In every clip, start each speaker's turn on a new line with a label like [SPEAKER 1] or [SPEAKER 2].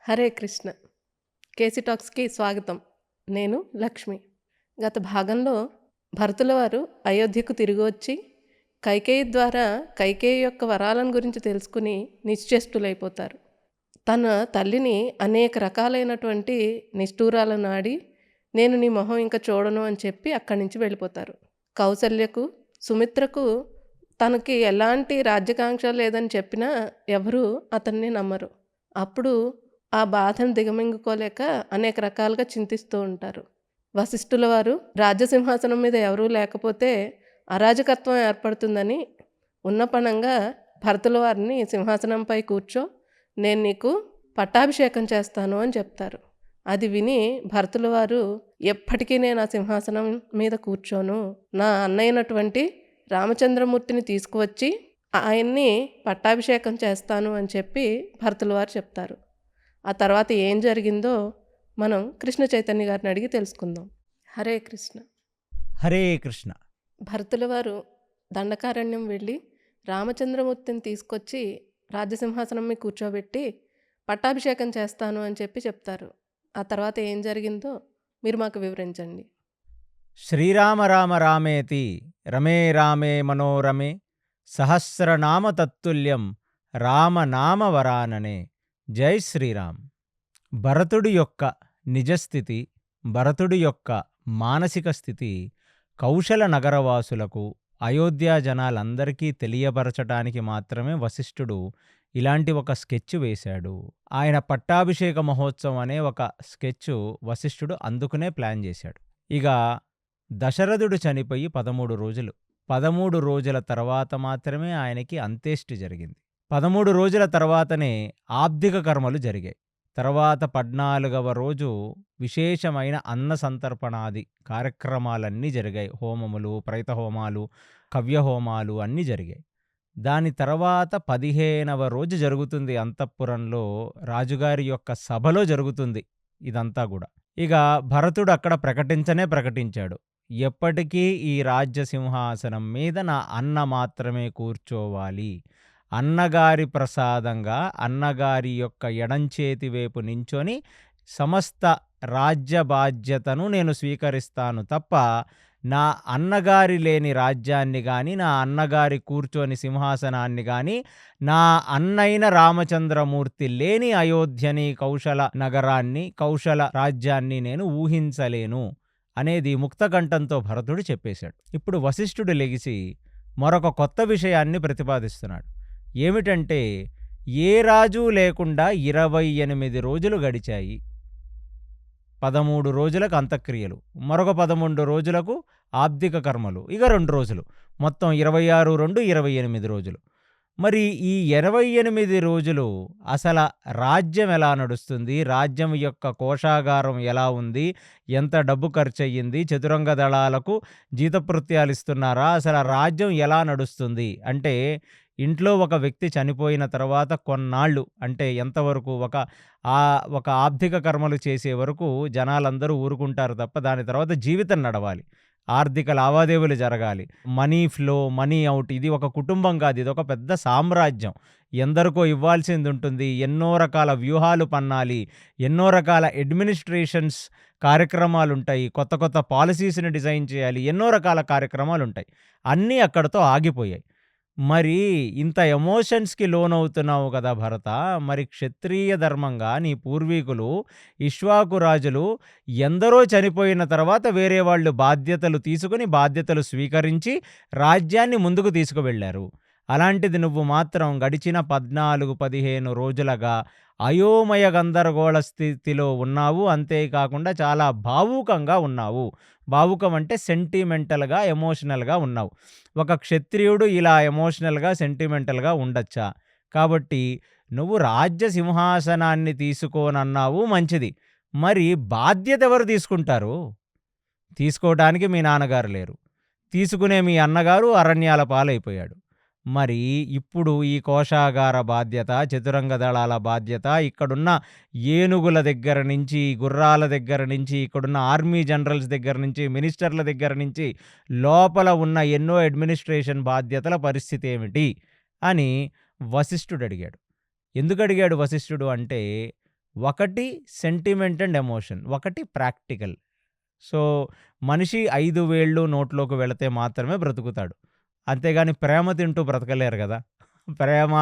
[SPEAKER 1] Hare Krishna. KC టాక్స్‌కి స్వాగతం. నేను లక్ష్మి. గత భాగంలో భరతుల వారు అయోధ్యకు తిరిగి వచ్చి కైకేయి ద్వారా కైకేయి యొక్క వరాలను గురించి తెలుసుకుని నిశ్చేష్టులైపోతారు. తన తల్లిని అనేక రకాలైనటువంటి నిష్ఠూరాలను ఆడి, నేను నీ మొహం ఇంక చూడను అని చెప్పి అక్కడి నుంచి వెళ్ళిపోతారు. కౌసల్యకు, సుమిత్రకు తనకి ఎలాంటి రాజ్యకాంక్ష లేదని చెప్పినా ఎవరూ అతన్ని నమ్మరు. అప్పుడు ఆ బాధను దిగమింగుకోలేక అనేక రకాలుగా చింతిస్తూ ఉంటారు. వశిష్ఠుల వారు రాజ్యసింహాసనం మీద ఎవరూ లేకపోతే అరాజకత్వం ఏర్పడుతుందని ఉన్నపణంగా భరతుల వారిని సింహాసనంపై కూర్చో, నేను నీకు పట్టాభిషేకం చేస్తాను అని చెప్తారు. అది విని భరతుల వారు, ఎప్పటికీ నేను ఆ సింహాసనం మీద కూర్చోను, నా అన్నయ్యనటువంటి రామచంద్రమూర్తిని తీసుకువచ్చి ఆయన్ని పట్టాభిషేకం చేస్తాను అని చెప్పి భరతుల వారు చెప్తారు. ఆ తర్వాత ఏం జరిగిందో మనం కృష్ణ చైతన్య గారిని అడిగి తెలుసుకుందాం. హరే కృష్ణ.
[SPEAKER 2] హరే కృష్ణ.
[SPEAKER 1] భరతుల వారు దండకారణ్యం వెళ్ళి రామచంద్రమూర్తిని తీసుకొచ్చి రాజ్యసింహాసనం మీద కూర్చోబెట్టి పట్టాభిషేకం చేస్తాను అని చెప్పి చెప్తారు. ఆ తర్వాత ఏం జరిగిందో మీరు మాకు వివరించండి.
[SPEAKER 2] శ్రీరామ రామ రామేతి రమే రామే మనోరమే సహస్రనామ తత్తుల్యం రామనామ వరాననే. జై శ్రీరామ్. భరతుడి యొక్క నిజస్థితి, భరతుడి యొక్క మానసిక స్థితి కౌశల నగరవాసులకు, అయోధ్య జనాలందరికీ తెలియపరచటానికి మాత్రమే వశిష్ఠుడు ఇలాంటి ఒక స్కెచ్ వేశాడు. ఆయన పట్టాభిషేక మహోత్సవం అనే ఒక స్కెచ్ వశిష్ఠుడు అందుకునే ప్లాన్ చేశాడు. ఇక దశరథుడు చనిపోయి 13 రోజులు. 13 రోజుల తర్వాత మాత్రమే ఆయనకి అంత్యేష్టి జరిగింది. 13 రోజుల తర్వాతనే ఆబ్దిక కర్మలు జరిగాయి. తర్వాత 14వ రోజు విశేషమైన అన్న సంతర్పణాది కార్యక్రమాలన్నీ జరిగాయి. హోమములు, ప్రైతహోమాలు, కవ్యహోమాలు అన్నీ జరిగాయి. దాని తర్వాత 15వ రోజు జరుగుతుంది అంతఃపురంలో, రాజుగారి యొక్క సభలో జరుగుతుంది ఇదంతా కూడా. ఇక భరతుడు అక్కడ ప్రకటించాడు, ఎప్పటికీ ఈ రాజ్య సింహాసనం మీద నా అన్న మాత్రమే కూర్చోవాలి. అన్నగారి ప్రసాదంగా అన్నగారి యొక్క ఎడంచేతి వైపు నించొని సమస్త రాజ్య బాధ్యతను నేను స్వీకరిస్తాను తప్ప నా అన్నగారి లేని రాజ్యాన్ని కానీ, నా అన్నగారి కూర్చొని సింహాసనాన్ని కానీ, నా అన్నైన రామచంద్రమూర్తి లేని అయోధ్యని, కౌశల నగరాన్ని, కౌశల రాజ్యాన్ని నేను ఊహించలేను అనేది ముక్తకంఠంతో భరతుడు చెప్పేశాడు. ఇప్పుడు వశిష్ఠుడు లెగిసి మరొక కొత్త విషయాన్ని ప్రతిపాదిస్తున్నాడు. ఏమిటంటే, ఏ రాజు లేకుండా 28 రోజులు గడిచాయి. 13 రోజులకు అంత్యక్రియలు, మరొక 13 రోజులకు ఆబ్దిక కర్మలు, ఇక 2 రోజులు, మొత్తం 26, 2, 28 రోజులు. మరి ఈ 28 రోజులు అసలు రాజ్యం ఎలా నడుస్తుంది, రాజ్యం యొక్క కోశాగారం ఎలా ఉంది, ఎంత డబ్బు ఖర్చు అయ్యింది, చతురంగ దళాలకు జీతభృత్యాలు ఇస్తున్నారా, అసలు రాజ్యం ఎలా నడుస్తుంది అంటే, ఇంట్లో ఒక వ్యక్తి చనిపోయిన తర్వాత కొన్నాళ్ళు, అంటే ఎంతవరకు ఒక ఆబ్దిక కర్మలు చేసే వరకు జనాలందరూ ఊరుకుంటారు తప్ప దాని తర్వాత జీవితం నడవాలి, ఆర్థిక లావాదేవీలు జరగాలి, మనీ ఫ్లో, మనీ అవుట్. ఇది ఒక కుటుంబం కాదు, ఇది ఒక పెద్ద సామ్రాజ్యం. ఎందరికో ఇవ్వాల్సింది ఉంటుంది, ఎన్నో రకాల వ్యూహాలు పన్నాలి, ఎన్నో రకాల అడ్మినిస్ట్రేషన్స్ కార్యక్రమాలు ఉంటాయి, కొత్త కొత్త పాలసీస్ని డిజైన్ చేయాలి, ఎన్నో రకాల కార్యక్రమాలు ఉంటాయి. అన్నీ అక్కడితో ఆగిపోయాయి. మరి ఇంత ఎమోషన్స్కి లోనవుతున్నావు కదా భరత, మరి క్షత్రియ ధర్మంగా నీ పూర్వీకులు ఇక్ష్వాకు రాజులు ఎందరో చనిపోయిన తర్వాత వేరే వాళ్ళు బాధ్యతలు తీసుకుని, బాధ్యతలు స్వీకరించి రాజ్యాన్ని ముందుకు తీసుకువెళ్ళారు. అలాంటిది నువ్వు మాత్రం గడిచిన 14-15 రోజులుగా అయోమయ గందరగోళ స్థితిలో ఉన్నావు. అంతేకాకుండా చాలా భావుకంగా ఉన్నావు. భావుకం అంటే సెంటిమెంటల్గా, ఎమోషనల్గా ఉన్నావు. ఒక క్షత్రియుడు ఇలా ఎమోషనల్గా, సెంటిమెంటల్గా ఉండొచ్చా? కాబట్టి నువ్వు రాజ్య సింహాసనాన్ని తీసుకోనన్నావు, మంచిది. మరి బాధ్యత ఎవరు తీసుకుంటారు? తీసుకోవడానికి మీ నాన్నగారు లేరు, తీసుకునే మీ అన్నగారు అరణ్యాల పాలైపోయాడు. మరి ఇప్పుడు ఈ కోశాగార బాధ్యత, చతురంగ దళాల బాధ్యత, ఇక్కడున్న ఏనుగుల దగ్గర నుంచి, గుర్రాల దగ్గర నుంచి, ఇక్కడున్న ఆర్మీ జనరల్స్ దగ్గర నుంచి, మినిస్టర్ల దగ్గర నుంచి, లోపల ఉన్న ఎన్నో అడ్మినిస్ట్రేషన్ బాధ్యతల పరిస్థితి ఏమిటి అని వశిష్ఠుడు అడిగాడు. ఎందుకు అడిగాడు వశిష్ఠుడు అంటే, ఒకటి సెంటిమెంట్ అండ్ ఎమోషన్, ఒకటి ప్రాక్టికల్. సో, మనిషి 5 వేళ్ళు నోట్లోకి వెళితే మాత్రమే బ్రతుకుతాడు. అంతేగాని ప్రేమ తింటూ బ్రతకలేరు గదా! ప్రేమ,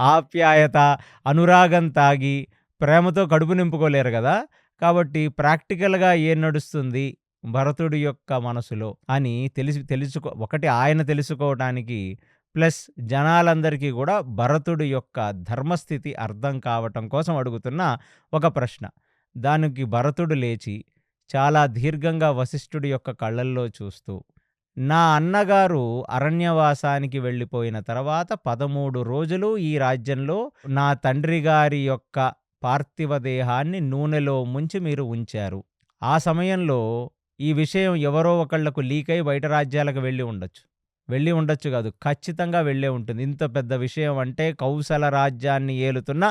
[SPEAKER 2] ఆప్యాయత, అనురాగం తాగి ప్రేమతో కడుపు నింపుకోలేరు గదా! కాబట్టి ప్రాక్టికల్‌గా ఏం నడుస్తుంది భరతుడి యొక్క మనసులో అని ఒకటి ఆయన తెలుసుకోవటానికి, ప్లస్ జనాలందరికీ గూడా భరతుడి యొక్క ధర్మస్థితి అర్థం కావటం కోసం అడుగుతున్న ఒక ప్రశ్న. దానికి భరతుడు లేచి చాలా దీర్ఘంగా వశిష్ఠుడి యొక్క కళ్ళల్లో చూస్తూ, నా అన్నగారు అరణ్యవాసానికి వెళ్ళిపోయిన తర్వాత 13 రోజులు ఈ రాజ్యంలో నా తండ్రి గారి యొక్క పార్థివ దేహాన్ని నూనెలో ముంచి మీరు ఉంచారు. ఆ సమయంలో ఈ విషయం ఎవరో ఒకళ్ళకు లీక్ అయి బయట రాజ్యాలకు వెళ్ళి ఉండొచ్చు కాదు, ఖచ్చితంగా వెళ్ళే ఉంటుంది. ఇంత పెద్ద విషయం అంటే కౌసల రాజ్యాన్ని ఏలుతున్న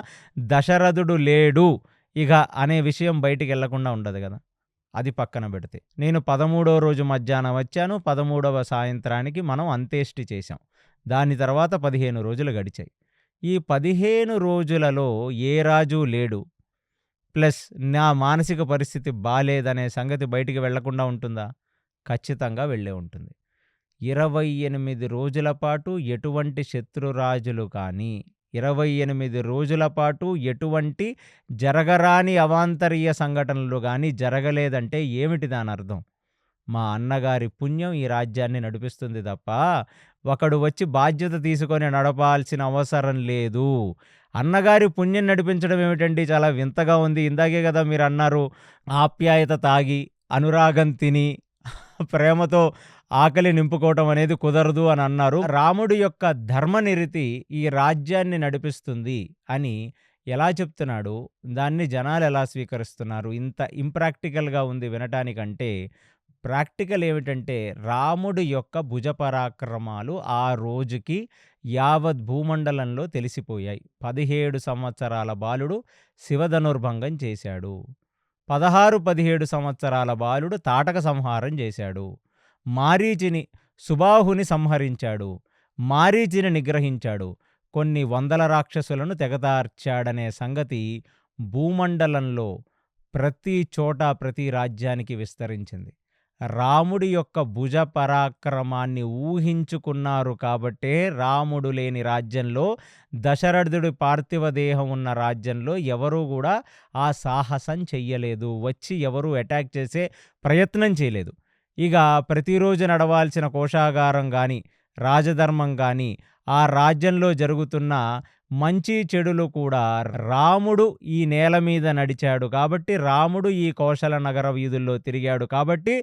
[SPEAKER 2] దశరథుడు లేడు ఇక అనే విషయం బయటికి వెళ్లకుండా ఉండదు కదా. అది పక్కన పెడితే నేను 13వ రోజు మధ్యాహ్నం వచ్చాను, 13వ సాయంత్రానికి మనం అంత్యేష్టి చేశాం. దాని తర్వాత 15 రోజులు గడిచాయి. ఈ 15 రోజులలో ఏ రాజు లేడు, ప్లస్ నా మానసిక పరిస్థితి బాలేదనే సంగతి బయటికి వెళ్లకుండా ఉంటుందా? ఖచ్చితంగా వెళ్ళే ఉంటుంది. 28 రోజుల పాటు ఎటువంటి శత్రురాజులు కానీ, 28 రోజుల పాటు ఎటువంటి జరగరాని అవాంతరీయ సంఘటనలు గానీ జరగలేదంటే ఏమిటి దానర్థం? మా అన్నగారి పుణ్యం ఈ రాజ్యాన్ని నడిపిస్తుంది తప్ప, ఒకడు వచ్చి బాధ్యత తీసుకొని నడపాల్సిన అవసరం లేదు. అన్నగారి పుణ్యం నడిపించడం ఏమిటండి? చాలా వింతగా ఉంది. ఇందాకే కదా మీరన్నారు, ఆప్యాయత తాగి, అనురాగం తిని, ప్రేమతో ఆకలి నింపుకోవటం అనేది కుదరదు అని అన్నారు. రాముడి యొక్క ధర్మనిరతి ఈ రాజ్యాన్ని నడిపిస్తుంది అని ఎలా చెప్తున్నాడు? దాన్ని జనాలు ఎలా స్వీకరిస్తున్నారు? ఇంత ఇంప్రాక్టికల్‌గా ఉంది వినటానికంటే, ప్రాక్టికల్ ఏమిటంటే రాముడి యొక్క భుజపరాక్రమాలు ఆ రోజుకి యావత్ భూమండలంలో తెలిసిపోయాయి. 17 సంవత్సరాల బాలుడు శివధనుర్భంగం చేశాడు. 16, 17 సంవత్సరాల బాలుడు తాటక సంహారం చేశాడు. మారీచిని, సుబాహుని సంహరించాడు. మారీచిని నిగ్రహించాడు. కొన్ని వందల రాక్షసులను తెగతార్చాడనే సంగతి భూమండలంలో ప్రతి చోట, ప్రతి రాజ్యానికి విస్తరించింది. రాముడి యొక్క భుజ పరాక్రమాన్ని ఊహించుకున్నారు కాబట్టే రాముడు లేని రాజ్యంలో, దశరథుడి పార్థివ దేహం ఉన్న రాజ్యంలో ఎవరూ కూడా ఆ సాహసం చెయ్యలేదు. వచ్చి ఎవరూ అటాక్ చేసే ప్రయత్నం చేయలేదు. ఇక ప్రతిరోజు నడవాల్సిన కోశాగారం కానీ, రాజధర్మం కానీ, ఆ రాజ్యంలో జరుగుతున్న మంచి చెడులు కూడా రాముడు ఈ నేల మీద నడిచాడు కాబట్టి, రాముడు ఈ కోశల నగర వీధుల్లో తిరిగాడు కాబట్టి,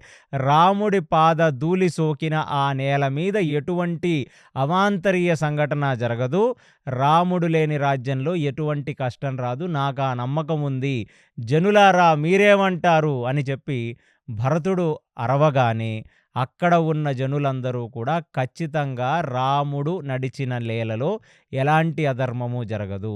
[SPEAKER 2] రాముడి పాద ధూళి సోకిన ఆ నేల మీద ఎటువంటి అవాంతరీయ సంఘటన జరగదు. రాముడు లేని రాజ్యంలో ఎటువంటి కష్టం రాదు. నాకు ఆ నమ్మకం ఉంది. జనులారా మీరేమంటారు అని చెప్పి భరతుడు అరవగానే అక్కడ ఉన్న జనులందరూ కూడా ఖచ్చితంగా రాముడు నడిచిన లేలలో ఎలాంటి అధర్మము జరగదు,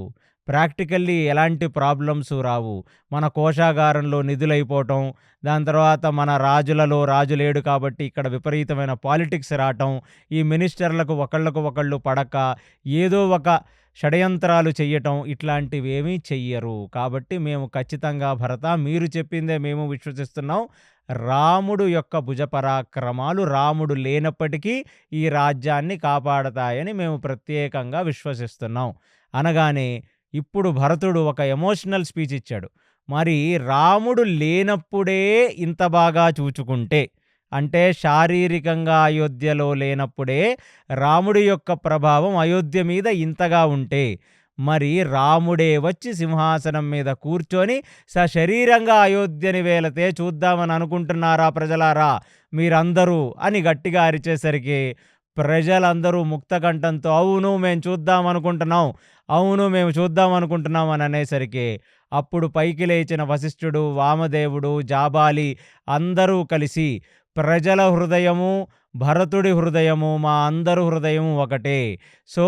[SPEAKER 2] ప్రాక్టికల్లీ ఎలాంటి ప్రాబ్లమ్స్ రావు. మన కోశాగారంలో నిధులైపోవటం, దాని తర్వాత మన రాజులలో రాజు లేడు కాబట్టి ఇక్కడ విపరీతమైన పాలిటిక్స్ రావటం, ఈ మినిస్టర్లకు ఒకళ్ళు పడక ఏదో ఒక షడ్యంత్రాలు చెయ్యటం, ఇట్లాంటివేమీ చెయ్యరు. కాబట్టి మేము ఖచ్చితంగా భరత మీరు చెప్పిందే మేము విశ్వసిస్తున్నాం. రాముడు యొక్క భుజపరాక్రమాలు రాముడు లేనప్పటికీ ఈ రాజ్యాన్ని కాపాడతాయని మేము ప్రత్యేకంగా విశ్వసిస్తున్నాం అనగానే ఇప్పుడు భరతుడు ఒక ఎమోషనల్ స్పీచ్ ఇచ్చాడు. మరి రాముడు లేనప్పుడే ఇంత బాగా చూచుకుంటే, అంటే శారీరకంగా అయోధ్యలో లేనప్పుడే రాముడి యొక్క ప్రభావం అయోధ్య మీద ఇంతగా ఉంటే, మరి రాముడే వచ్చి సింహాసనం మీద కూర్చొని సశరీరంగా అయోధ్యని వేలతే చూద్దామని అనుకుంటున్నారా ప్రజలారా మీరందరూ అని గట్టిగా అరిచేసరికి ప్రజలందరూ ముక్తకంఠంతో అవును మేము చూద్దాం అనుకుంటున్నాం అని అనేసరికి అప్పుడు పైకి లేచిన వశిష్ఠుడు, వామదేవుడు, జాబాలి అందరూ కలిసి ప్రజల హృదయము, భరతుడి హృదయము, మా అందరు హృదయము ఒకటే. సో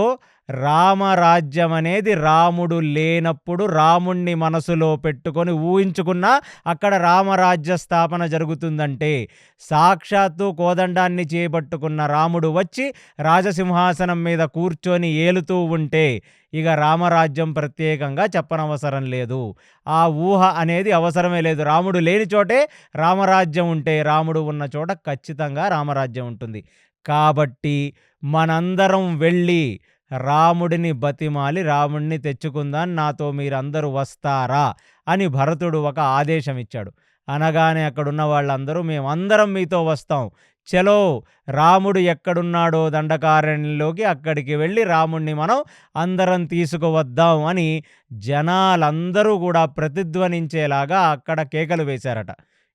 [SPEAKER 2] రామరాజ్యం అనేది రాముడు లేనప్పుడు రాముణ్ణి మనసులో పెట్టుకొని ఊహించుకున్నా అక్కడ రామరాజ్య స్థాపన జరుగుతుందంటే సాక్షాత్తు కోదండాన్ని చేపట్టుకున్న రాముడు వచ్చి రాజసింహాసనం మీద కూర్చొని ఏలుతూ ఉంటే ఇక రామరాజ్యం ప్రత్యేకంగా చెప్పనవసరం లేదు. ఆ ఊహ అనేది అవసరమే లేదు. రాముడు లేని చోటే రామరాజ్యం ఉంటే రాముడు ఉన్న చోట ఖచ్చితంగా రామరాజ్యం ఉంటుంది. కాబట్టి మనందరం వెళ్ళి రాముడిని బతిమాలి రాముడిని తెచ్చుకుందాం, నాతో మీరందరూ వస్తారా అని భరతుడు ఒక ఆదేశం ఇచ్చాడు. అనగానే అక్కడున్న వాళ్ళందరూ మేమందరం మీతో వస్తాం, చలో రాముడు ఎక్కడున్నాడో దండకారణ్యంలోకి అక్కడికి వెళ్ళి రాముణ్ణి మనం అందరం తీసుకువద్దాం అని జనాలందరూ కూడా ప్రతిధ్వనించేలాగా అక్కడ కేకలు వేశారట.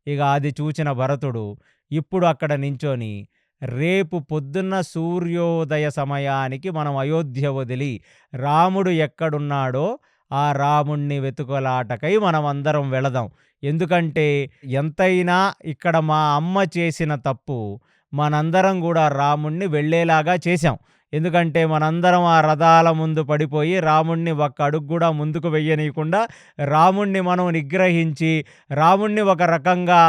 [SPEAKER 2] ఇక అది చూచిన భరతుడు ఇప్పుడు అక్కడ నించొని రేపు పొద్దున్న సూర్యోదయ సమయానికి మనం అయోధ్య వదిలి రాముడు ఎక్కడున్నాడో ఆ రాముణ్ణి వెతుకులాటకై మనం అందరం వెళదాం. ఎందుకంటే ఎంతైనా ఇక్కడ మా అమ్మ చేసిన తప్పు మనందరం కూడా రాముణ్ణి వెళ్ళేలాగా చేశాం. ఎందుకంటే మనందరం ఆ రథాల ముందు పడిపోయి రాముణ్ణి ఒక్క అడుగు కూడా ముందుకు వెయ్యనీయకుండా రాముణ్ణి మనం నిగ్రహించి రాముణ్ణి ఒక రకంగా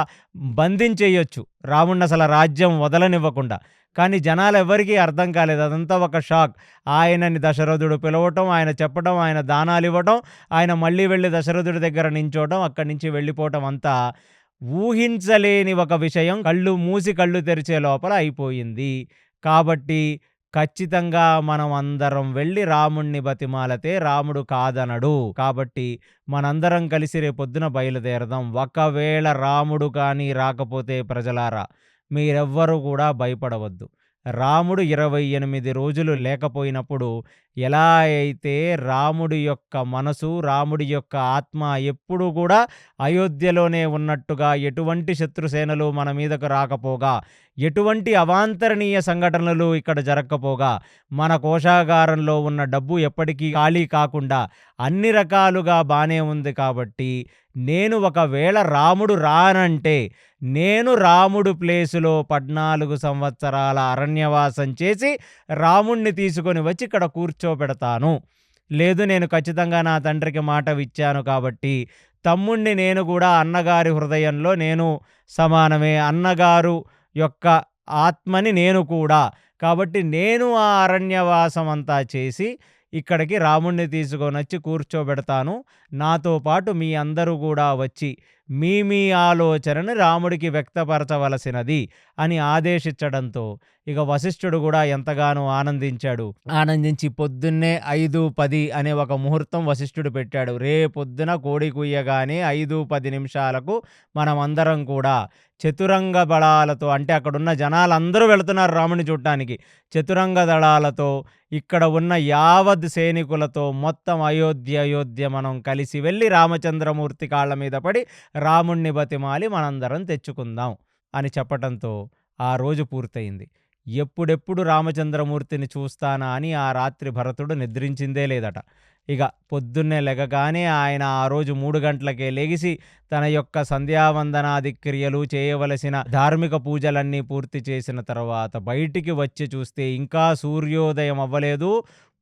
[SPEAKER 2] బంధించేయొచ్చు, రాముణ్ణి అసలు రాజ్యం వదలనివ్వకుండా. కానీ జనాలు ఎవరికీ అర్థం కాలేదు. అదంతా ఒక షాక్. ఆయనని దశరథుడు పిలవటం, ఆయన చెప్పడం, ఆయన దానాలు ఇవ్వటం, ఆయన మళ్ళీ వెళ్ళి దశరథుడి దగ్గర నించోవటం, అక్కడి నుంచి వెళ్ళిపోవటం అంతా ఊహించలేని ఒక విషయం కళ్ళు మూసి కళ్ళు తెరిచే లోపల అయిపోయింది. కాబట్టి ఖచ్చితంగా మనం అందరం వెళ్ళి రాముణ్ణి బతిమాలతే రాముడు కాదనడు. కాబట్టి మనందరం కలిసి రేపొద్దున బయలుదేరదాం. ఒకవేళ రాముడు కానీ రాకపోతే ప్రజలారా మీరెవ్వరూ కూడా భయపడవద్దు. రాముడు 28 రోజులు లేకపోయినప్పుడు ఎలా అయితే రాముడి యొక్క మనసు, రాముడి యొక్క ఆత్మ ఎప్పుడూ కూడా అయోధ్యలోనే ఉన్నట్టుగా ఎటువంటి శత్రుసేనలు మన మీదకు రాకపోగా, ఎటువంటి అవాంతరణీయ సంఘటనలు ఇక్కడ జరగకపోగా, మన కోశాగారంలో ఉన్న డబ్బు ఎప్పటికీ ఖాళీ కాకుండా అన్ని రకాలుగా బానే ఉంది. కాబట్టి నేను ఒకవేళ రాముడు రానంటే నేను రాముడు ప్లేసులో 14 సంవత్సరాల అరణ్యవాసం చేసి రాముణ్ణి తీసుకొని వచ్చి ఇక్కడ కూర్చోబెడతాను. లేదు, నేను ఖచ్చితంగా నా తండ్రికి మాట ఇచ్చాను కాబట్టి తమ్ముణ్ణి నేను కూడా అన్నగారి హృదయంలో నేను సమానమే, అన్నగారు యొక్క ఆత్మని నేను కూడా. కాబట్టి నేను ఆ అరణ్యవాసం అంతా చేసి ఇక్కడికి రాముణ్ణి తీసుకొని వచ్చి కూర్చోబెడతాను. నాతో పాటు మీ అందరూ కూడా వచ్చి మీ ఆలోచనని రాముడికి వ్యక్తపరచవలసినది అని ఆదేశించడంతో ఇక వశిష్ఠుడు కూడా ఎంతగానో ఆనందించాడు. ఆనందించి పొద్దున్నే 5:10 అనే ఒక ముహూర్తం వశిష్ఠుడు పెట్టాడు. రేపొద్దున కోడి కుయ్యగానే 5:10 నిమిషాలకు మనం అందరం కూడా చతురంగ బలాలతో, అంటే అక్కడున్న జనాలందరూ వెళుతున్నారు రాముని చూడటానికి, చతురంగ దళాలతో ఇక్కడ ఉన్న యావత్ సైనికులతో మొత్తం అయోధ్య మనం కలిసి వెళ్ళి రామచంద్రమూర్తి కాళ్ళ మీద పడి రాముణ్ణి బతిమాలి మనందరం తెచ్చుకుందాం అని చెప్పటంతో ఆ రోజు పూర్తయింది. ఎప్పుడెప్పుడు రామచంద్రమూర్తిని చూస్తానా అని ఆ రాత్రి భరతుడు నిద్రించిందే లేదట. ఇక పొద్దున్నే లెగగానే ఆయన ఆ రోజు 3 గంటలకే లెగిసి తన యొక్క సంధ్యావందనాది క్రియలు చేయవలసిన ధార్మిక పూజలన్నీ పూర్తి చేసిన తర్వాత బయటికి వచ్చి చూస్తే ఇంకా సూర్యోదయం అవ్వలేదు.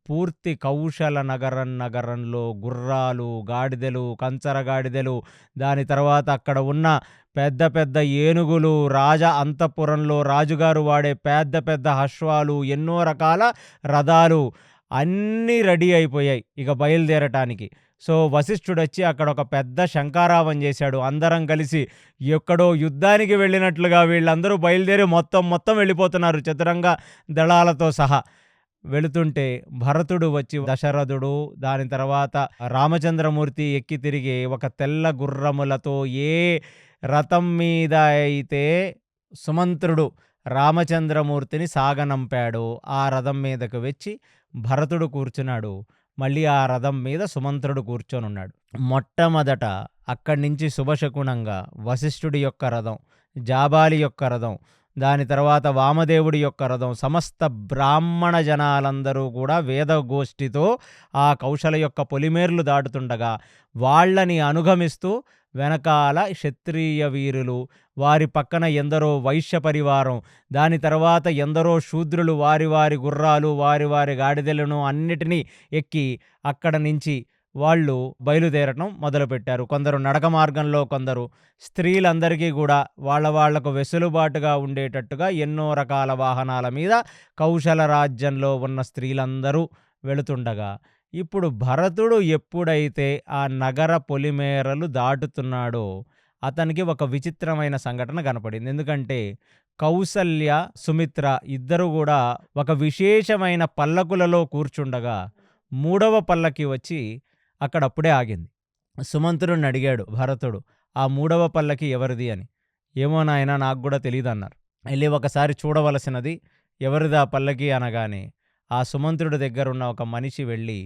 [SPEAKER 2] పూర్తి కౌశల నగరంలో గుర్రాలు, గాడిదలు, కంచర గాడిదలు, దాని తర్వాత అక్కడ ఉన్న పెద్ద పెద్ద ఏనుగులు, అంతఃపురంలో రాజుగారు వాడే పెద్ద పెద్ద అశ్వాలు, ఎన్నో రకాల రథాలు అన్నీ రెడీ అయిపోయాయి ఇక బయలుదేరటానికి. సో వశిష్ఠుడు వచ్చి అక్కడ ఒక పెద్ద శంఖారావం చేశాడు. అందరం కలిసి ఎక్కడో యుద్ధానికి వెళ్ళినట్లుగా వీళ్ళందరూ బయలుదేరి మొత్తం వెళ్ళిపోతున్నారు చతురంగ దళాలతో సహా. వెళుతుంటే భరతుడు వచ్చి దశరథుడు, దాని తర్వాత రామచంద్రమూర్తి ఎక్కి తిరిగే ఒక తెల్ల గుర్రములతో ఏ రథం మీద అయితే సుమంత్రుడు రామచంద్రమూర్తిని సాగనంపాడో ఆ రథం మీదకు వచ్చి భరతుడు కూర్చున్నాడు. మళ్ళీ ఆ రథం మీద సుమంత్రుడు కూర్చొనున్నాడు. మొట్టమొదట అక్కడి నుంచి శుభశకునంగా వశిష్ఠుడి యొక్క రథం, జాబాలి యొక్క రథం, దాని తర్వాత వామదేవుడి యొక్క రథం, సమస్త బ్రాహ్మణ జనాలందరూ కూడా వేదగోష్ఠితో ఆ కౌశల యొక్క పొలిమేర్లు దాటుతుండగా వాళ్ళని అనుగమిస్తూ వెనకాల క్షత్రియ వీరులు, వారి పక్కన ఎందరో వైశ్య పరివారం, దాని తర్వాత ఎందరో శూద్రులు వారి వారి గుర్రాలు, వారి వారి గాడిదలను అన్నిటినీ ఎక్కి అక్కడ నుంచి వాళ్ళు బయలుదేరటం మొదలుపెట్టారు. కొందరు నడక మార్గంలో, కొందరు స్త్రీలందరికీ కూడా వాళ్లకు వెసులుబాటుగా ఉండేటట్టుగా ఎన్నో రకాల వాహనాల మీద కౌశల రాజ్యంలో ఉన్న స్త్రీలందరూ వెళుతుండగా, ఇప్పుడు భరతుడు ఎప్పుడైతే ఆ నగర పొలిమేరలు దాటుతున్నాడో అతనికి ఒక విచిత్రమైన సంఘటన కనపడింది. ఎందుకంటే కౌసల్య, సుమిత్ర ఇద్దరు కూడా ఒక విశేషమైన పల్లకులలో కూర్చుండగా మూడవ పల్లకి వచ్చి అక్కడప్పుడే ఆగింది. సుమంత్రుడిని అడిగాడు భరతుడు, ఆ మూడవ పల్లకి ఎవరిది అని. ఏమో నాయనా, నాకు కూడా తెలియదన్నారు. వెళ్ళి ఒకసారి చూడవలసినది, ఎవరిది ఆ పల్లకి అనగానే ఆ సుమంత్రుడి దగ్గరున్న ఒక మనిషి వెళ్ళి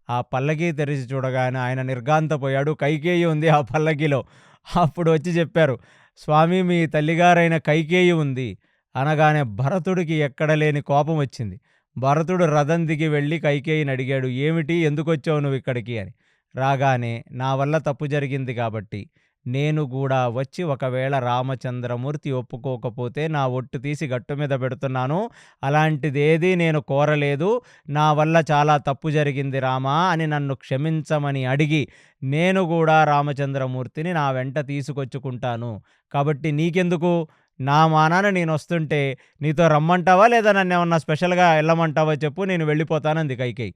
[SPEAKER 2] ఆ పల్లకి తెరిచి చూడగానే ఆయన నిర్ఘాంతపోయాడు. కైకేయి ఉంది ఆ పల్లకిలో. అప్పుడు వచ్చి చెప్పారు, స్వామి మీ తల్లిగారైన కైకేయి ఉంది అనగానే భరతుడికి ఎక్కడ లేని కోపం వచ్చింది. భరతుడు రథం దిగి వెళ్ళి కైకేయిని అడిగాడు, ఏమిటి, ఎందుకు వచ్చావు నువ్వు ఇక్కడికి అని. రాగానే నా వల్ల తప్పు జరిగింది కాబట్టి నేను కూడా వచ్చి ఒకవేళ రామచంద్రమూర్తి ఒప్పుకోకపోతే నా ఒట్టు తీసి గట్టు మీద పెడుతున్నాను, అలాంటిదేదీ నేను కోరలేదు, నా వల్ల చాలా తప్పు జరిగింది రామా అని నన్ను క్షమించమని అడిగి నేను కూడా రామచంద్రమూర్తిని నా వెంట తీసుకొచ్చుకుంటాను. కాబట్టి నీకెందుకు, నా మానాన నేను వస్తుంటే నీతో రమ్మంటావా లేదా నన్ను ఏమన్నా స్పెషల్గా వెళ్ళమంటావా చెప్పు, నేను వెళ్ళిపోతానంది కైకేయి.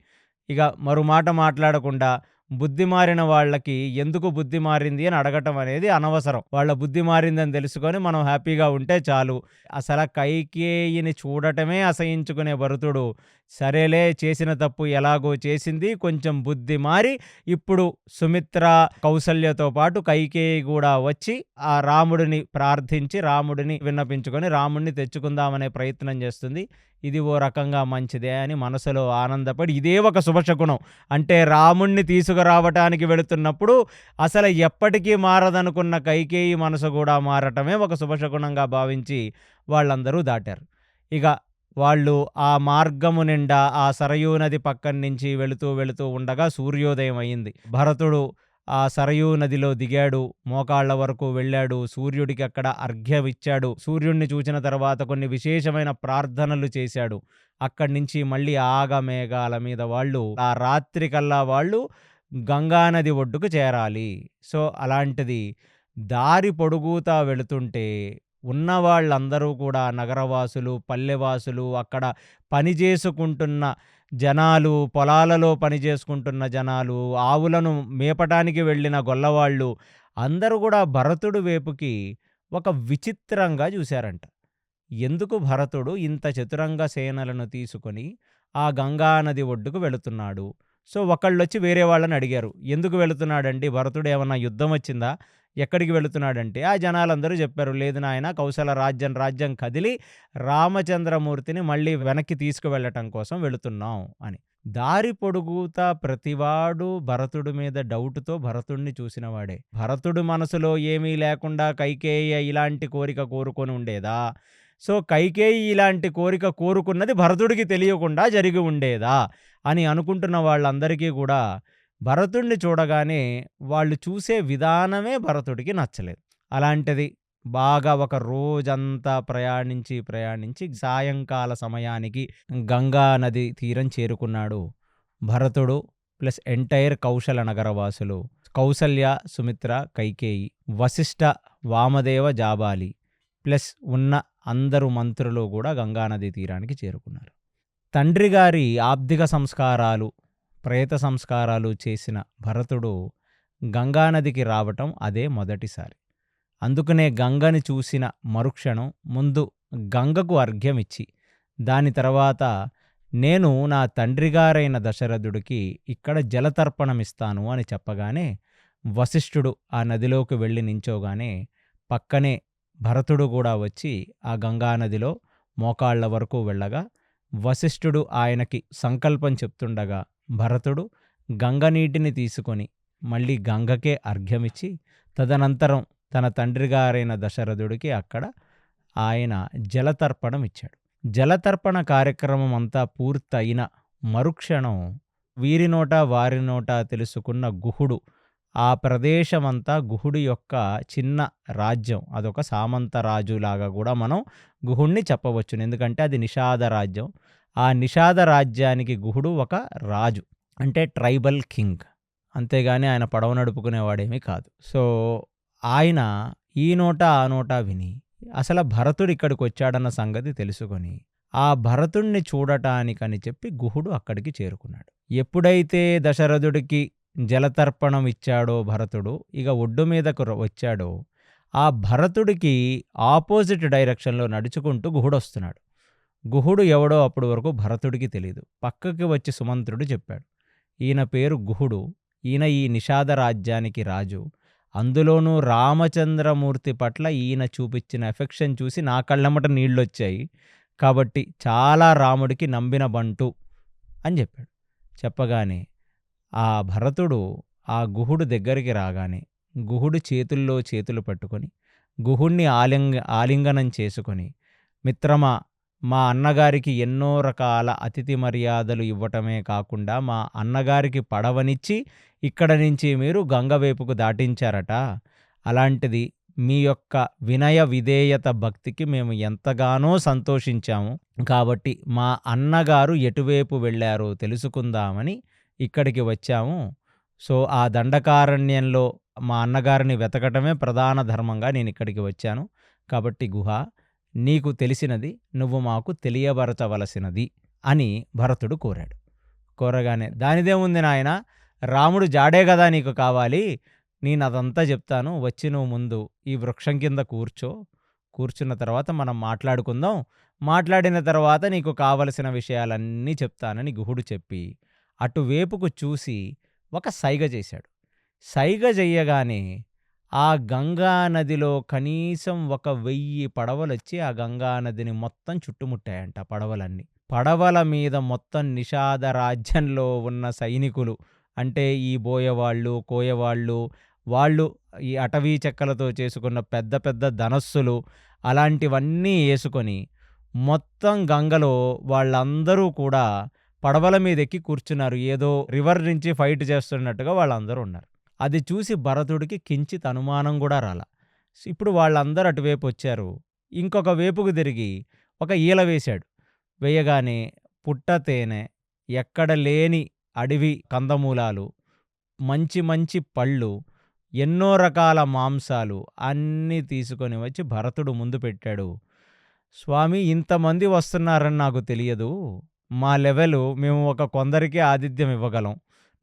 [SPEAKER 2] ఇక మరో మాట మాట్లాడకుండా బుద్ధి మారిన వాళ్ళకి ఎందుకు బుద్ధి మారింది అని అడగటం అనేది అనవసరం. వాళ్ళ బుద్ధి మారిందని తెలుసుకొని మనం హ్యాపీగా ఉంటే చాలు. అసలు కైకేయిని చూడటమే అసహించుకునే భరతుడు, సరేలే చేసిన తప్పు ఎలాగో చేసింది, కొంచెం బుద్ధి మారి ఇప్పుడు సుమిత్ర, కౌసల్యతో పాటు కైకేయి కూడా వచ్చి ఆ రాముడిని ప్రార్థించి రాముడిని విన్నపించుకొని రాముడిని తెచ్చుకుందామనే ప్రయత్నం చేస్తుంది. ఇది ఓ రకంగా మంచిదే అని మనసులో ఆనందపడి, ఇదే ఒక శుభశకునం. అంటే రాముణ్ణి తీసుకురావటానికి వెళుతున్నప్పుడు అసలు ఎప్పటికీ మారదనుకున్న కైకేయి మనసు కూడా మారటమే ఒక శుభశకునంగా భావించి వాళ్ళందరూ దాటారు. ఇక వాళ్ళు ఆ మార్గము నిండా ఆ సరయూ నది పక్కన నుంచి వెళుతూ వెళుతూ ఉండగా సూర్యోదయం అయింది. భరతుడు ఆ సరయూ నదిలో దిగాడు, మోకాళ్ల వరకు వెళ్ళాడు, సూర్యుడికి అక్కడ అర్ఘ్యమిచ్చాడు. సూర్యుడిని చూసిన తర్వాత కొన్ని విశేషమైన ప్రార్థనలు చేశాడు. అక్కడి నుంచి మళ్ళీ ఆగమేఘాల మీద వాళ్ళు ఆ రాత్రికల్లా వాళ్ళు గంగానది ఒడ్డుకు చేరాలి. సో అలాంటిది దారి పొడుగుతా వెళుతుంటే ఉన్న వాళ్ళందరూ కూడా నగరవాసులు, పల్లెవాసులు, అక్కడ పని చేసుకుంటున్న జనాలు, పొలాలలో పనిచేసుకుంటున్న జనాలు, ఆవులను మేపటానికి వెళ్ళిన గొల్లవాళ్ళు అందరూ కూడా భరతుడు వైపుకి ఒక విచిత్రంగా చూశారంట. ఎందుకు భరతుడు ఇంత చతురంగ సేనలను తీసుకొని ఆ గంగానది ఒడ్డుకు వెళుతున్నాడు? సో ఒకళ్ళొచ్చి వేరే వాళ్ళని అడిగారు, ఎందుకు వెళుతున్నాడండి భరతుడు, ఏమన్నా యుద్ధం వచ్చిందా, ఎక్కడికి వెళుతున్నాడంటే ఆ జనాలందరూ చెప్పారు, లేదు నాయన, కౌశల రాజ్యం కదిలి రామచంద్రమూర్తిని మళ్ళీ వెనక్కి తీసుకువెళ్ళటం కోసం వెళుతున్నాం అని. దారి పొడుగుతా ప్రతివాడు భరతుడి మీద డౌట్తో భరతుడిని చూసినవాడే. భరతుడు మనసులో ఏమీ లేకుండా కైకేయి ఇలాంటి కోరిక కోరుకొని ఉండేదా? సో కైకేయి ఇలాంటి కోరిక కోరుకున్నది భరతుడికి తెలియకుండా జరిగి ఉండేదా అని అనుకుంటున్న వాళ్ళందరికీ కూడా భరతుడిని చూడగానే వాళ్ళు చూసే విధానమే భరతుడికి నచ్చలేదు. అలాంటిది బాగా ఒక రోజంతా ప్రయాణించి సాయంకాల సమయానికి గంగా నది తీరం చేరుకున్నాడు. భరతుడు ప్లస్ ఎంటైర్ కౌశల నగరవాసులు, కౌసల్య, సుమిత్ర, కైకేయి, వశిష్ఠ, వామదేవ, జాబాలి ప్లస్ ఉన్న అందరు మంత్రులు కూడా గంగానది తీరానికి చేరుకున్నారు. తండ్రి గారి ఆబ్దిక సంస్కారాలు, ప్రేత సంస్కారాలు చేసిన భరతుడు గంగానదికి రావటం అదే మొదటిసారి. అందుకనే గంగని చూసిన మరుక్షణం ముందు గంగకు అర్ఘ్యమిచ్చి దాని తర్వాత నేను నా తండ్రిగారైన దశరథుడికి ఇక్కడ జలతర్పణమిస్తాను అని చెప్పగానే వశిష్ఠుడు ఆ నదిలోకి వెళ్ళి నించోగానే పక్కనే భరతుడు కూడా వచ్చి ఆ గంగానదిలో మోకాళ్ల వరకు వెళ్ళగా వశిష్ఠుడు ఆయనకి సంకల్పం చెప్తుండగా భరతుడు గంగనీటిని తీసుకొని మళ్ళీ గంగకే అర్ఘ్యమిచ్చి తదనంతరం తన తండ్రిగారైన దశరథుడికి అక్కడ ఆయన జలతర్పణం ఇచ్చాడు. జలతర్పణ కార్యక్రమం అంతా పూర్తయిన మరుక్షణం వీరి నోట వారి నోట తెలుసుకున్న గుహుడు ఆ ప్రదేశమంతా గుహుడి యొక్క చిన్న రాజ్యం. అదొక సామంత రాజులాగా గూడా మనం గుహుడిని చెప్పవచ్చును. ఎందుకంటే అది నిషాద రాజ్యం. ఆ నిషాద రాజ్యానికి గుహుడు ఒక రాజు. అంటే ట్రైబల్ కింగ్. అంతేగాని ఆయన పడవ నడుపుకునేవాడేమీ కాదు. సో, ఆయన ఈ నోట, ఆ నోట విని అసల భరతుడు ఇక్కడికొచ్చాడన్న సంగతి తెలుసుకొని, ఆ భరతుడిని చూడటానికని చెప్పి గుహుడు అక్కడికి చేరుకున్నాడు. ఎప్పుడైతే దశరథుడికి జలతర్పణం ఇచ్చాడో భరతుడు, ఇక ఒడ్డు మీదకు వచ్చాడో, ఆ భరతుడికి ఆపోజిట్ డైరెక్షన్‌లో నడుచుకుంటూ గుహుడొస్తున్నాడు. గుహుడు ఎవడో అప్పటి వరకు భరతుడికి తెలీదు. పక్కకి వచ్చి సుమంత్రుడు చెప్పాడు. ఈయన పేరు గుహుడు. ఈయన ఈ నిషాద రాజ్యానికి రాజు. అందులోనూ రామచంద్రమూర్తి పట్ల ఈయన చూపిచ్చిన ఎఫెక్షన్ చూసి నా కళ్ళెమ్మట నీళ్ళొచ్చాయి. కాబట్టి చాలా రాముడికి నంబిన బంటు అని చెప్పాడు. చెప్పగానే ఆ భరతుడు ఆ గుహుడు దగ్గరికి రాగానే గుహుడు చేతుల్లో చేతులు పట్టుకొని గుహుణ్ణి ఆలింగనం చేసుకొని, మిత్రమా, మా అన్నగారికి ఎన్నో రకాల అతిథి మర్యాదలు ఇవ్వటమే కాకుండా మా అన్నగారికి పడవనిచ్చి ఇక్కడ నుంచి మీరు గంగ వైపుకు దాటించారట. అలాంటిది మీ యొక్క వినయ విధేయత భక్తికి మేము ఎంతగానో సంతోషించాము. కాబట్టి మా అన్నగారు ఎటువైపు వెళ్ళారో తెలుసుకుందామని ఇక్కడికి వచ్చాము. సో, ఆ దండకారణ్యంలో మా అన్నగారిని వెతకటమే ప్రధాన ధర్మంగా నేనిక్కడికి వచ్చాను. కాబట్టి గుహ, నీకు తెలిసినది నువ్వు మాకు తెలియబరచవలసినది అని భరతుడు కోరాడు. కోరగానే, దానిదేముంది నాయనా, రాముడు జాడే గదా నీకు కావాలి, నేనదంతా చెప్తాను, వచ్చి నువ్వు ముందు ఈ వృక్షం కింద కూర్చో, కూర్చున్న తర్వాత మనం మాట్లాడుకుందాం, మాట్లాడిన తర్వాత నీకు కావలసిన విషయాలన్నీ చెప్తానని గుహుడు చెప్పి అటువైపుకు చూసి ఒక సైగ చేశాడు. సైగ చెయ్యగానే ఆ గంగా నదిలో కనీసం 1000 పడవలొచ్చి ఆ గంగా నదిని మొత్తం చుట్టుముట్టాయంట పడవలన్నీ. పడవల మీద మొత్తం నిషాద రాజ్యంలో ఉన్న సైనికులు, అంటే ఈ బోయవాళ్ళు, కోయవాళ్ళు, వాళ్ళు ఈ అటవీ చెక్కలతో చేసుకున్న పెద్ద పెద్ద ధనస్సులు అలాంటివన్నీ యేసుకొని మొత్తం గంగలో వాళ్ళందరూ కూడా పడవల మీదెక్కి కూర్చున్నారు. ఏదో రివర్ నుంచి ఫైట్ చేస్తున్నట్టుగా వాళ్ళందరూ ఉన్నారు. అది చూసి భరతుడికి కించిత్ అనుమానం గూడా రాలా. ఇప్పుడు వాళ్ళందరూ అటువైపు వచ్చారు. ఇంకొక వైపుకు తిరిగి ఒక ఈల వేశాడు. వేయగానే పుట్ట తేనె, ఎక్కడ లేని అడవి కందమూలాలు, మంచి మంచి పళ్ళు, ఎన్నో రకాల మాంసాలు అన్నీ తీసుకొని వచ్చి భరతుడు ముందు పెట్టాడు. స్వామి, ఇంతమంది వస్తున్నారని నాకు తెలియదు. మా లెవెలు మేము ఒక కొందరికే ఆతిథ్యం ఇవ్వగలం.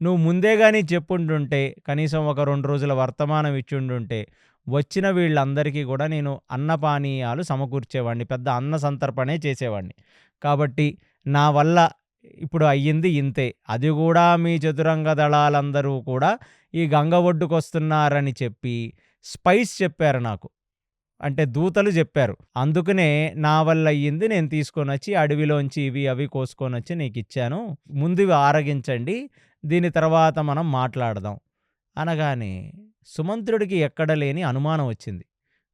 [SPEAKER 2] నువ్వు ముందే గాని చెప్పుండుంటే, కనీసం ఒక 2 రోజుల వర్తమానం ఇచ్చుండుంటే, వచ్చిన వీళ్ళందరికీ కూడా నేను అన్నపానీయాలు సమకూర్చేవాడిని. పెద్ద అన్న సంతర్పణే చేసేవాడిని. కాబట్టి నా వల్ల ఇప్పుడు అయ్యింది ఇంతే. అది గూడా మీ చతురంగ దళాలందరూ కూడా ఈ గంగ ఒడ్డుకొస్తున్నారని చెప్పి స్పైస్ చెప్పారు నాకు. అంటే దూతలు చెప్పారు. అందుకనే నా వల్ల అయ్యింది, నేను తీసుకొనొచ్చి అడవిలోంచి ఇవి అవి కోసుకొనొచ్చి నీకిచ్చాను. ముందు ఇవి ఆరగించండి, దీని తర్వాత మనం మాట్లాడదాం అనగానే సుమంత్రుడికి ఎక్కడ లేని అనుమానం వచ్చింది.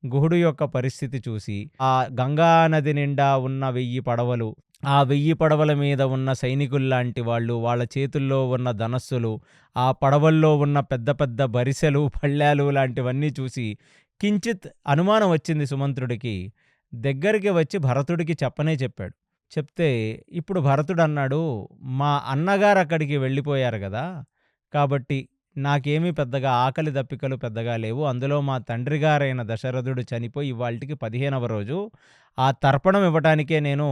[SPEAKER 2] గుహుడు యొక్క పరిస్థితి చూసి, ఆ గంగా నది నిండా ఉన్న 1000 పడవలు, ఆ 1000 పడవల మీద ఉన్న సైనికుల్లాంటి వాళ్ళు, వాళ్ళ చేతుల్లో ఉన్న ధనస్సులు, ఆ పడవల్లో ఉన్న పెద్ద పెద్ద బరిసెలు, పళ్ళాలు లాంటివన్నీ చూసి కించిత్ అనుమానం వచ్చింది సుమంత్రుడికి. దగ్గరికి వచ్చి భరతుడికి చెప్పనే చెప్పాడు. చెప్తే ఇప్పుడు భరతుడన్నాడు, మా అన్నగారు అక్కడికి వెళ్ళిపోయారు గదా! కాబట్టి నాకేమీ పెద్దగా ఆకలి దప్పికలు పెద్దగా లేవు. అందులో మా తండ్రి గారైన దశరథుడు చనిపోయి ఇవాల్టికి 15వ రోజు. ఆ తర్పణం ఇవ్వటానికే నేను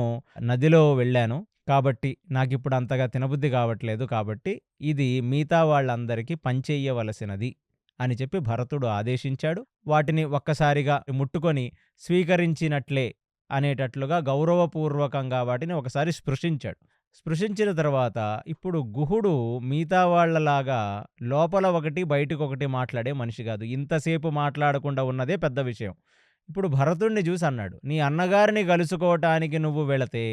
[SPEAKER 2] నదిలో వెళ్ళాను. కాబట్టి నాకిప్పుడు అంతగా తినబుద్ధి కావట్లేదు. కాబట్టి ఇది మిగతా వాళ్ళందరికీ పంచెయ్యవలసినది అని చెప్పి భరతుడు ఆదేశించాడు. వాటిని ఒక్కసారిగా ముట్టుకొని స్వీకరించినట్లే అనేటట్లుగా గౌరవపూర్వకంగా వాటిని ఒకసారి స్పృశించాడు. స్పృశించిన తర్వాత ఇప్పుడు గుహుడు మిగతా వాళ్ళలాగా లోపల ఒకటి బయటకొకటి మాట్లాడే మనిషి కాదు. ఇంతసేపు మాట్లాడకుండా ఉన్నదే పెద్ద విషయం. ఇప్పుడు భరతుడిని చూసి అన్నాడు, నీ అన్నగారిని కలుసుకోవటానికి నువ్వు వెళితే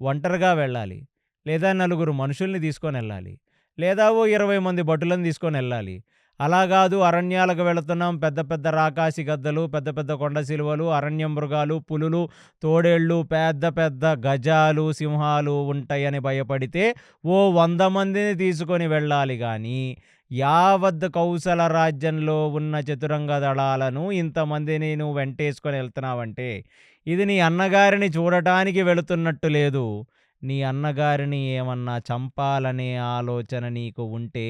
[SPEAKER 2] ఒంటరిగా వెళ్ళాలి, లేదా నలుగురు మనుషుల్ని తీసుకొని వెళ్ళాలి, లేదా ఓ 20 మంది భటులను తీసుకొని వెళ్ళాలి. అలా కాదు, అరణ్యాలకు వెళుతున్నాం, పెద్ద పెద్ద రాకాసి గద్దలు, పెద్ద పెద్ద కొండ సిలువలు, అరణ్య మృగాలు, పులులు, తోడేళ్ళు, పెద్ద పెద్ద గజాలు, సింహాలు ఉంటాయని భయపడితే ఓ 100 మందిని తీసుకొని వెళ్ళాలి గాని యావత్ కౌసల రాజ్యంలో ఉన్న చతురంగ దళాలను ఇంతమందిని నువ్వు వెంటేసుకొని వెళ్తున్నావంటే ఇది నీ అన్నగారిని చూడటానికి వెళుతున్నట్టు లేదు. నీ అన్నగారిని ఏమన్నా చంపాలనే ఆలోచన నీకు ఉంటే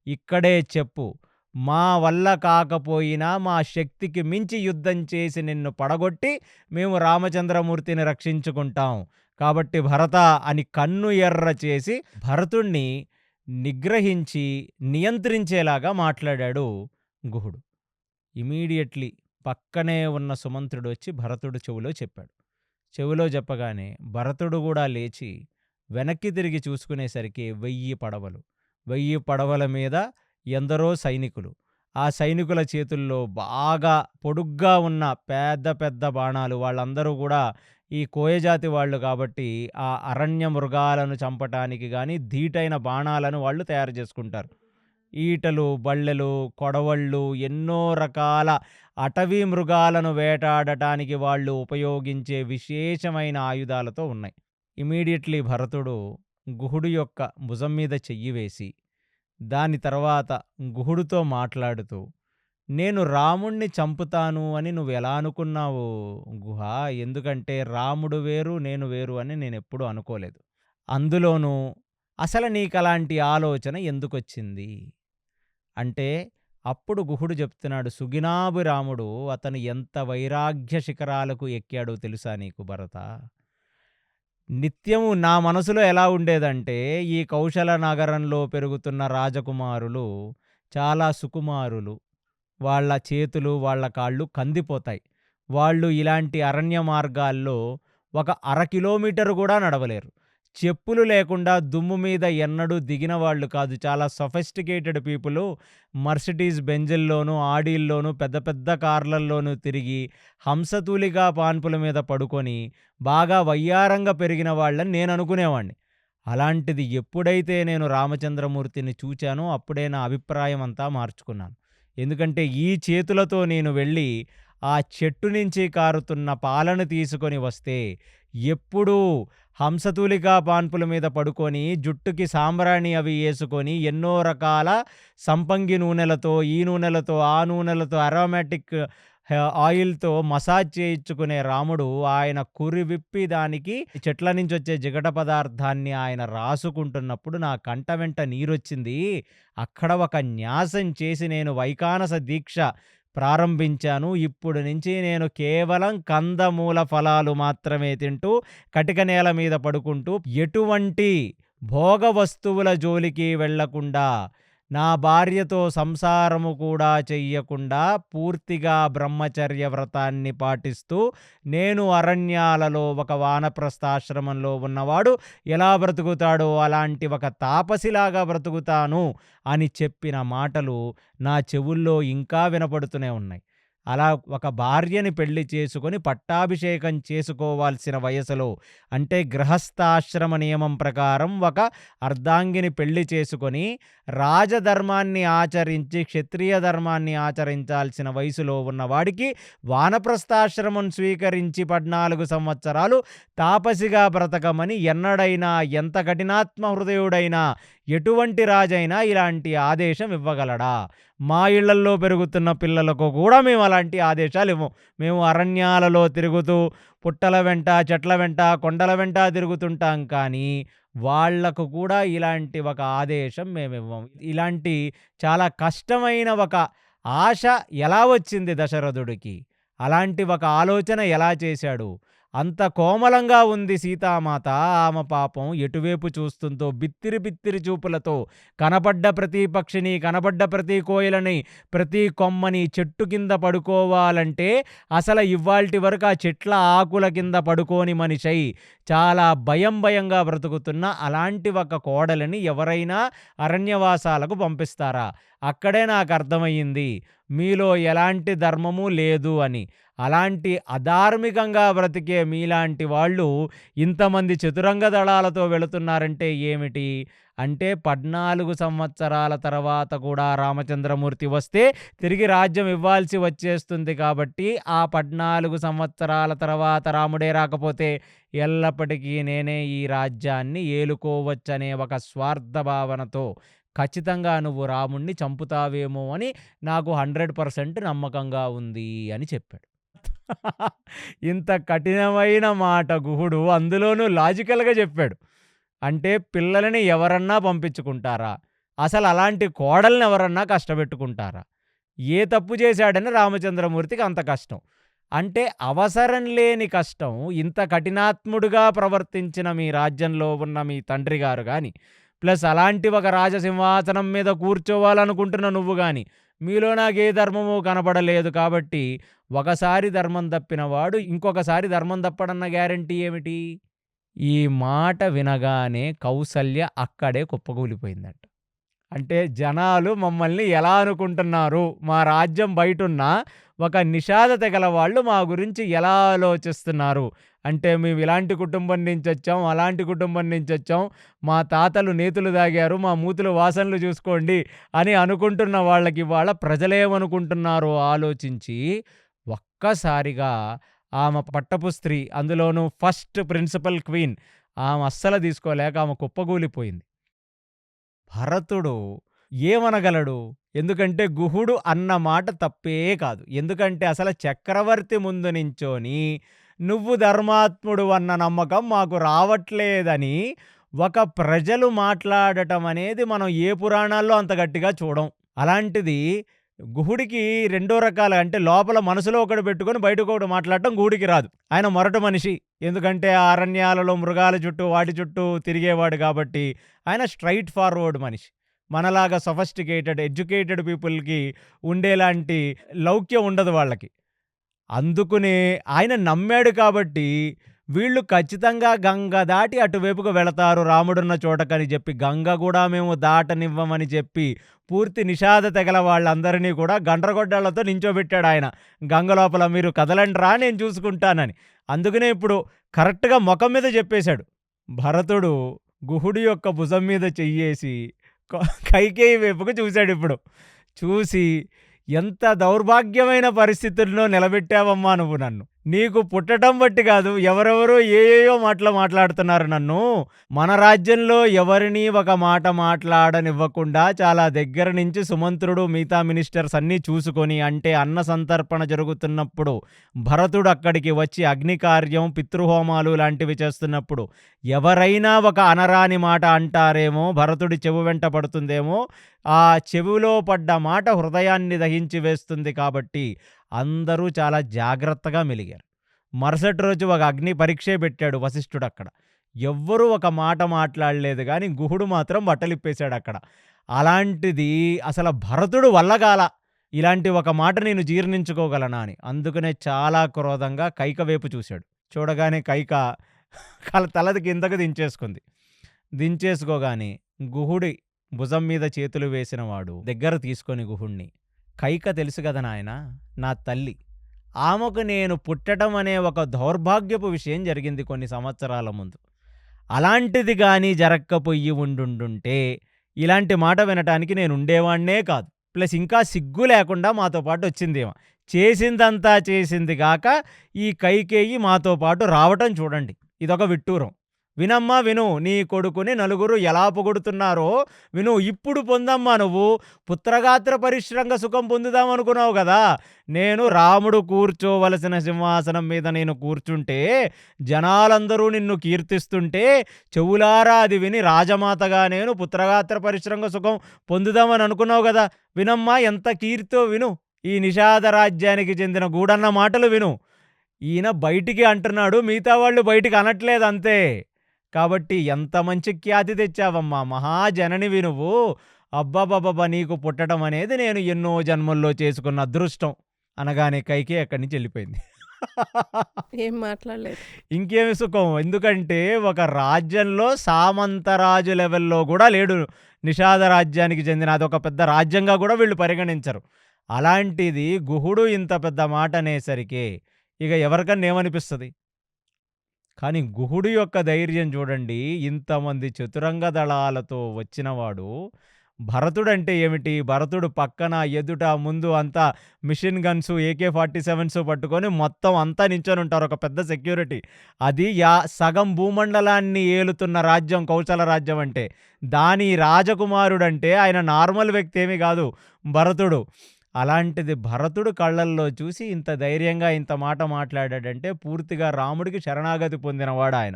[SPEAKER 2] ఇక్కడే చెప్పు. మా వల్ల కాకపోయినా మా శక్తికి మించి యుద్ధం చేసి నిన్ను పడగొట్టి మేము రామచంద్రమూర్తిని రక్షించుకుంటాం. కాబట్టి భరత అని కన్ను ఎర్ర చేసి భరతుణ్ణి నిగ్రహించి నియంత్రించేలాగా మాట్లాడాడు గుహుడు. ఇమీడియట్లీ పక్కనే ఉన్న సుమంత్రుడు వచ్చి భరతుడు చెవిలో చెప్పాడు. చెవిలో చెప్పగానే భరతుడు కూడా లేచి వెనక్కి తిరిగి చూసుకునేసరికి 1000 పడవలు, 1000 పడవల మీద ఎందరో సైనికులు. ఆ సైనికుల చేతుల్లో బాగా పొడుగ్గా ఉన్న పెద్ద పెద్ద బాణాలు. వాళ్ళందరూ కూడా ఈ కోయజాతి వాళ్ళు కాబట్టి ఆ అరణ్య మృగాలను చంపటానికి గాని ధీటైన బాణాలను వాళ్ళు తయారు చేసుకుంటారు. ఈటలు, బళ్ళెలు, కొడవళ్ళు, ఎన్నో రకాల అటవీ మృగాలను వేటాడటానికి వాళ్ళు ఉపయోగించే విశేషమైన ఆయుధాలతో ఉన్నాయి. ఇమీడియట్లీ భరతుడు గుహుడు యొక్క భుజం మీద చెయ్యి వేసి దాని తర్వాత గుహుడుతో మాట్లాడుతూ, నేను రాముణ్ణి చంపుతాను అని నువ్వెలా అనుకున్నావు గుహ? ఎందుకంటే రాముడు వేరు, నేను వేరు అని నేనెప్పుడూ అనుకోలేదు. అందులోనూ అసలు నీకలాంటి ఆలోచన ఎందుకొచ్చింది? అంటే అప్పుడు గుహుడు చెప్తున్నాడు, సుగినాభిరాముడు అతను ఎంత వైరాగ్య శిఖరాలకు ఎక్కాడో తెలుసా నీకు భరత? నిత్యము నా మనసులో ఎలా ఉండేదంటే, ఈ కౌశల నగరంలో పెరుగుతున్న రాజకుమారులు చాలా సుకుమారులు. వాళ్ళ చేతులు, వాళ్ళ కాళ్ళు కందిపోతాయి. వాళ్ళు ఇలాంటి అరణ్య మార్గాల్లో ఒక అర కిలోమీటరు కూడా నడవలేరు. చెప్పులు లేకుండా దుమ్ము మీద ఎన్నడూ దిగిన వాళ్ళు కాదు. చాలా సొఫిస్టికేటెడ్ పీపులు మర్సిడీస్ బెంజుల్లోనూ, ఆడీల్లోనూ, పెద్ద పెద్ద కార్లల్లోనూ తిరిగి హంసతూలికా పాన్పుల మీద పడుకొని బాగా వయ్యారంగా పెరిగిన వాళ్ళని నేను అనుకునేవాడిని. అలాంటిది ఎప్పుడైతే నేను రామచంద్రమూర్తిని చూచానో అప్పుడే నా అభిప్రాయం అంతా మార్చుకున్నాను. ఎందుకంటే ఈ చేతులతో నేను వెళ్ళి ఆ చెట్టు నుంచి కారుతున్న పాలను తీసుకొని వస్తే ఎప్పుడూ హంసతూలికా పాన్పుల మీద పడుకొని జుట్టుకి సాంబ్రాణి అవి వేసుకొని ఎన్నో రకాల సంపంగి నూనెలతో, ఈ నూనెలతో, ఆ నూనెలతో, అరోమాటిక్ ఆయిల్తో మసాజ్ చేయించుకునే రాముడు ఆయన కురి విప్పి దానికి చెట్ల నుంచి వచ్చే జిగట పదార్థాన్ని ఆయన రాసుకుంటున్నప్పుడు నా కంట వెంట నీరొచ్చింది. అక్కడ ఒక న్యాసం చేసి నేను వైకానస దీక్ష ప్రారంభించాను. ఇప్పుడు నుంచి నేను కేవలం కందమూల ఫలాలు మాత్రమే తింటూ కటిక నేల మీద పడుకుంటూ ఎటువంటి భోగ వస్తువుల జోలికి వెళ్లకుండా నా భార్యతో సంసారము కూడా చెయ్యకుండా పూర్తిగా బ్రహ్మచర్య వ్రతాన్ని పాటిస్తూ నేను అరణ్యాలలో ఒక వానప్రస్థాశ్రమంలో ఉన్నవాడు ఎలా బ్రతుకుతాడో అలాంటి ఒక తాపసిలాగా బ్రతుకుతాను అని చెప్పిన మాటలు నా చెవుల్లో ఇంకా వినపడుతూనే ఉన్నాయి. అలా ఒక భార్యని పెళ్లి చేసుకొని పట్టాభిషేకం చేసుకోవాల్సిన వయసులో, అంటే గృహస్థాశ్రమ నియమం ప్రకారం ఒక అర్ధాంగిని పెళ్లి చేసుకొని రాజధర్మాన్ని ఆచరించి క్షత్రియ ధర్మాన్ని ఆచరించాల్సిన వయసులో ఉన్నవాడికి వానప్రస్థాశ్రమం స్వీకరించి 14 సంవత్సరాలు తాపసిగా బ్రతకమని ఎన్నడైనా ఎంత కఠినాత్మ హృదయుడైనా ఎటువంటి రాజైనా ఇలాంటి ఆదేశం ఇవ్వగలడా? మా ఇళ్లల్లో పెరుగుతున్న పిల్లలకు కూడా మేము అలాంటి ఆదేశాలు ఇవ్వం. మేము అరణ్యాలలో తిరుగుతూ పుట్టల వెంట, చెట్ల వెంట, కొండల వెంట తిరుగుతుంటాం కానీ వాళ్లకు కూడా ఇలాంటి ఒక ఆదేశం మేమివ్వం. ఇలాంటి చాలా కష్టమైన ఒక ఆశ ఎలా వచ్చింది దశరథుడికి? అలాంటి ఒక ఆలోచన ఎలా చేశాడు? అంత కోమలంగా ఉంది సీతామాత. ఆమె పాపం ఎటువైపు చూస్తుందో బిత్తిరి బిత్తిరి చూపులతో కనపడ్డ ప్రతి పక్షిని, కనపడ్డ ప్రతి కోయిలని, ప్రతి కొమ్మని చెట్టు కింద పడుకోవాలంటే అసలు ఇవ్వాల్టి వరకు ఆ చెట్ల ఆకుల కింద పడుకోని మనిషై చాలా భయంగా బ్రతుకుతున్న అలాంటి ఒక కోడలిని ఎవరైనా అరణ్యవాసాలకు పంపిస్తారా? అక్కడే నాకు అర్థమయ్యింది మీలో ఎలాంటి ధర్మము లేదు అని. అలాంటి అధార్మికంగా బ్రతికే మీలాంటి వాళ్ళు ఇంతమంది చతురంగ దళాలతో వెళుతున్నారంటే ఏమిటి? అంటే 14 సంవత్సరాల తర్వాత కూడా రామచంద్రమూర్తి వస్తే తిరిగి రాజ్యం ఇవ్వాల్సి వచ్చేస్తుంది కాబట్టి ఆ 14 సంవత్సరాల తర్వాత రాముడే రాకపోతే ఎల్లప్పటికీ నేనే ఈ రాజ్యాన్ని ఏలుకోవచ్చనే ఒక స్వార్థ భావనతో ఖచ్చితంగా నువ్వు రాముణ్ణి చంపుతావేమో అని నాకు 100% నమ్మకంగా ఉంది అని చెప్పాడు. ఇంత కఠినమైన మాట గుహుడు అందులోనూ లాజికల్‌గా చెప్పాడు. అంటే పిల్లలని ఎవరన్నా పంపించుకుంటారా? అసలు అలాంటి కోడల్ని ఎవరన్నా కష్టపెట్టుకుంటారా? ఏ తప్పు చేశాడని రామచంద్రమూర్తికి అంత కష్టం. అంటే అవసరం లేని కష్టం ఇంత కఠినాత్ముడుగా ప్రవర్తించిన మీ రాజ్యంలో ఉన్న మీ తండ్రి గారు గాని, ప్లస్ అలాంటి ఒక రాజసింహాసనం మీద కూర్చోవాలనుకుంటున్న నువ్వు గాని, మీలో నాకే ధర్మము కనపడలేదు కాబట్టి, ఒకసారి ధర్మం తప్పిన వాడు ఇంకొకసారి ధర్మం తప్పడన్న గ్యారంటీ ఏమిటి? ఈ మాట వినగానే కౌసల్య అక్కడే కుప్పకూలిపోయిందట. అంటే జనాలు మమ్మల్ని ఎలా అనుకుంటున్నారు? మా రాజ్యం బయటున్న ఒక నిషాద తెగల వాళ్ళు మా గురించి ఎలా ఆలోచిస్తున్నారు? అంటే మేము ఇలాంటి కుటుంబం నుంచొచ్చాం, అలాంటి కుటుంబం నుంచొచ్చాం. మా తాతలు నేతులు తాగారు, మా మూతులు వాసనలు చూసుకోండి అని అనుకుంటున్న వాళ్ళకి ఇవాళ ప్రజలేమనుకుంటున్నారో ఆలోచించి ఒక్కసారిగా ఆమె పట్టపు స్త్రీ, అందులోనూ ఫస్ట్ ప్రిన్సిపల్ క్వీన్, ఆమె అస్సలు తీసుకోలేక ఆమె కుప్పగూలిపోయింది. భరతుడు ఏమనగలడు? ఎందుకంటే గుహుడు అన్న మాట తప్పే కాదు. ఎందుకంటే అసలు చక్రవర్తి ముందు నించోని నువ్వు ధర్మాత్ముడు అన్న నమ్మకం మాకు రావట్లేదని ఒక ప్రజలు మాట్లాడటం అనేది మనం ఏ పురాణాల్లో అంత గట్టిగా చూడం. అలాంటిది గుహుడికి రెండో రకాల, అంటే లోపల మనసులో ఒకటి పెట్టుకొని బయటకు ఒకటి మాట్లాడటం గుహుడికి రాదు. ఆయన మొరటు మనిషి. ఎందుకంటే ఆ అరణ్యాలలో మృగాల చుట్టూ వాటి చుట్టూ తిరిగేవాడు కాబట్టి ఆయన స్ట్రైట్ ఫార్వర్డ్ మనిషి. మనలాగా సొఫిస్టికేటెడ్ ఎడ్యుకేటెడ్ పీపుల్కి ఉండేలాంటి లౌక్యం ఉండదు వాళ్ళకి. అందుకునే ఆయన నమ్మాడు కాబట్టి వీళ్ళు ఖచ్చితంగా గంగ దాటి అటువైపుకు వెళతారు రాముడున్న చోటకని చెప్పి, గంగ కూడా మేము దాటనివ్వమని చెప్పి పూర్తి నిషాద తెగల వాళ్ళందరినీ కూడా గండ్రగొడ్డాళ్లతో నించోబెట్టాడు ఆయన. గంగ లోపల మీరు కదలండి రా, నేను చూసుకుంటానని. అందుకనే ఇప్పుడు కరెక్ట్‌గా మొఖం మీద చెప్పేశాడు. భరతుడు గుహుడి యొక్క భుజం మీద చెయ్యేసి కైకేయి వైపుకు చూశాడిప్పుడు. చూసి, ఎంత దౌర్భాగ్యమైన పరిస్థితుల్లో నిలబెట్టావమ్మా నువ్వు నన్ను. నీకు పుట్టటం బట్టి కాదు, ఎవరెవరో ఏయేయో మాటలు మాట్లాడుతున్నారు నన్ను. మన రాజ్యంలో ఎవరినీ ఒక మాట మాట్లాడనివ్వకుండా చాలా దగ్గర నుంచి సుమంత్రుడు మిగతా మినిస్టర్స్ అన్నీ చూసుకొని, అంటే అన్న సంతర్పణ జరుగుతున్నప్పుడు భరతుడు అక్కడికి వచ్చి అగ్నికార్యం పితృహోమాలు లాంటివి చేస్తున్నప్పుడు ఎవరైనా ఒక అనరాని మాట అంటారేమో, భరతుడి చెవు వెంట పడుతుందేమో, ఆ చెవిలో పడ్డ మాట హృదయాన్ని దహించి వేస్తుంది కాబట్టి అందరూ చాలా జాగ్రత్తగా మెలిగారు. మరుసటి రోజు ఒక అగ్ని పరీక్షే పెట్టాడు వశిష్ఠుడు అక్కడ. ఎవ్వరూ ఒక మాట మాట్లాడలేదు గానీ గుహుడు మాత్రం బట్టలిప్పేశాడు అక్కడ. అలాంటిది అసలు భరతుడు వల్లగాల, ఇలాంటి ఒక మాట నేను జీర్ణించుకోగలనా అని. అందుకనే చాలా క్రోధంగా కైక వైపు చూశాడు. చూడగానే కైక తలది కిందకు దించేసుకుంది. దించేసుకోగానే గుహుడి భుజం మీద చేతులు వేసిన వాడు దగ్గర తీసుకొని గుహుణ్ణి, కైక తెలుసు కదా నాయనా, నా తల్లి. ఆమెకు నేను పుట్టడం అనే ఒక దౌర్భాగ్యపు విషయం జరిగింది కొన్ని సంవత్సరాల ముందు. అలాంటిది గానీ జరక్కపోయి ఉండుంటే ఇలాంటి మాట వినటానికి నేను ఉండేవాణ్ణే కాదు. ప్లస్ ఇంకా సిగ్గు లేకుండా మాతో పాటు వచ్చిందేమో. చేసిందంతా చేసింది గాక ఈ కైకేయి మాతో పాటు రావటం చూడండి, ఇదొక విట్టూరం. వినమ్మా విను, నీ కొడుకుని నలుగురు ఎలా పొగుడుతున్నారో విను. ఇప్పుడు పొందమ్మా నువ్వు పుత్రగాత్ర పరిశ్రంగ సుఖం పొందుదామనుకున్నావు కదా. నేను రాముడు కూర్చోవలసిన సింహాసనం మీద నేను కూర్చుంటే జనాలందరూ నిన్ను కీర్తిస్తుంటే చెవులారా అది విని రాజమాతగా నేను పుత్రగాత్ర పరిశ్రంగ సుఖం పొందుదామని అనుకున్నావు కదా. వినమ్మా, ఎంత కీర్తో విను. ఈ నిషాద రాజ్యానికి చెందిన గూడన్న మాటలు విను. ఈయన బయటికి అంటున్నాడు, మిగతా వాళ్ళు బయటికి అనట్లేదు అంతే. కాబట్టి ఎంత మంచి ఖ్యాతి తెచ్చావమ్మా, మహాజననివి నువ్వు. అబ్బబ్బబ్బబ్బా, నీకు పుట్టడం అనేది నేను ఎన్నో జన్మల్లో చేసుకున్న అదృష్టం అనగానే కైకేయి అక్కడి నుంచి వెళ్ళిపోయింది.
[SPEAKER 1] ఏం మాట్లాడలేదు.
[SPEAKER 2] ఇంకేమి సుఖం, ఎందుకంటే ఒక రాజ్యంలో సామంతరాజు లెవెల్లో కూడా లేడు. నిషాద రాజ్యానికి చెందిన అదొక పెద్ద రాజ్యంగా కూడా వీళ్ళు పరిగణించరు. అలాంటిది గుహుడు ఇంత పెద్ద మాట అనేసరికి ఇక ఎవరికన్నా ఏమనిపిస్తుంది. కానీ గుహుడు యొక్క ధైర్యం చూడండి. ఇంతమంది చతురంగ దళాలతో వచ్చినవాడు భరతుడంటే ఏమిటి? భరతుడు పక్కన, ఎదుట, ముందు అంతా మిషన్ గన్స్, AK-47 పట్టుకొని మొత్తం అంతా నించొనుంటారు. ఒక పెద్ద సెక్యూరిటీ. అది సగం భూమండలాన్ని ఏలుతున్న రాజ్యం కౌసల రాజ్యం అంటే. దాని రాజకుమారుడంటే ఆయన నార్మల్ వ్యక్తి ఏమీ గాదు భరతుడు. అలాంటిది భరతుడు కళ్ళల్లో చూసి ఇంత ధైర్యంగా ఇంత మాట మాట్లాడాడంటే పూర్తిగా రాముడికి శరణాగతి పొందినవాడాయన.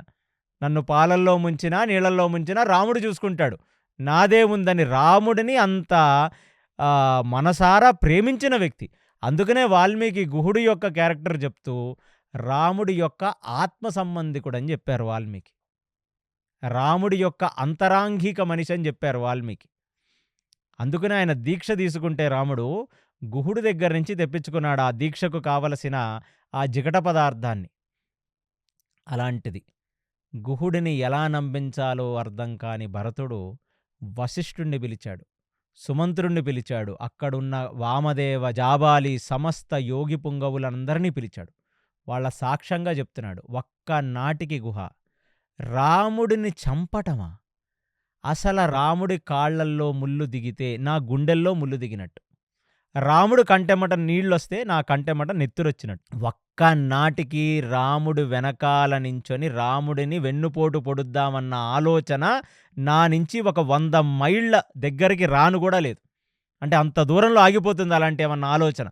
[SPEAKER 2] నన్ను పాలల్లో ముంచినా, నీళ్ళల్లో ముంచినా రాముడు చూసుకుంటాడు. నాదేముందని రాముడిని అంత మనసారా ప్రేమించిన వ్యక్తి. అందుకనే వాల్మీకి గుహుడు యొక్క క్యారెక్టర్ చెప్తూ రాముడి యొక్క ఆత్మ సంబంధికుడని చెప్పారు వాల్మీకి. రాముడి యొక్క అంతరాంగిక మనిషి అని చెప్పారు వాల్మీకి. అందుకనే ఆయన దీక్ష తీసుకుంటే రాముడు గుహుడి దగ్గర నుంచి తెప్పించుకున్నాడు ఆ దీక్షకు కావలసిన ఆ జిగట పదార్థాన్ని. అలాంటిది గుహుడిని ఎలా నమ్మించాలో అర్థం కాని భరతుడు వశిష్ఠుణ్ణి పిలిచాడు, సుమంత్రుణ్ణి పిలిచాడు, అక్కడున్న వామదేవ, జాబాలి సమస్త యోగి పుంగవులందరినీ పిలిచాడు. వాళ్ళ సాక్ష్యంగా చెప్తున్నాడు, ఒక్క నాటికి గుహ రాముడిని చంపటమా? అసలు రాముడి కాళ్లల్లో ముళ్ళు దిగితే నా గుండెల్లో ముళ్ళు దిగినట్టు, రాముడు కంటెమట నీళ్ళొస్తే నా కంటెమట నెత్తురొచ్చినట్టు. ఒక్క నాటికి రాముడు వెనకాల నించొని రాముడిని వెన్నుపోటు పొడుద్దామన్న ఆలోచన నా నుంచి ఒక 100 మైళ్ళ దగ్గరికి రాను కూడా లేదు. అంటే అంత దూరంలో ఆగిపోతుంది అలాంటి ఏమన్నా ఆలోచన.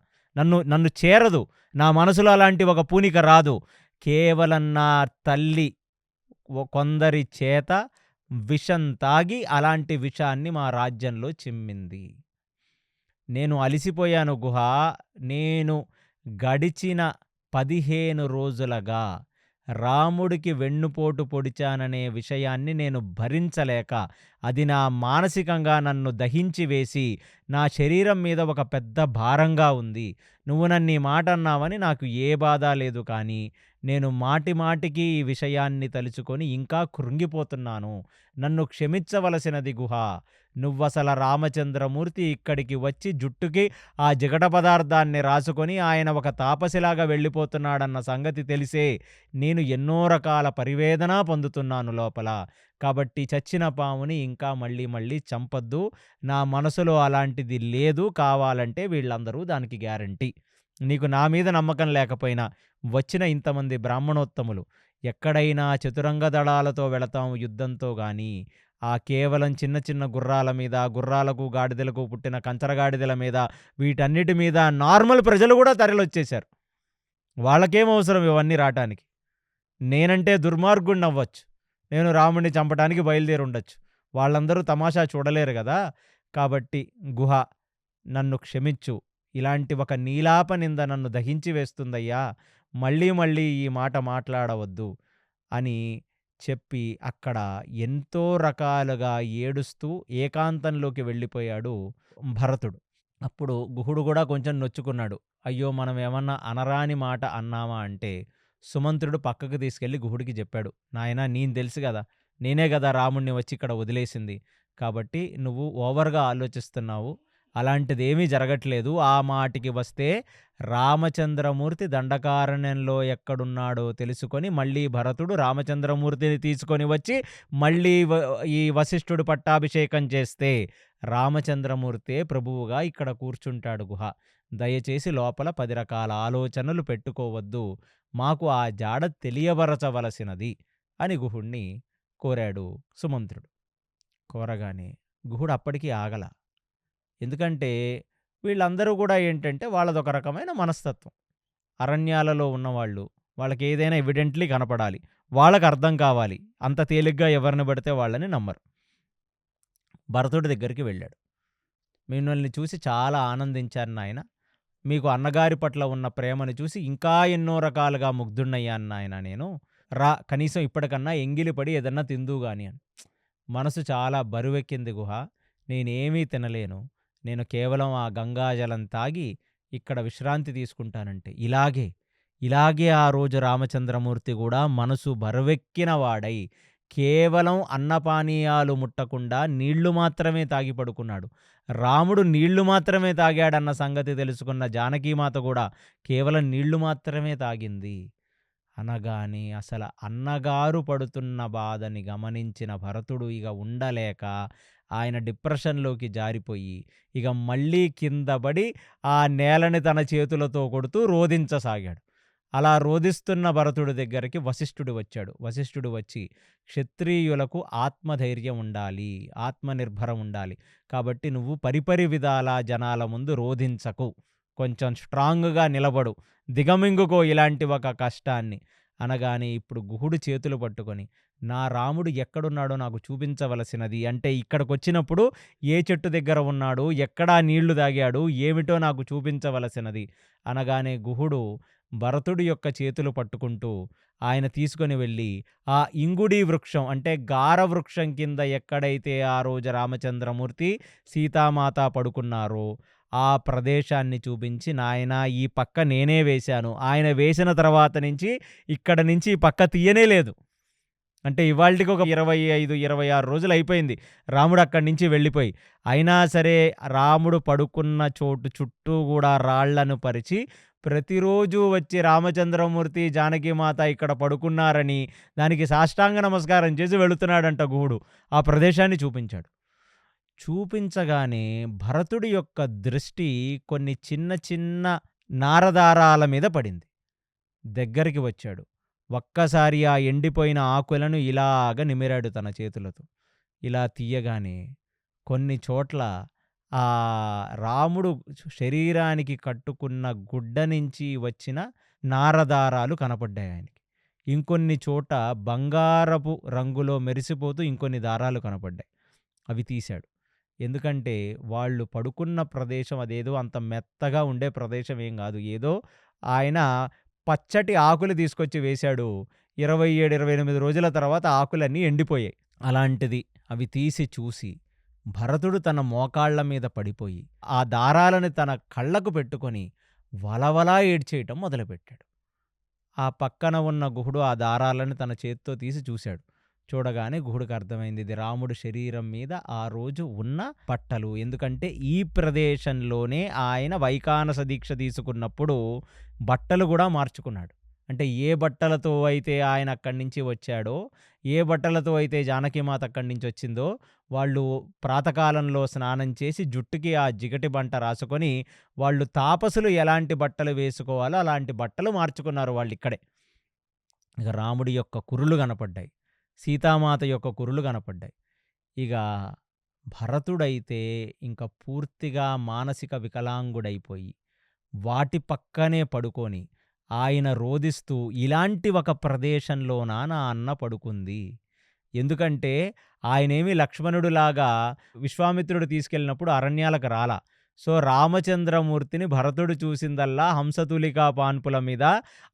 [SPEAKER 2] నన్ను చేరదు. నా మనసులో అలాంటి ఒక పూనిక రాదు. కేవలం నా తల్లి కొందరి చేత విషం తాగి అలాంటి విషాన్ని మా రాజ్యంలో చిమ్మింది. నేను అలిసిపోయాను గుహ. నేను గడిచిన 15 రోజులుగా రాముడికి వెన్నుపోటు పొడిచాననే విషయాన్ని నేను భరించలేక, అది నా మానసికంగా నన్ను దహించి వేసి నా శరీరం మీద ఒక పెద్ద భారంగా ఉంది. నువ్వు నన్ను ఈ మాట అన్నావని నాకు ఏ బాధ లేదు, కానీ నేను మాటిమాటికి ఈ విషయాన్ని తలుచుకొని ఇంకా కృంగిపోతున్నాను. నన్ను క్షమించవలసినది గుహ. నువ్వసల రామచంద్రమూర్తి ఇక్కడికి వచ్చి జుట్టుకి ఆ జిగట పదార్థాన్ని రాసుకొని ఆయన ఒక తాపసిలాగా వెళ్ళిపోతున్నాడన్న సంగతి తెలిసే నేను ఎన్నో రకాల పరివేదన పొందుతున్నాను లోపల. కాబట్టి చచ్చిన పాముని ఇంకా మళ్ళీ మళ్ళీ చంపొద్దు. నా మనసులో అలాంటిది లేదు. కావాలంటే వీళ్ళందరూ దానికి గ్యారంటీ. నీకు నా మీద నమ్మకం లేకపోయినా వచ్చిన ఇంతమంది బ్రాహ్మణోత్తములు ఎక్కడైనా చతురంగ దళాలతో వెళతాం యుద్ధంతో గాని, ఆ కేవలం చిన్న చిన్న గుర్రాల మీద, గుర్రాలకు గాడిదలకు పుట్టిన కంచరగాడిదల మీద, వీటన్నిటి మీద నార్మల్ ప్రజలు కూడా తరలొచ్చేశారు. వాళ్ళకేం అవసరం ఇవన్నీ రావటానికి? నేనంటే దుర్మార్గుణ్ణవ్వచ్చు, నేను రాముడిని చంపడానికి బయలుదేరి ఉండొచ్చు. వాళ్ళందరూ తమాషా చూడలేరు కదా. కాబట్టి గుహ, నన్ను క్షమించు. ఇలాంటి ఒక నీలాప నింద నన్ను దహించి వేస్తుందయ్యా. మళ్ళీ మళ్ళీ ఈ మాట మాట్లాడవద్దు అని చెప్పి అక్కడ ఎంతో రకాలుగా ఏడుస్తూ ఏకాంతంలోకి వెళ్ళిపోయాడు భరతుడు. అప్పుడు గుహుడు కూడా కొంచెం నొచ్చుకున్నాడు. అయ్యో, మనం ఏమన్నా అనరాని మాట అన్నామా అంటే సుమంత్రుడు పక్కకు తీసుకెళ్ళి గుహుడికి చెప్పాడు, నాయనా నేను తెలుసు కదా, నేనే కదా రాముణ్ణి వచ్చి ఇక్కడ వదిలేసింది. కాబట్టి నువ్వు ఓవర్గా ఆలోచిస్తున్నావు. అలాంటిదేమీ జరగట్లేదు. ఆ మాటికి వస్తే రామచంద్రమూర్తి దండకారణ్యంలో ఎక్కడున్నాడో తెలుసుకొని మళ్ళీ భరతుడు రామచంద్రమూర్తిని తీసుకొని వచ్చి మళ్ళీ ఈ వశిష్ఠుడు పట్టాభిషేకం చేస్తే రామచంద్రమూర్తే ప్రభువుగా ఇక్కడ కూర్చుంటాడు గుహ. దయచేసి లోపల 10 రకాల ఆలోచనలు పెట్టుకోవద్దు. మాకు ఆ జాడ తెలియబరచవలసినది అని గుహుణ్ణి కోరాడు సుమంత్రుడు. కోరగానే గుహుడు అప్పటికీ ఆగల. ఎందుకంటే వీళ్ళందరూ కూడా ఏంటంటే వాళ్ళదొక రకమైన మనస్తత్వం. అరణ్యాలలో ఉన్నవాళ్ళు, వాళ్ళకి ఏదైనా ఎవిడెంట్లీ కనపడాలి, వాళ్ళకి అర్థం కావాలి. అంత తేలిగ్గా ఎవరిని పడితే వాళ్ళని నమ్మరు. భరతుడి దగ్గరికి వెళ్ళాడు. మిమ్మల్ని చూసి చాలా ఆనందించాను నాయన. మీకు అన్నగారి పట్ల ఉన్న ప్రేమను చూసి ఇంకా ఎన్నో రకాలుగా ముగ్ధున్నయ్యాను నాయన నేను. రా, కనీసం ఇప్పటికన్నా ఎంగిలిపడి ఏదన్నా తిందుగాని అని. మనసు చాలా బరువెక్కింది గుహ. నేనేమీ తినలేను. నేను కేవలం ఆ గంగాజలం తాగి ఇక్కడ విశ్రాంతి తీసుకుంటానంటే ఇలాగే ఆ రోజు రామచంద్రమూర్తి కూడా మనసు బరువెక్కిన వాడై కేవలం అన్నపానీయాలు ముట్టకుండా నీళ్లు మాత్రమే తాగి పడుకున్నాడు. రాముడు నీళ్లు మాత్రమే తాగాడన్న సంగతి తెలుసుకున్న జానకీమాత కూడా కేవలం నీళ్లు మాత్రమే తాగింది. అనగానే అసలు అన్నగారు పడుతున్న బాధని గమనించిన భరతుడు ఇక ఉండలేక ఆయన డిప్రెషన్‌లోకి జారిపోయి, ఇక మళ్ళీ కింద పడి ఆ నేలని తన చేతులతో కొడుతూ రోదించసాగాడు. అలా రోదిస్తున్న భరతుడి దగ్గరికి వశిష్ఠుడు వచ్చాడు. వశిష్ఠుడు వచ్చి, "క్షత్రియులకు ఆత్మధైర్యం ఉండాలి, ఆత్మనిర్భరం ఉండాలి. కాబట్టి నువ్వు పరిపరి విధాలా జనాల ముందు రోదించకు. కొంచెం స్ట్రాంగ్‌గా నిలబడు. దిగమింగుకో ఇలాంటి ఒక కష్టాన్ని" అనగానే ఇప్పుడు గుహుడు చేతులు పట్టుకొని, "నా రాముడు ఎక్కడున్నాడో నాకు చూపించవలసినది. అంటే ఇక్కడికొచ్చినప్పుడు ఏ చెట్టు దగ్గర ఉన్నాడు? ఎక్కడ నీళ్లు తాగాడు? ఏమిటో నాకు చూపించవలసినది" అనగానే గుహుడు భరతుడి యొక్క చేతులు పట్టుకుంటూ ఆయన తీసుకొని వెళ్ళి ఆ ఇంగుడి వృక్షం అంటే గార వృక్షం కింద ఎక్కడైతే ఆ రోజు రామచంద్రమూర్తి, సీతామాత పడుకున్నారో ఆ ప్రదేశాన్ని చూపించి, "నాయనా ఈ పక్క నేనే వేశాను. ఆయన వేసిన తర్వాత నుంచి ఇక్కడి నుంచి ఈ పక్క తీయనే లేదు." అంటే ఇవాల్టికి ఒక 25, 26 రోజులయిపోయింది రాముడు అక్కడి నుంచి వెళ్ళిపోయి. అయినా సరే రాముడు పడుకున్న చోటు చుట్టూ గూడా రాళ్ళను పరిచి, ప్రతిరోజు వచ్చి రామచంద్రమూర్తి, జానకీమాత ఇక్కడ పడుకున్నారని, దానికి సాష్టాంగ నమస్కారం చేసి వెళుతున్నాడంట గుహుడు. ఆ ప్రదేశాన్ని చూపించాడు. చూపించగానే భరతుడి యొక్క దృష్టి కొన్ని చిన్న చిన్న నారదారాల మీద పడింది. దగ్గరికి వచ్చాడు. ఒక్కసారి ఆ ఎండిపోయిన ఆకులను ఇలాగ నిమిరాడు తన చేతులతో. ఇలా తీయగానే కొన్ని చోట్ల రాముడు శరీరానికి కట్టుకున్న గుడ్డ నుంచి వచ్చిన నారదారాలు కనపడ్డాయి ఆయనకి. ఇంకొన్ని చోట బంగారపు రంగులో మెరిసిపోతూ ఇంకొన్ని దారాలు కనపడ్డాయి. అవి తీశాడు. ఎందుకంటే వాళ్ళు పడుకున్న ప్రదేశం అదేదో అంత మెత్తగా ఉండే ప్రదేశం ఏం గాదు. ఏదో ఆయన పచ్చటి ఆకులు తీసుకొచ్చి వేశాడు. 27, 28 రోజుల తర్వాత ఆకులన్నీ ఎండిపోయాయి. అలాంటిది అవి తీసి చూసి భరతుడు తన మోకాళ్ళ మీద పడిపోయి, ఆ దారాలను తన కళ్ళకు పెట్టుకొని వలవలా ఏడ్చేయటం మొదలుపెట్టాడు. ఆ పక్కన ఉన్న గుహుడు ఆ దారాలను తన చేత్తో తీసి చూశాడు. చూడగానే గుహుడికి అర్థమైంది ఇది రాముడు శరీరం మీద ఆ రోజు ఉన్న బట్టలు. ఎందుకంటే ఈ ప్రదేశంలోనే ఆయన వైఖానస దీక్ష తీసుకున్నప్పుడు బట్టలు కూడా మార్చుకున్నాడు. అంటే ఏ బట్టలతో అయితే ఆయన అక్కడి నుంచి వచ్చాడో, ఏ బట్టలతో అయితే జానకీమాత అక్కడి నుంచి వచ్చిందో, వాళ్ళు ప్రాతకాలంలో స్నానం చేసి జుట్టుకి ఆ జిగటి బంట రాసుకొని, వాళ్ళు తాపసులు ఎలాంటి బట్టలు వేసుకోవాలో అలాంటి బట్టలు మార్చుకున్నారు వాళ్ళిక్కడే. ఇక రాముడి యొక్క కురులు కనపడ్డాయి. సీతామాత యొక్క కురులు కనపడ్డాయి. ఇక భరతుడైతే ఇంక పూర్తిగా మానసిక వికలాంగుడైపోయి, వాటి పక్కనే పడుకొని, ఆయన రోదిస్తూ, "ఇలాంటి ఒక ప్రదేశంలోనా నా అన్న పడుకుంది?" ఎందుకంటే ఆయనేమి లక్ష్మణుడిలాగా విశ్వామిత్రుడు తీసుకెళ్ళినప్పుడు అరణ్యాలకు రాలా. సో, రామచంద్రమూర్తిని భరతుడు చూసిందల్లా హంసతూలికా పాన్పుల మీద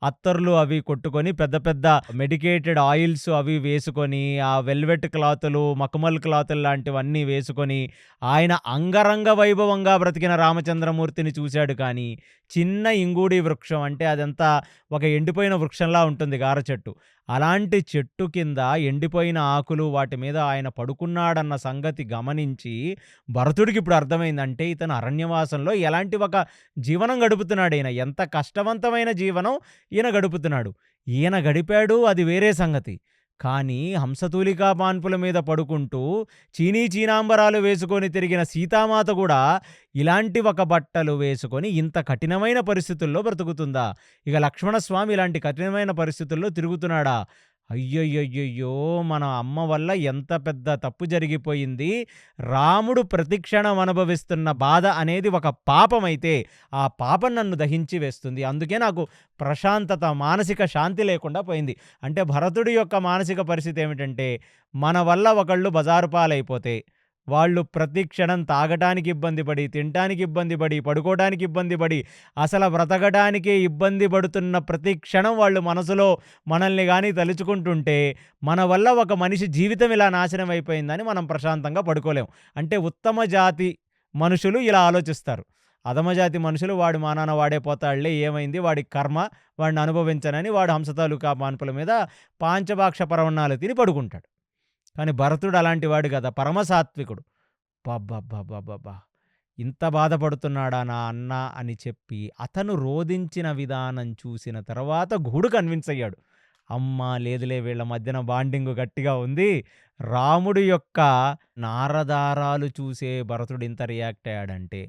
[SPEAKER 2] అత్తర్లు అవి కొట్టుకొని, పెద్ద పెద్ద మెడికేటెడ్ ఆయిల్స్ అవి వేసుకొని, ఆ వెల్వెట్ క్లాతులు, మఖమల్ క్లాతులు లాంటివన్నీ వేసుకొని, ఆయన అంగరంగ వైభవంగా బ్రతికిన రామచంద్రమూర్తిని చూశాడు కానీ, చిన్న ఇంగూడి వృక్షం అంటే అదంతా ఒక ఎండిపోయిన వృక్షంలా ఉంటుంది గార చెట్టు. అలాంటి చెట్టు కింద ఎండిపోయిన ఆకులు వాటి మీద ఆయన పడుకున్నాడన్న సంగతి గమనించి భరతుడికి ఇప్పుడు అర్థమైంది. అంటే ఇతను అరణ్యవాసంలో ఎలాంటి ఒక జీవనం గడుపుతున్నాడు ఈయన. ఎంత కష్టవంతమైన జీవనం ఈయన గడుపుతున్నాడు. ఈయన గడిపాడు అది వేరే సంగతి. కానీ హంసతూలికా పాన్పుల మీద పడుకుంటూ చీనాంబరాలు వేసుకొని తిరిగిన సీతామాత కూడా ఇలాంటి ఒక బట్టలు వేసుకొని ఇంత కఠినమైన పరిస్థితుల్లో బ్రతుకుతుందా? ఇక లక్ష్మణస్వామి ఇలాంటి కఠినమైన పరిస్థితుల్లో తిరుగుతున్నాడా? అయ్యయ్యయ్యయ్యో! మన అమ్మ వల్ల ఎంత పెద్ద తప్పు జరిగిపోయింది. రాముడు ప్రతిక్షణం అనుభవిస్తున్న బాధ అనేది ఒక పాపమైతే, ఆ పాపం నన్ను దహించి వేస్తుంది. అందుకే నాకు ప్రశాంతత, మానసిక శాంతి లేకుండా పోయింది. అంటే భరతుడి యొక్క మానసిక పరిస్థితి ఏమిటంటే, మన వల్ల ఒకళ్ళు బజారు పాలైపోతే, వాళ్ళు ప్రతి క్షణం తాగటానికి ఇబ్బంది పడి, తినటానికి ఇబ్బంది పడి, పడుకోవడానికి ఇబ్బంది పడి, అసలు బ్రతకడానికే ఇబ్బంది పడుతున్న ప్రతి క్షణం వాళ్ళు మనసులో మనల్ని గానీ తలుచుకుంటుంటే, మన వల్ల ఒక మనిషి జీవితం ఇలా నాశనం అయిపోయిందని మనం ప్రశాంతంగా పడుకోలేం. అంటే ఉత్తమ జాతి మనుషులు ఇలా ఆలోచిస్తారు. అధమజాతి మనుషులు వాడు మానాన వాడే పోతాడులే, ఏమైంది వాడి కర్మ, వాడిని అనుభవించనని వాడు హంసతాలూకా పాన్పుల మీద పాంచభాక్ష పరవన్నాలు తిని పడుకుంటాడు. కానీ భరతుడు అలాంటి వాడు కదా, పరమసాత్వికుడు. అబ్బబ్బబ్బబ్బబ్బా! ఇంత బాధపడుతున్నాడా నా అన్న అని చెప్పి అతను రోదించిన విధానం చూసిన తర్వాత గుహుడు కన్విన్స్ అయ్యాడు. అమ్మా! లేదులే వీళ్ళ మధ్యన బాండింగు గట్టిగా ఉంది. రాముడి యొక్క నారదారాలు చూసే భరతుడు ఇంత రియాక్ట్ అయ్యాడంటే,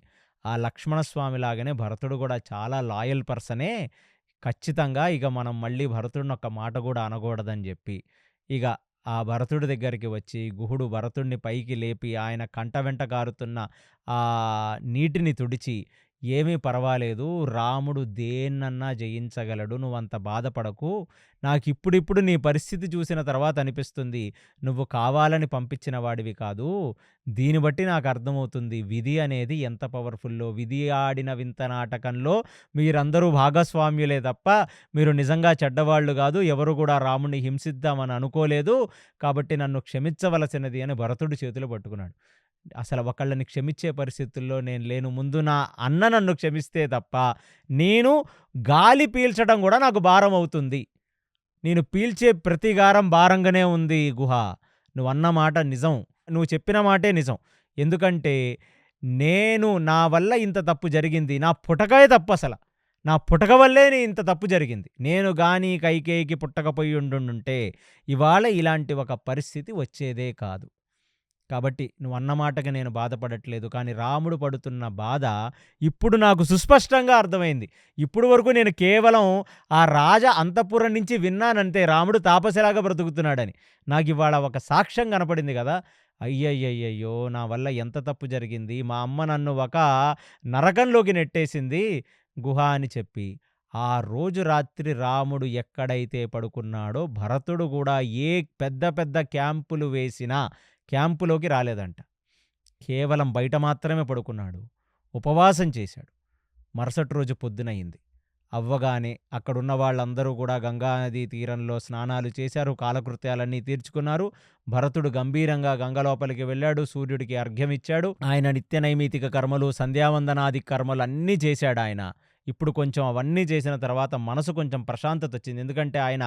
[SPEAKER 2] ఆ లక్ష్మణస్వామి లాగానే భరతుడు గూడా చాలా లాయల్ పర్సనే. ఖచ్చితంగా ఇక మనం మళ్ళీ భరతుడిని ఒక్క మాట గూడా అనగూడదని జెప్పి, ఇగ ఆ భరతుడి దగ్గరికి వచ్చి గుహుడు భరతుడిని పైకి లేపి ఆయన కంట వెంట కారుతున్న నీటిని తుడిచి, "ఏమీ పర్వాలేదు. రాముడు దేన్నన్నా జయించగలడు. నువ్వంత బాధపడకు. నాకిప్పుడిప్పుడు నీ పరిస్థితి చూసిన తర్వాత అనిపిస్తుంది. నువ్వు కావాలని పంపించిన వాడివి కాదు. దీన్ని బట్టి నాకర్థమవుతుంది. విధి అనేది ఎంత పవర్‌ఫుల్లో. విధి ఆడిన వింత నాటకంలో మీరందరూ భాగస్వామ్యులే తప్ప, మీరు నిజంగా చెడ్డవాళ్ళు గాదు. ఎవరు గూడా రాముడిని హింసిద్దామని అనుకోలేదు. కాబట్టి నన్ను క్షమించవలసినది" అని భరతుడి చేతులు పట్టుకున్నాడు. అసలు ఒకళ్ళని క్షమించే పరిస్థితుల్లో నేను లేను. ముందు నా అన్న నన్ను క్షమిస్తే తప్ప, నేను గాలి పీల్చడం గూడా నాకు భారమవుతుంది. నేను పీల్చే ప్రతి గారం భారంగానే ఉంది గుహ. నువ్వన్న మాట నిజం. నువ్వు చెప్పిన మాటే నిజం. ఎందుకంటే, నా వల్ల ఇంత తప్పు జరిగింది. నా పుటకే తప్పసల. నా పుటక వల్లే ఇంత తప్పు జరిగింది. నేను గాని కైకేయికి పుట్టకపోయుండుంటే, ఇవాళ ఇలాంటి ఒక పరిస్థితి వచ్చేదే కాదు. కాబట్టి నువ్వన్న మాటకి నేను బాధపడట్లేదు. కానీ రాముడు పడుతున్న బాధ ఇప్పుడు నాకు సుస్పష్టంగా అర్థమైంది. ఇప్పుడు వరకు నేను కేవలం ఆ రాజ అంతఃపురం నుంచి విన్నానంతే రాముడు తాపసిలాగా బ్రతుకుతున్నాడని. నాకివాళ ఒక సాక్ష్యం కనపడింది గదా! అయ్యయ్యయ్యయ్యో! నా వల్ల ఎంత తప్పు జరిగింది. మా అమ్మ నన్ను ఒక నరకంలోకి నెట్టేసింది గుహ అని చెప్పి, ఆ రోజు రాత్రి రాముడు ఎక్కడైతే పడుకున్నాడో భరతుడు గూడా ఏ పెద్ద పెద్ద క్యాంపులు వేసినా క్యాంపులోకి రాలేదంట. కేవలం బయట మాత్రమే పడుకున్నాడు. ఉపవాసం చేశాడు. మరుసటి రోజు పొద్దునయింది. అవ్వగానే అక్కడున్న వాళ్ళందరూ కూడా గంగా నదీ తీరంలో స్నానాలు చేశారు. కాలకృత్యాలన్నీ తీర్చుకున్నారు. భరతుడు గంభీరంగా గంగ లోపలికి వెళ్ళాడు. సూర్యుడికి అర్ఘ్యమిచ్చాడు. ఆయన నిత్య నైమితిక కర్మలు, సంధ్యావందనాది కర్మలన్నీ చేశాడాయన. ఇప్పుడు కొంచెం అవన్నీ చేసిన తర్వాత మనసు కొంచెం ప్రశాంతతొచ్చింది. ఎందుకంటే ఆయన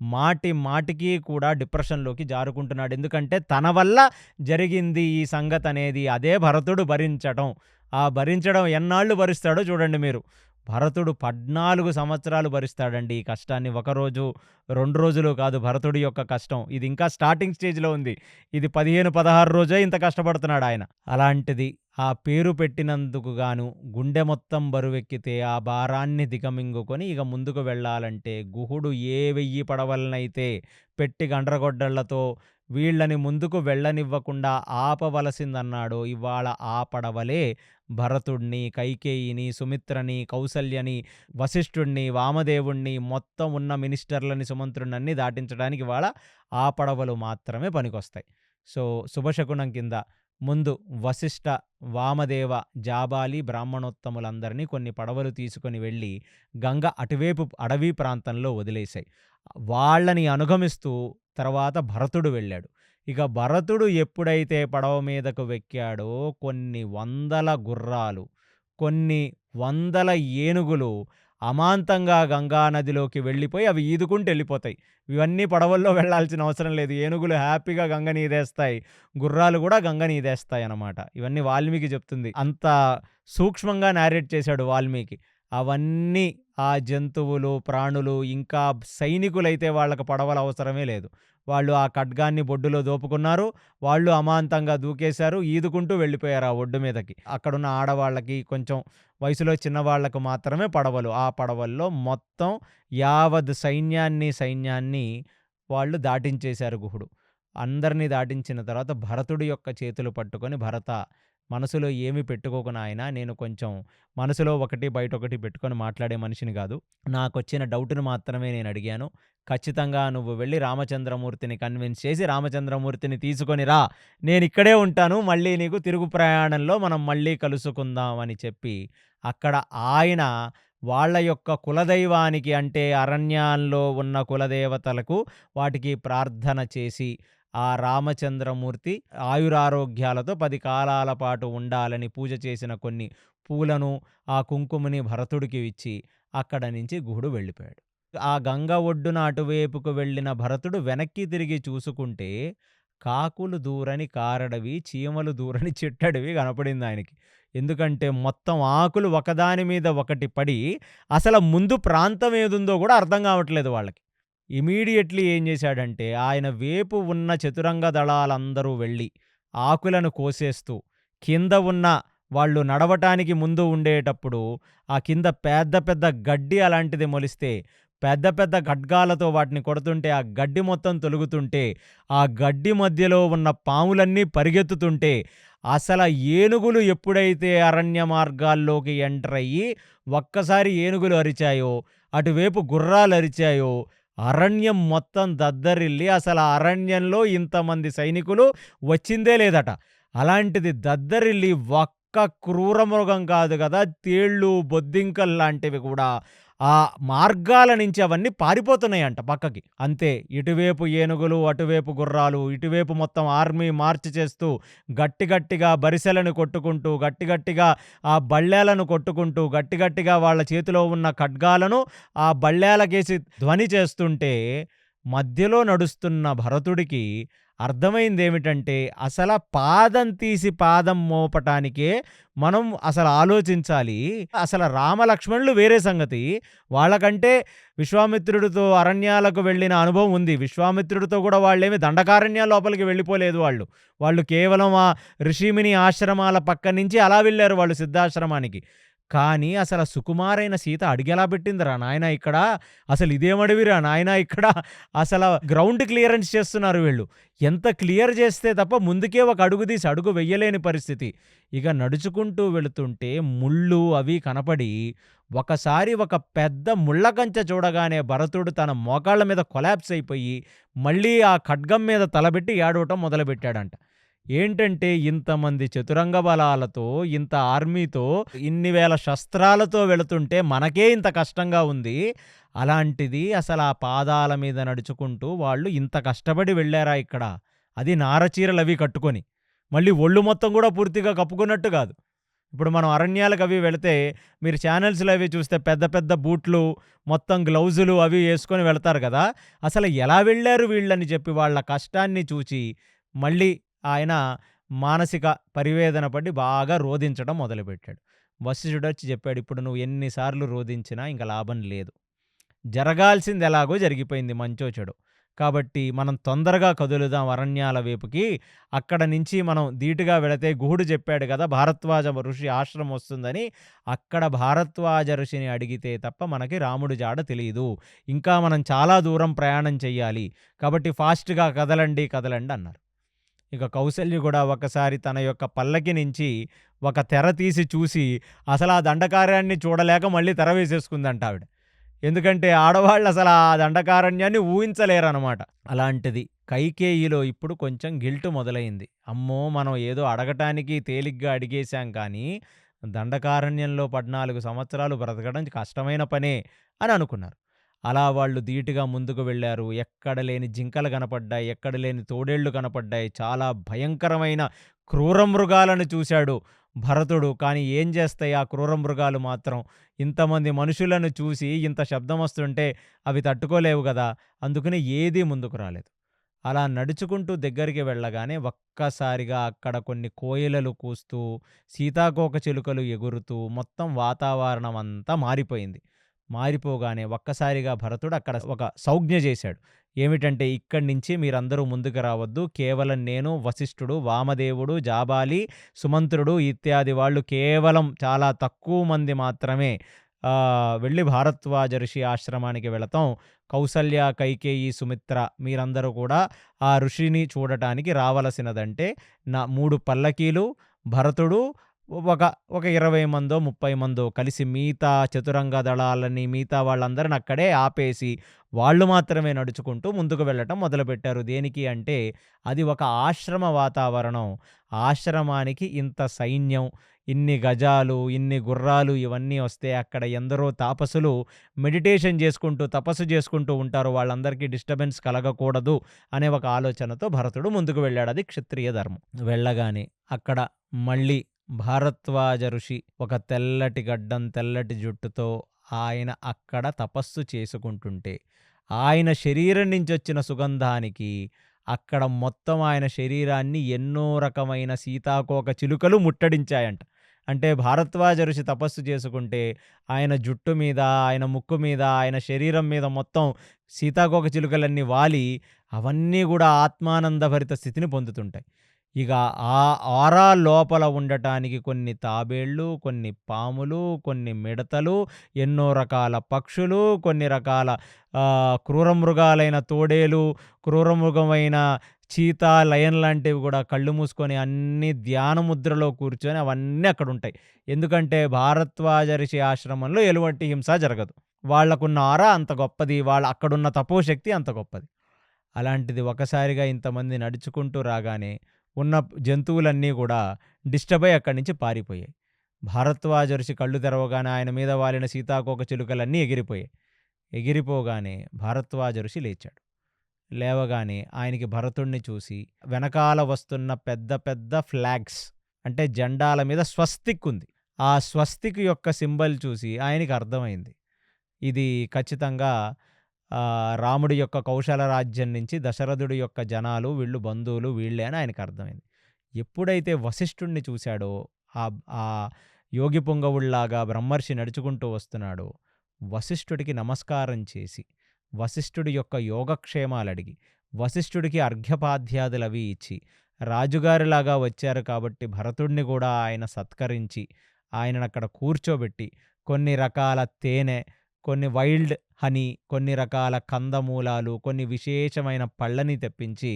[SPEAKER 2] మాటి మాటికి కూడా డిప్రెషన్‌లోకి జారుకుంటున్నాడు. ఎందుకంటే తన వల్ల జరిగింది ఈ సంగతనేది. అదే భరతుడు భరించటం. ఆ భరించడం ఎన్నాళ్ళు భరిస్తాడో చూడండి మీరు. భరతుడు 14 సంవత్సరాలు భరిస్తాడండి ఈ కష్టాన్ని. ఒకరోజు, 2 రోజులు కాదు భరతుడి యొక్క కష్టం. ఇది ఇంకా స్టార్టింగ్ స్టేజ్‌లో ఉంది. ఇది 15, 16 రోజే ఇంత కష్టపడుతున్నాడాయన. అలాంటిది ఆ పేరు పెట్టినందుకు గాను గుండె మొత్తం బరువెక్కితే ఆ భారాన్ని దిగమింగుకొని ఇక ముందుకు వెళ్ళాలంటే గుహుడు ఏ 1000 పడవలనైతే పెట్టి గండ్రగొడ్డళ్లతో వీళ్ళని ముందుకు వెళ్ళనివ్వకుండా ఆపవలసిందన్నాడో ఇవాళ ఆ పడవలే భరతుడిని, కైకేయిని, సుమిత్రని, కౌసల్యని, వశిష్ఠుడిని, వామదేవుడిని, మొత్తం ఉన్న మినిస్టర్లని, సుమంత్రుడినన్నీ దాటించడానికి ఇవాళ ఆ పడవలు మాత్రమే పనికొస్తాయి. సో, శుభశకునం కింద ముందు వశిష్ఠ, వామదేవ, జాబాలి, బ్రాహ్మణోత్తములందరినీ కొన్ని పడవలు తీసుకొని వెళ్ళి గంగ అటువైపు అడవి ప్రాంతంలో వదిలేశాయి. వాళ్ళని అనుగమిస్తూ తర్వాత భరతుడు వెళ్ళాడు. ఇక భరతుడు ఎప్పుడైతే పడవ మీదకు వెక్కాడో కొన్ని వందల గుర్రాలు, కొన్ని వందల ఏనుగులు అమాంతంగా గంగా నదిలోకి వెళ్ళిపోయి అవి ఈదుకుంటూ వెళ్ళిపోతాయి. ఇవన్నీ పడవల్లో వెళ్ళాల్సిన అవసరం లేదు. ఏనుగులు హ్యాపీగా గంగని ఈదేస్తాయి. గుర్రాలు కూడా గంగని ఈదేస్తాయన్నమాట. ఇవన్నీ వాల్మీకి చెప్తుంది. అంత సూక్ష్మంగా నేరేట్ చేశాడు వాల్మీకి. అవన్నీ ఆ జంతువులు, ప్రాణులు ఇంకా సైనికులైతే వాళ్ళకి పడవల అవసరమే లేదు. వాళ్ళు ఆ ఖడ్గాన్ని బొడ్డులో దోపుకున్నారు. వాళ్ళు అమాంతంగా దూకేశారు. ఈదుకుంటూ వెళ్ళిపోయారు ఆ ఒడ్డు మీదకి. అక్కడున్న ఆడవాళ్ళకి, కొంచెం వయసులో చిన్నవాళ్లకు మాత్రమే పడవలు. ఆ పడవల్లో మొత్తం యావత్ సైన్యాన్ని వాళ్ళు దాటించేశారు గుహుడు. అందరిని దాటించిన తర్వాత భరతుడి యొక్క చేతులు పట్టుకొని, "భరత, మనసులో ఏమి పెట్టుకోకు నాయనా. నేను కొంచెం మనసులో ఒకటి, బయటొకటి పెట్టుకొని మాట్లాడే మనిషిని గాదు. నాకొచ్చిన డౌట్‌ని మాత్రమే నేను అడిగాను. ఖచ్చితంగా నువ్వు వెళ్లి రామచంద్రమూర్తిని కన్విన్స్ చేసి రామచంద్రమూర్తిని తీసుకొని రా. నేనిక్కడే ఉంటాను. మళ్ళీ నీకు తిరుగు ప్రయాణంలో మనం మళ్ళీ కలుసుకుందాం" అని చెప్పి అక్కడ ఆయన వాళ్ళ యొక్క కులదైవానికి, అంటే అరణ్యాల్లో ఉన్న కులదేవతలకు వాటికి ప్రార్థన చేసి ఆ రామచంద్రమూర్తి ఆయురారోగ్యాలతో 10 కాలాల పాటు ఉండాలని పూజ చేసిన కొన్ని పూలను, ఆ కుంకుమని భరతుడికి ఇచ్చి అక్కడ నుంచి గుహుడు వెళ్ళిపోయాడు. ఆ గంగ ఒడ్డున అటువైపుకు వెళ్ళిన భరతుడు వెనక్కి తిరిగి చూసుకుంటే కాకులు దూరని కారడవి, చీమలు దూరని చిట్టడివి కనపడింది ఆయనకి. ఎందుకంటే మొత్తం ఆకులు ఒకదాని మీద ఒకటి పడి అసలు ముందు ప్రాంతం ఏదుందో కూడా అర్థం కావట్లేదు వాళ్ళకి. ఇమీడియట్లీ ఏం చేశాడంటే, ఆయన వేపు ఉన్న చతురంగ దళాలందరూ వెళ్ళి, ఆకులను కోసేస్తూ, కింద ఉన్న వాళ్ళు నడవటానికి ముందు ఉండేటప్పుడు, ఆ కింద పెద్ద పెద్ద గడ్డి అలాంటిది మొలిస్తే, పెద్ద పెద్ద ఖడ్గాలతో వాటిని కొడుతుంటే, ఆ గడ్డి మొత్తం తొలుగుతుంటే, ఆ గడ్డి మధ్యలో ఉన్న పాములన్నీ పరిగెత్తుతుంటే, అసల ఏనుగులు ఎప్పుడైతే అరణ్య మార్గాల్లోకి ఎంటరయ్యి, ఒక్కసారి ఏనుగులు అరిచాయో, అటువైపు గుర్రాలరిచాయో, అరణ్యం మొత్తం దద్దరిల్లి అసల అరణ్యంలో ఇంతమంది సైనికులు వచ్చిందే లేదట. అలాంటిది దద్దరిల్లి ఒక్క క్రూరమృగం కాదు గదా! తేళ్ళు, బొద్దింకల్లాంటివి కూడా ఆ మార్గాల నుంచి అవన్నీ పారిపోతున్నాయంట పక్కకి. అంతే ఇటువైపు ఏనుగులు, అటువైపు గుర్రాలు, ఇటువైపు మొత్తం ఆర్మీ మార్చ్ చేస్తూ గట్టి గట్టిగా బరిసెలను కొట్టుకుంటూ, గట్టి గట్టిగా ఆ బళ్ళేలను కొట్టుకుంటూ, గట్టి గట్టిగా వాళ్ళ చేతిలో ఉన్న ఖడ్గాలను ఆ బళ్ళేలకేసి ధ్వని చేస్తుంటే, మధ్యలో నడుస్తున్న భరతుడికి అర్థమైందేమిటంటే, అసల పాదం తీసి పాదం మోపటానికే మనం అసలు ఆలోచించాలి. అసల రామలక్ష్మణులు వేరే సంగతి. వాళ్ళకంటే విశ్వామిత్రుడితో అరణ్యాలకు వెళ్ళిన అనుభవం ఉంది. విశ్వామిత్రుడితో కూడా వాళ్ళేమి దండకారణ్యాల లోపలికి వెళ్ళిపోలేదు వాళ్ళు. వాళ్ళు కేవలం ఆ ఋషిముని ఆశ్రమాల పక్క నుంచి అలా వెళ్ళారు వాళ్ళు సిద్ధాశ్రమానికి. కానీ అసల సుకుమారైన సీత అడుగెలా పెట్టిందిరా నాయనా ఇక్కడ? అసలు ఇదేమడవిరా నాయనా ఇక్కడ? అసల గ్రౌండ్ క్లియరెన్స్ చేస్తున్నారు వీళ్ళు. ఎంత క్లియర్ చేస్తే తప్ప ముందుకే ఒక అడుగు తీసి అడుగు వెయ్యలేని పరిస్థితి. ఇక నడుచుకుంటూ వెళుతుంటే ముళ్ళు అవి కనపడి, ఒకసారి ఒక పెద్ద ముళ్ళ కంచె చూడగానే భరతుడు తన మోకాళ్ళ మీద కొలాప్స్ అయిపోయి, మళ్ళీ ఆ ఖడ్గం మీద తలబెట్టి ఏడవటం మొదలుపెట్టాడంట. ఏంటంటే, ఇంతమంది చతురంగ బలాలతో, ఇంత ఆర్మీతో, ఇన్ని వేల శస్త్రాలతో వెళుతుంటే మనకే ఇంత కష్టంగా ఉంది. అలాంటిది అసలు ఆ పాదాల మీద నడుచుకుంటూ వాళ్ళు ఇంత కష్టపడి వెళ్ళారా ఇక్కడ? అది నారచీరలవి కట్టుకొని. మళ్ళీ ఒళ్ళు మొత్తం కూడా పూర్తిగా కప్పుకున్నట్టు కాదు. ఇప్పుడు మనం అరణ్యాలకవి వెళితే మీరు ఛానల్స్‌లో అవి చూస్తే పెద్ద పెద్ద బూట్లు, మొత్తం గ్లౌజులు అవి యేసుకొని వెళతారు కదా! అసలు ఎలా వెళ్లారు వీళ్ళని చెప్పి వాళ్ళ కష్టాన్ని చూచి మళ్ళీ ఆయన మానసిక పరివేదన పడి బాగా రోదించడం మొదలుపెట్టాడు. వశిష్ఠుడొచ్చి చెప్పాడు, "ఇప్పుడు నువ్వు ఎన్ని సార్లు రోదించినా ఇంక లాభం లేదు. జరగాల్సింది ఎలాగో జరిగిపోయింది మంచో చెడో. కాబట్టి మనం తొందరగా కదులుదాం అరణ్యాల వైపుకి. అక్కడ నుంచి మనం ధీటుగా వెళితే గుహుడు చెప్పాడు కదా! భారద్వాజ ఋషి ఆశ్రమం వస్తుందని. అక్కడ భారద్వాజ ఋషిని అడిగితే తప్ప మనకి రాముడి జాడ తెలీదు. ఇంకా మనం చాలా దూరం ప్రయాణం చెయ్యాలి. కాబట్టి ఫాస్ట్‌గా కదలండి, కదలండి" అన్నారు. ఇక కౌసల్య కూడా ఒకసారి తన యొక్క పల్లకి నుంచి ఒక తెర తీసి చూసి అసలు ఆ దండకారణ్యాన్ని చూడలేక మళ్ళీ తెర వేసేసుకుందంట ఆవిడ. ఎందుకంటే ఆడవాళ్ళు అసలు ఆ దండకారణ్యాన్ని ఊహించలేరనమాట. అలాంటిది కైకేయిలో ఇప్పుడు కొంచెం గిల్ట్ మొదలైంది. అమ్మో! మనం ఏదో అడగటానికి తేలిగ్గా అడిగేశాం కానీ దండకారణ్యంలో 14 సంవత్సరాలు బ్రతకడం కష్టమైన పనే అని అనుకున్నారు. అలా వాళ్ళు ధీటుగా ముందుకు వెళ్లారు. ఎక్కడ లేని జింకలు కనపడ్డాయి. ఎక్కడ లేని తోడేళ్లు కనపడ్డాయి. చాలా భయంకరమైన క్రూరమృగాలను చూశాడు భరతుడు. కానీ ఏం చేస్తాయి ఆ క్రూరమృగాలు మాత్రం? ఇంతమంది మనుషులను చూసి ఇంత శబ్దం వస్తుంటే అవి తట్టుకోలేవు గదా! అందుకని ఏదీ ముందుకు రాలేదు. అలా నడుచుకుంటూ దగ్గరికి వెళ్ళగానే ఒక్కసారిగా అక్కడ కొన్ని కోయిలలు కూస్తూ, సీతాకోకచిలుకలు ఎగురుతూ మొత్తం వాతావరణం అంతా మారిపోయింది. మారిపోగానే ఒక్కసారిగా భరతుడు అక్కడ ఒక సంజ్ఞ చేశాడు. ఏమిటంటే, "ఇక్కడి నుంచి మీరందరూ ముందుకు రావద్దు. కేవలం నేను, వశిష్ఠుడు, వామదేవుడు, జాబాలి, సుమంత్రుడు ఇత్యాది వాళ్ళు కేవలం చాలా తక్కువ మంది మాత్రమే వెళ్ళి భారద్వాజ ఋషి ఆశ్రమానికి వెళతాం. కౌసల్య, కైకేయి, సుమిత్ర మీరందరూ కూడా ఆ ఋషిని చూడటానికి రావలసినదంటే 3 పల్లకీలు, భరతుడు ఒక ఒక 20 మందో, 30 మందో కలిసి మిగతా చతురంగ దళాలని, మిగతా వాళ్ళందరిని అక్కడే ఆపేసి, వాళ్ళు మాత్రమే నడుచుకుంటూ ముందుకు వెళ్ళటం మొదలుపెట్టారు. దేనికి అంటే, అది ఒక ఆశ్రమ వాతావరణం. ఆశ్రమానికి ఇంత సైన్యం, ఇన్ని గజాలు, ఇన్ని గుర్రాలు ఇవన్నీ వస్తే అక్కడ ఎందరో తాపసులు మెడిటేషన్ చేసుకుంటూ, తపస్సు చేసుకుంటూ ఉంటారు. వాళ్ళందరికీ డిస్టర్బెన్స్ కలగకూడదు అనే ఒక ఆలోచనతో భరతుడు ముందుకు వెళ్ళాడు. అది క్షత్రియ ధర్మం. వెళ్ళగానే అక్కడ మళ్ళీ భారద్వాజ ఋషి ఒక తెల్లటి గడ్డం, తెల్లటి జుట్టుతో ఆయన అక్కడ తపస్సు చేసుకుంటుంటే, ఆయన శరీరం నుంచొచ్చిన సుగంధానికి అక్కడ మొత్తం ఆయన శరీరాన్ని ఎన్నో రకమైన సీతాకోక చిలుకలు ముట్టడించాయంట. అంటే భారద్వాజ ఋషి తపస్సు చేసుకుంటే ఆయన జుట్టు మీద, ఆయన ముక్కు మీద, ఆయన శరీరం మీద మొత్తం సీతాకోకచిలుకలన్నీ వాలి అవన్నీ గూడా ఆత్మానందభరిత స్థితిని పొందుతుంటాయి. ఇక ఆ ఆరా లోపల ఉండటానికి కొన్ని తాబేళ్ళు, కొన్ని పాములు, కొన్ని మిడతలు, ఎన్నో రకాల పక్షులు, కొన్ని రకాల క్రూరమృగాలైన తోడేలు, క్రూరమృగమైన చీతా, లయన్ లాంటివి గూడా కళ్ళు మూసుకొని అన్నీ ధ్యాన ముద్రలో కూర్చొని అవన్నీ అక్కడుంటాయి. ఎందుకంటే భారద్వాజ ఋషి ఆశ్రమంలో ఎలువంటి హింస జరగదు. వాళ్ళకున్న ఆరా అంత గొప్పది. అక్కడున్న తపోశక్తి అంత గొప్పది. అలాంటిది ఒకసారిగా ఇంతమంది నడుచుకుంటూ రాగానే ఉన్న జంతువులన్నీ గూడా డిస్టర్బ్ అయ్యి అక్కడి నుంచి పారిపోయాయి. భారద్వాజ ఋషి కళ్ళు తెరవగానే ఆయన మీద వాలిన సీతాకోకచిలుకలన్నీ ఎగిరిపోయాయి. ఎగిరిపోగానే భారద్వాజ ఋషి లేచాడు. లేవగానే ఆయనకి భరతుడిని చూసి వెనకాల వస్తున్న పెద్ద పెద్ద ఫ్లాగ్స్ అంటే జెండాల మీద స్వస్తిక్ ఉంది. ఆ స్వస్తిక్ యొక్క సింబల్ చూసి ఆయనకి అర్థమైంది. ఇది ఖచ్చితంగా రాముడి యొక్క కౌశల రాజ్యం నుంచి దశరథుడి యొక్క జనాలు, వీళ్ళు బంధువులు వీళ్ళే అని ఆయనకు అర్థమైంది. ఎప్పుడైతే వశిష్ఠుడిని చూశాడో ఆ యోగి పుంగవుళ్లాగా బ్రహ్మర్షి నడుచుకుంటూ వస్తున్నాడో వశిష్ఠుడికి నమస్కారం చేసి వశిష్ఠుడి యొక్క యోగక్షేమాలడిగి వశిష్ఠుడికి అర్ఘ్యపాధ్యాదులవి ఇచ్చి రాజుగారిలాగా వచ్చారు కాబట్టి భరతుడిని కూడా ఆయన సత్కరించి ఆయనను అక్కడ కూర్చోబెట్టి కొన్ని రకాల తేనె, కొన్ని వైల్డ్ హనీ, కొన్ని రకాల కందమూలాలు, కొన్ని విశేషమైన పళ్ళని తెప్పించి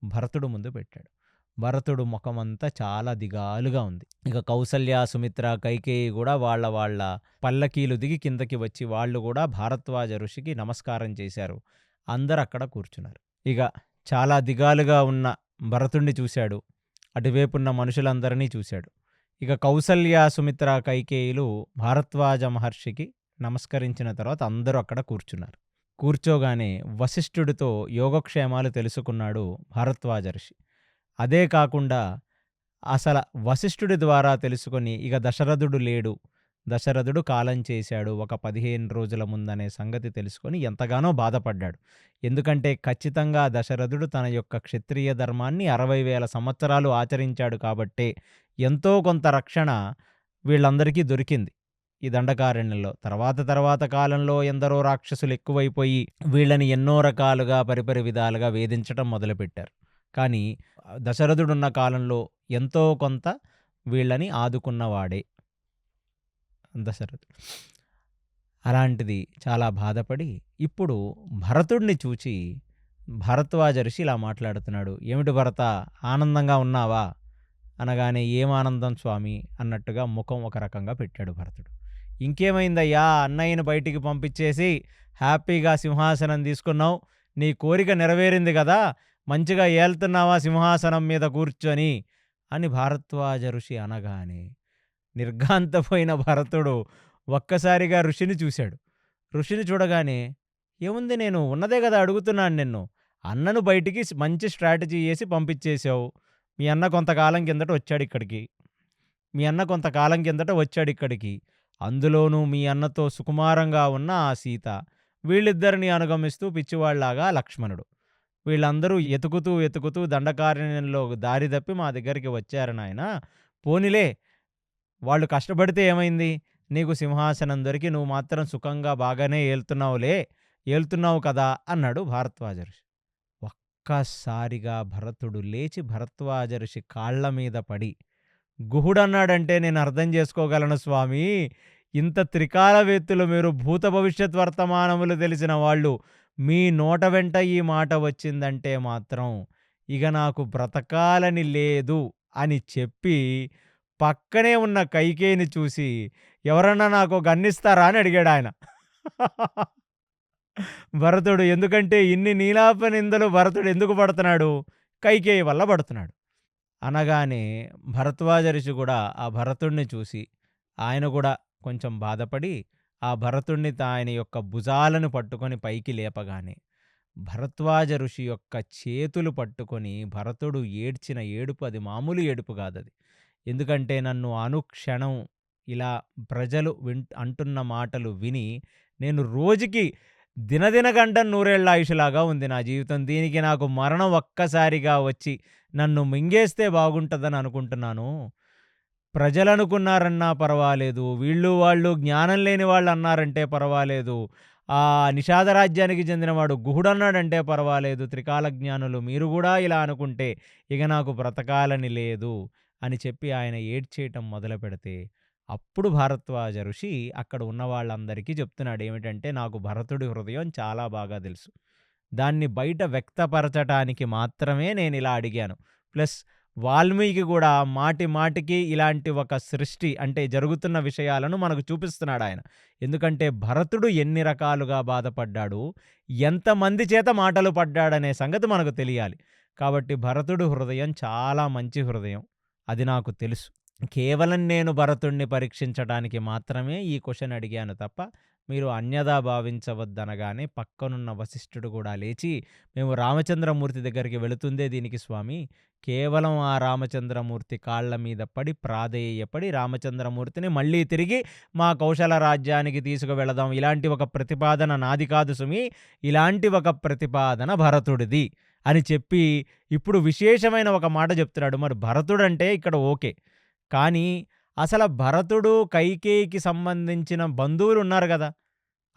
[SPEAKER 2] భరతుడు ముందు పెట్టాడు. భరతుడు ముఖమంతా చాలా దిగాలుగా ఉంది. ఇక కౌసల్య, సుమిత్ర, కైకేయి కూడా వాళ్ళ పల్లకీలు దిగి కిందకి వచ్చి వాళ్ళు కూడా భారద్వాజ ఋషికి నమస్కారం చేశారు. అందరు అక్కడ కూర్చున్నారు. ఇక చాలా దిగాలుగా ఉన్న భరతుణ్ణి చూశాడు. అటువైపున్న మనుషులందరినీ చూశాడు. ఇక కౌసల్య, సుమిత్ర, కైకేయులు భారద్వాజ మహర్షికి నమస్కరించిన తర్వాత అందరూ అక్కడ కూర్చున్నారు. కూర్చోగానే వశిష్ఠుడితో యోగక్షేమాలు తెలుసుకున్నాడు భారద్వాజ ఋషి. అదే కాకుండా అసలు వశిష్ఠుడి ద్వారా తెలుసుకొని ఇక దశరథుడు లేడు, దశరథుడు కాలం చేశాడు ఒక 15 రోజుల ముందనే సంగతి తెలుసుకొని ఎంతగానో బాధపడ్డాడు. ఎందుకంటే ఖచ్చితంగా దశరథుడు తన యొక్క క్షత్రియ ధర్మాన్ని 60,000 సంవత్సరాలు ఆచరించాడు కాబట్టే ఎంతో కొంత రక్షణ వీళ్ళందరికీ దొరికింది ఈ దండకారణ్యంలో. తర్వాత కాలంలో ఎందరో రాక్షసులు ఎక్కువైపోయి వీళ్ళని ఎన్నో రకాలుగా పరిపరి విధాలుగా వేధించటం మొదలుపెట్టారు. కానీ దశరథుడున్న కాలంలో ఎంతో కొంత వీళ్ళని ఆదుకున్నవాడే దశరథుడు. అలాంటిది చాలా బాధపడి ఇప్పుడు భరతుడిని చూచి భరద్వాజ ఋషి ఇలా మాట్లాడుతున్నాడు. ఏమిటి భరత, ఆనందంగా ఉన్నావా అనగానే ఏం ఆనందం స్వామి అన్నట్టుగా ముఖం ఒక రకంగా పెట్టాడు భరతుడు. ఇంకేమైందయ్యా, అన్నయ్యను బయటికి పంపించేసి హ్యాపీగా సింహాసనం తీసుకున్నావు, నీ కోరిక నెరవేరింది కదా, మంచిగా ఏళ్తున్నావా సింహాసనం మీద కూర్చొని అని భారద్వాజ ఋషి అనగానే నిర్ఘాంతపోయిన భరతుడు ఒక్కసారిగా ఋషిని చూశాడు. ఋషిని చూడగానే ఏముంది, నేను ఉన్నదే కదా అడుగుతున్నాను నిన్ను, అన్నను బయటికి మంచి స్ట్రాటజీ వేసి పంపించేశావు. మీ అన్న కొంతకాలం కిందట వచ్చాడు ఇక్కడికి, అందులోనూ మీ అన్నతో సుకుమారంగా ఉన్న ఆ సీత, వీళ్ళిద్దరిని అనుగమిస్తూ పిచ్చివాళ్లాగా లక్ష్మణుడు, వీళ్ళందరూ వెతుకుతూ దండకారణ్యంలో దారి తప్పి మా దగ్గరికి వచ్చారు నాయన. పోనిలే, వాళ్ళు కష్టపడితే ఏమైంది, నీకు సింహాసనం దొరికి నువ్వు మాత్రం సుఖంగా బాగానే ఏళ్తున్నావు కదా అన్నాడు భారద్వాజ ఋషి. ఒక్కసారిగా భరతుడు లేచి భరద్వాజ ఋషి కాళ్ల మీద పడి గుహుడన్నాడంటే నేను అర్థం చేసుకోగలను స్వామి, ఇంత త్రికాలవేత్తులు మీరు, భూత భవిష్యత్ వర్తమానములు తెలిసిన వాళ్ళు, మీ నోట వెంట ఈ మాట వచ్చిందంటే మాత్రం ఇక నాకు బ్రతకాలని లేదు అని చెప్పి పక్కనే ఉన్న కైకేయిని చూసి ఎవరన్నా నాకు గన్నిస్తారా అని అడిగాడు ఆయన. భరతుడు, ఎందుకంటే ఇన్ని నీలాప నిందలు భరతుడు ఎందుకు పడుతున్నాడు, కైకేయి వల్ల పడుతున్నాడు. అనగానే భరద్వాజ ఋషి కూడా ఆ భరతుడిని చూసి ఆయన కూడా కొంచెం బాధపడి ఆ భరతుడిని ఆయన యొక్క భుజాలను పట్టుకొని పైకి లేపగానే భరద్వాజ ఋషి యొక్క చేతులు పట్టుకొని భరతుడు ఏడ్చిన ఏడుపు అది మామూలు ఏడుపు కాదది. ఎందుకంటే నన్ను అనుక్షణం ఇలా ప్రజలు అంటున్న మాటలు విని నేను రోజుకి దినదినగండం 100 ఆయుషులాగా ఉంది నా జీవితం. దీనికి నాకు మరణం ఒక్కసారిగా వచ్చి నన్ను మింగేస్తే బాగుంటుందని అనుకుంటున్నాను. ప్రజలనుకున్నారన్నా పర్వాలేదు, వీళ్ళు వాళ్ళు జ్ఞానం లేని వాళ్ళన్నారంటే పర్వాలేదు, నిషాద రాజ్యానికి చెందినవాడు గుహుడన్నాడంటే పర్వాలేదు, త్రికాల జ్ఞానులు మీరు గూడా ఇలా అనుకుంటే ఇక నాకు బ్రతకాలని లేదు అని చెప్పి ఆయన ఏడ్చేయటం మొదలుపెడితే, అప్పుడు భారద్వాజ ఋషి అక్కడ ఉన్న వాళ్ళందరికీ చెప్తున్నాడు ఏమిటంటే, నాకు భరతుడి హృదయం చాలా బాగా తెలుసు. దాన్ని బయట వ్యక్తపరచటానికి మాత్రమే నేనిలా అడిగాను. ప్లస్ వాల్మీకి గూడా మాటి మాటికి ఇలాంటి ఒక సృష్టి అంటే జరుగుతున్న విషయాలను మనకు చూపిస్తున్నాడాయన. ఎందుకంటే భరతుడు ఎన్ని రకాలుగా బాధపడ్డాడు, ఎంతమంది చేత మాటలు పడ్డాడనే సంగతి మనకు తెలియాలి. కాబట్టి భరతుడు హృదయం చాలా మంచి హృదయం. అది నాకు తెలుసు. కేవలం నేను భరతుడిని పరీక్షించడానికి మాత్రమే ఈ క్వెషన్ అడిగాను తప్ప, మీరు అన్యథా భావించవద్దనగానే పక్కనున్న వశిష్ఠుడు కూడా లేచి, మేము రామచంద్రమూర్తి దగ్గరికి వెళుతుందే దీనికి స్వామి, కేవలం ఆ రామచంద్రమూర్తి కాళ్ళ మీద పడి ప్రాధేయపడి రామచంద్రమూర్తిని మళ్ళీ తిరిగి మా కౌశల రాజ్యానికి తీసుకువెళదాం, ఇలాంటి ఒక ప్రతిపాదన నాది కాదు సుమి, ఇలాంటి ఒక ప్రతిపాదన భరతుడిది అని చెప్పి ఇప్పుడు విశేషమైన ఒక మాట చెప్తున్నాడు. మరి భరతుడంటే ఇక్కడ ఓకే, కానీ అసలు భరతుడు కైకేయికి సంబంధించిన బంధువులు ఉన్నారు కదా,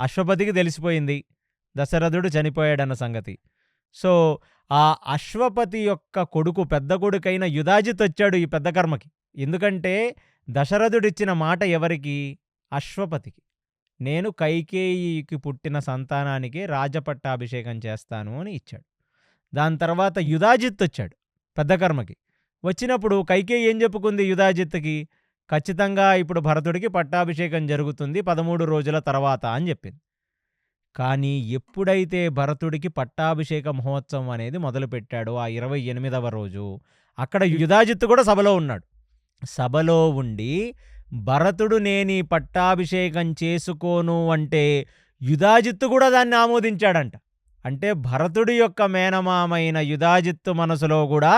[SPEAKER 2] అశ్వపతికి తెలిసిపోయింది దశరథుడు చనిపోయాడన్న సంగతి. సో ఆ అశ్వపతి యొక్క కొడుకు పెద్ద కొడుకైన యుధాజిత్ వచ్చాడు ఈ పెద్ద కర్మకి. ఎందుకంటే దశరథుడిచ్చిన మాట ఎవరికి? అశ్వపతికి. నేను కైకేయికి పుట్టిన సంతానానికి రాజపట్టాభిషేకం చేస్తాను అని ఇచ్చాడు. దాని తర్వాత యుధాజిత్ వచ్చాడు పెద్ద కర్మకి. వచ్చినప్పుడు కైకేయి ఏం చెప్పుకుంది యుధాజిత్తుకి? ఖచ్చితంగా ఇప్పుడు భరతుడికి పట్టాభిషేకం జరుగుతుంది 13 రోజుల తర్వాత అని చెప్పింది. కానీ ఎప్పుడైతే భరతుడికి పట్టాభిషేక మహోత్సవం అనేది మొదలుపెట్టాడో ఆ 28వ రోజు, అక్కడ యుధాజిత్తు కూడా సభలో ఉన్నాడు. సభలో ఉండి భరతుడు నేనీ పట్టాభిషేకం చేసుకోను అంటే యుధాజిత్తు కూడా దాన్ని ఆమోదించాడంట. అంటే భరతుడి యొక్క మేనమామైన యుధాజిత్తు మనసులో కూడా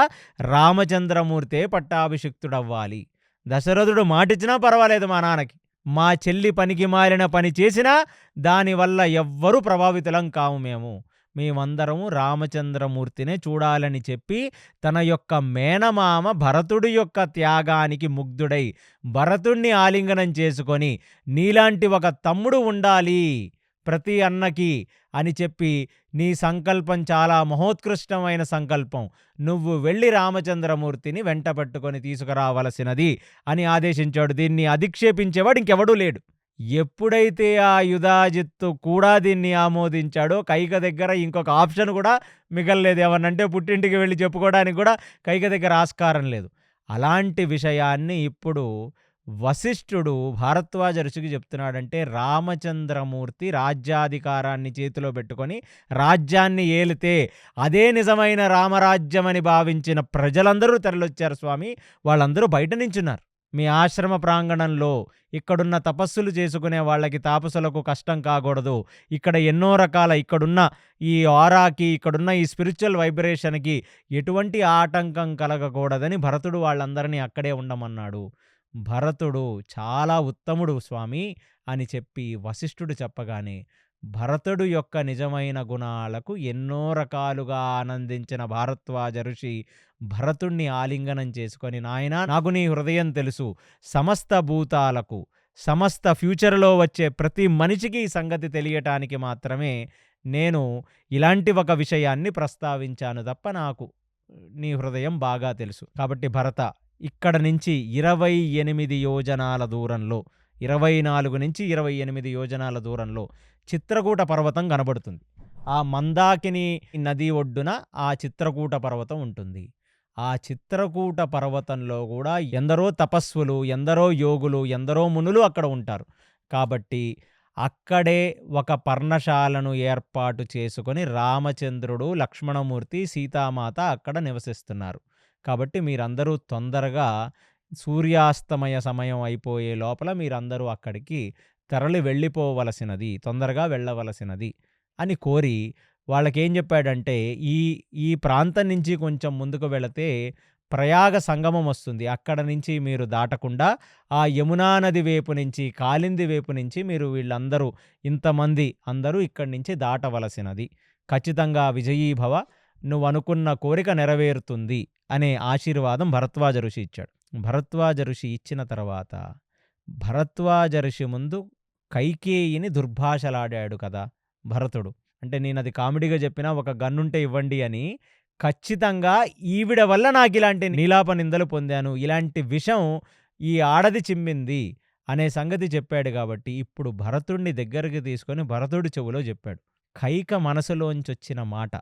[SPEAKER 2] రామచంద్రమూర్తే పట్టాభిషిక్తుడవ్వాలి. దశరథుడు మాటిచ్చినా పర్వాలేదు మా నాన్నకి, మా చెల్లి పనికి మారిన పని చేసినా దానివల్ల ఎవ్వరూ ప్రభావితులం కాము, మేమందరము రామచంద్రమూర్తినే చూడాలని చెప్పి తన యొక్క మేనమామ భరతుడి యొక్క త్యాగానికి ముగ్ధుడై భరతుణ్ణి ఆలింగనం చేసుకొని నీలాంటి ఒక తమ్ముడు ఉండాలి ప్రతి అన్నకి అని చెప్పి, నీ సంకల్పం చాలా మహోత్కృష్టమైన సంకల్పం, నువ్వు వెళ్ళి రామచంద్రమూర్తిని వెంట పట్టుకొని తీసుకురావలసినది అని ఆదేశించాడు. దీన్ని అధిక్షేపించేవాడు ఇంకెవడూ లేడు. ఎప్పుడైతే ఆ యుధాజిత్తు కూడా దీన్ని ఆమోదించాడో కైక దగ్గర ఇంకొక ఆప్షన్ కూడా మిగలలేదు. ఏమన్నంటే పుట్టింటికి వెళ్ళి చెప్పుకోవడానికి కూడా కైక దగ్గర ఆస్కారం లేదు. అలాంటి విషయాన్ని ఇప్పుడు వశిష్ఠుడు భారద్వాజ ఋషికి చెప్తున్నాడంటే, రామచంద్రమూర్తి రాజ్యాధికారాన్ని చేతిలో పెట్టుకొని రాజ్యాన్ని ఏలితే అదే నిజమైన రామరాజ్యమని భావించిన ప్రజలందరూ తరలొచ్చారు స్వామి. వాళ్ళందరూ బయట నించున్నారు మీ ఆశ్రమ ప్రాంగణంలో. ఇక్కడున్న తపస్సులు చేసుకునే వాళ్ళకి, తాపసులకు కష్టం కాకూడదు. ఇక్కడ ఎన్నో రకాల ఇక్కడున్న ఈ ఆరాకి, ఇక్కడున్న ఈ స్పిరిచువల్ వైబ్రేషన్కి ఎటువంటి ఆటంకం కలగకూడదని భరతుడు వాళ్ళందరినీ అక్కడే ఉండమన్నాడు. భరతుడు చాలా ఉత్తముడు స్వామి అని చెప్పి వశిష్ఠుడు చెప్పగానే, భరతుడు యొక్క నిజమైన గుణాలకు ఎన్నో రకాలుగా ఆనందించిన భారద్వాజ ఋషి భరతుణ్ణి ఆలింగనం చేసుకొని, నాయనా నాకు నీ హృదయం తెలుసు, సమస్త భూతాలకు, సమస్త ఫ్యూచర్లో వచ్చే ప్రతి మనిషికి ఈ సంగతి తెలియటానికి మాత్రమే నేను ఇలాంటి ఒక విషయాన్ని ప్రస్తావించాను తప్ప నాకు నీ హృదయం బాగా తెలుసు. కాబట్టి భరత, ఇక్కడ నుంచి 28 యోజనాల దూరంలో, 24 నుంచి 28 యోజనాల దూరంలో చిత్రకూట పర్వతం కనబడుతుంది. ఆ మందాకిని నది ఒడ్డున ఆ చిత్రకూట పర్వతం ఉంటుంది. ఆ చిత్రకూట పర్వతంలో కూడా ఎందరో తపస్సులు, ఎందరో యోగులు, ఎందరో మునులు అక్కడ ఉంటారు. కాబట్టి అక్కడే ఒక పర్ణశాలను ఏర్పాటు చేసుకొని రామచంద్రుడు, లక్ష్మణమూర్తి, సీతామాత అక్కడ నివసిస్తున్నారు. కాబట్టి మీరందరూ తొందరగా సూర్యాస్తమయ సమయం అయిపోయే లోపల మీరందరూ అక్కడికి తరలి వెళ్ళిపోవలసినది, తొందరగా వెళ్ళవలసినది అని కోరి వాళ్ళకేం చెప్పాడంటే, ఈ ప్రాంతం నుంచి కొంచెం ముందుకు వెళితే ప్రయాగ సంగమం వస్తుంది. అక్కడ నుంచి మీరు దాటకుండా ఆ యమునా నది వైపు నుంచి, కాళింది వైపు నుంచి మీరు వీళ్ళందరూ ఇంతమంది అందరూ ఇక్కడి నుంచి దాటవలసినది. ఖచ్చితంగా విజయీభవ, నువ్వు అనుకున్న కోరిక నెరవేరుతుంది అనే ఆశీర్వాదం భరద్వాజ ఋషి ఇచ్చాడు. భరద్వాజ ఋషి ఇచ్చిన తర్వాత భరద్వాజ ఋషి ముందు కైకేయిని దుర్భాషలాడాడు కదా భరతుడు. అంటే నేనది కామెడీగా చెప్పినా ఒక గన్నుంటే ఇవ్వండి అని. ఖచ్చితంగా ఈవిడ వల్ల నాకిలాంటి నీలాప నిందలు పొందాను. ఇలాంటి విషం ఈ ఆడది చిమ్మింది అనే సంగతి చెప్పాడు గాబట్టి, ఇప్పుడు భరతుడిని దగ్గరికి తీసుకొని భరతుడి చెవులో జెప్పాడు. కైక మనసులోంచొచ్చిన మాట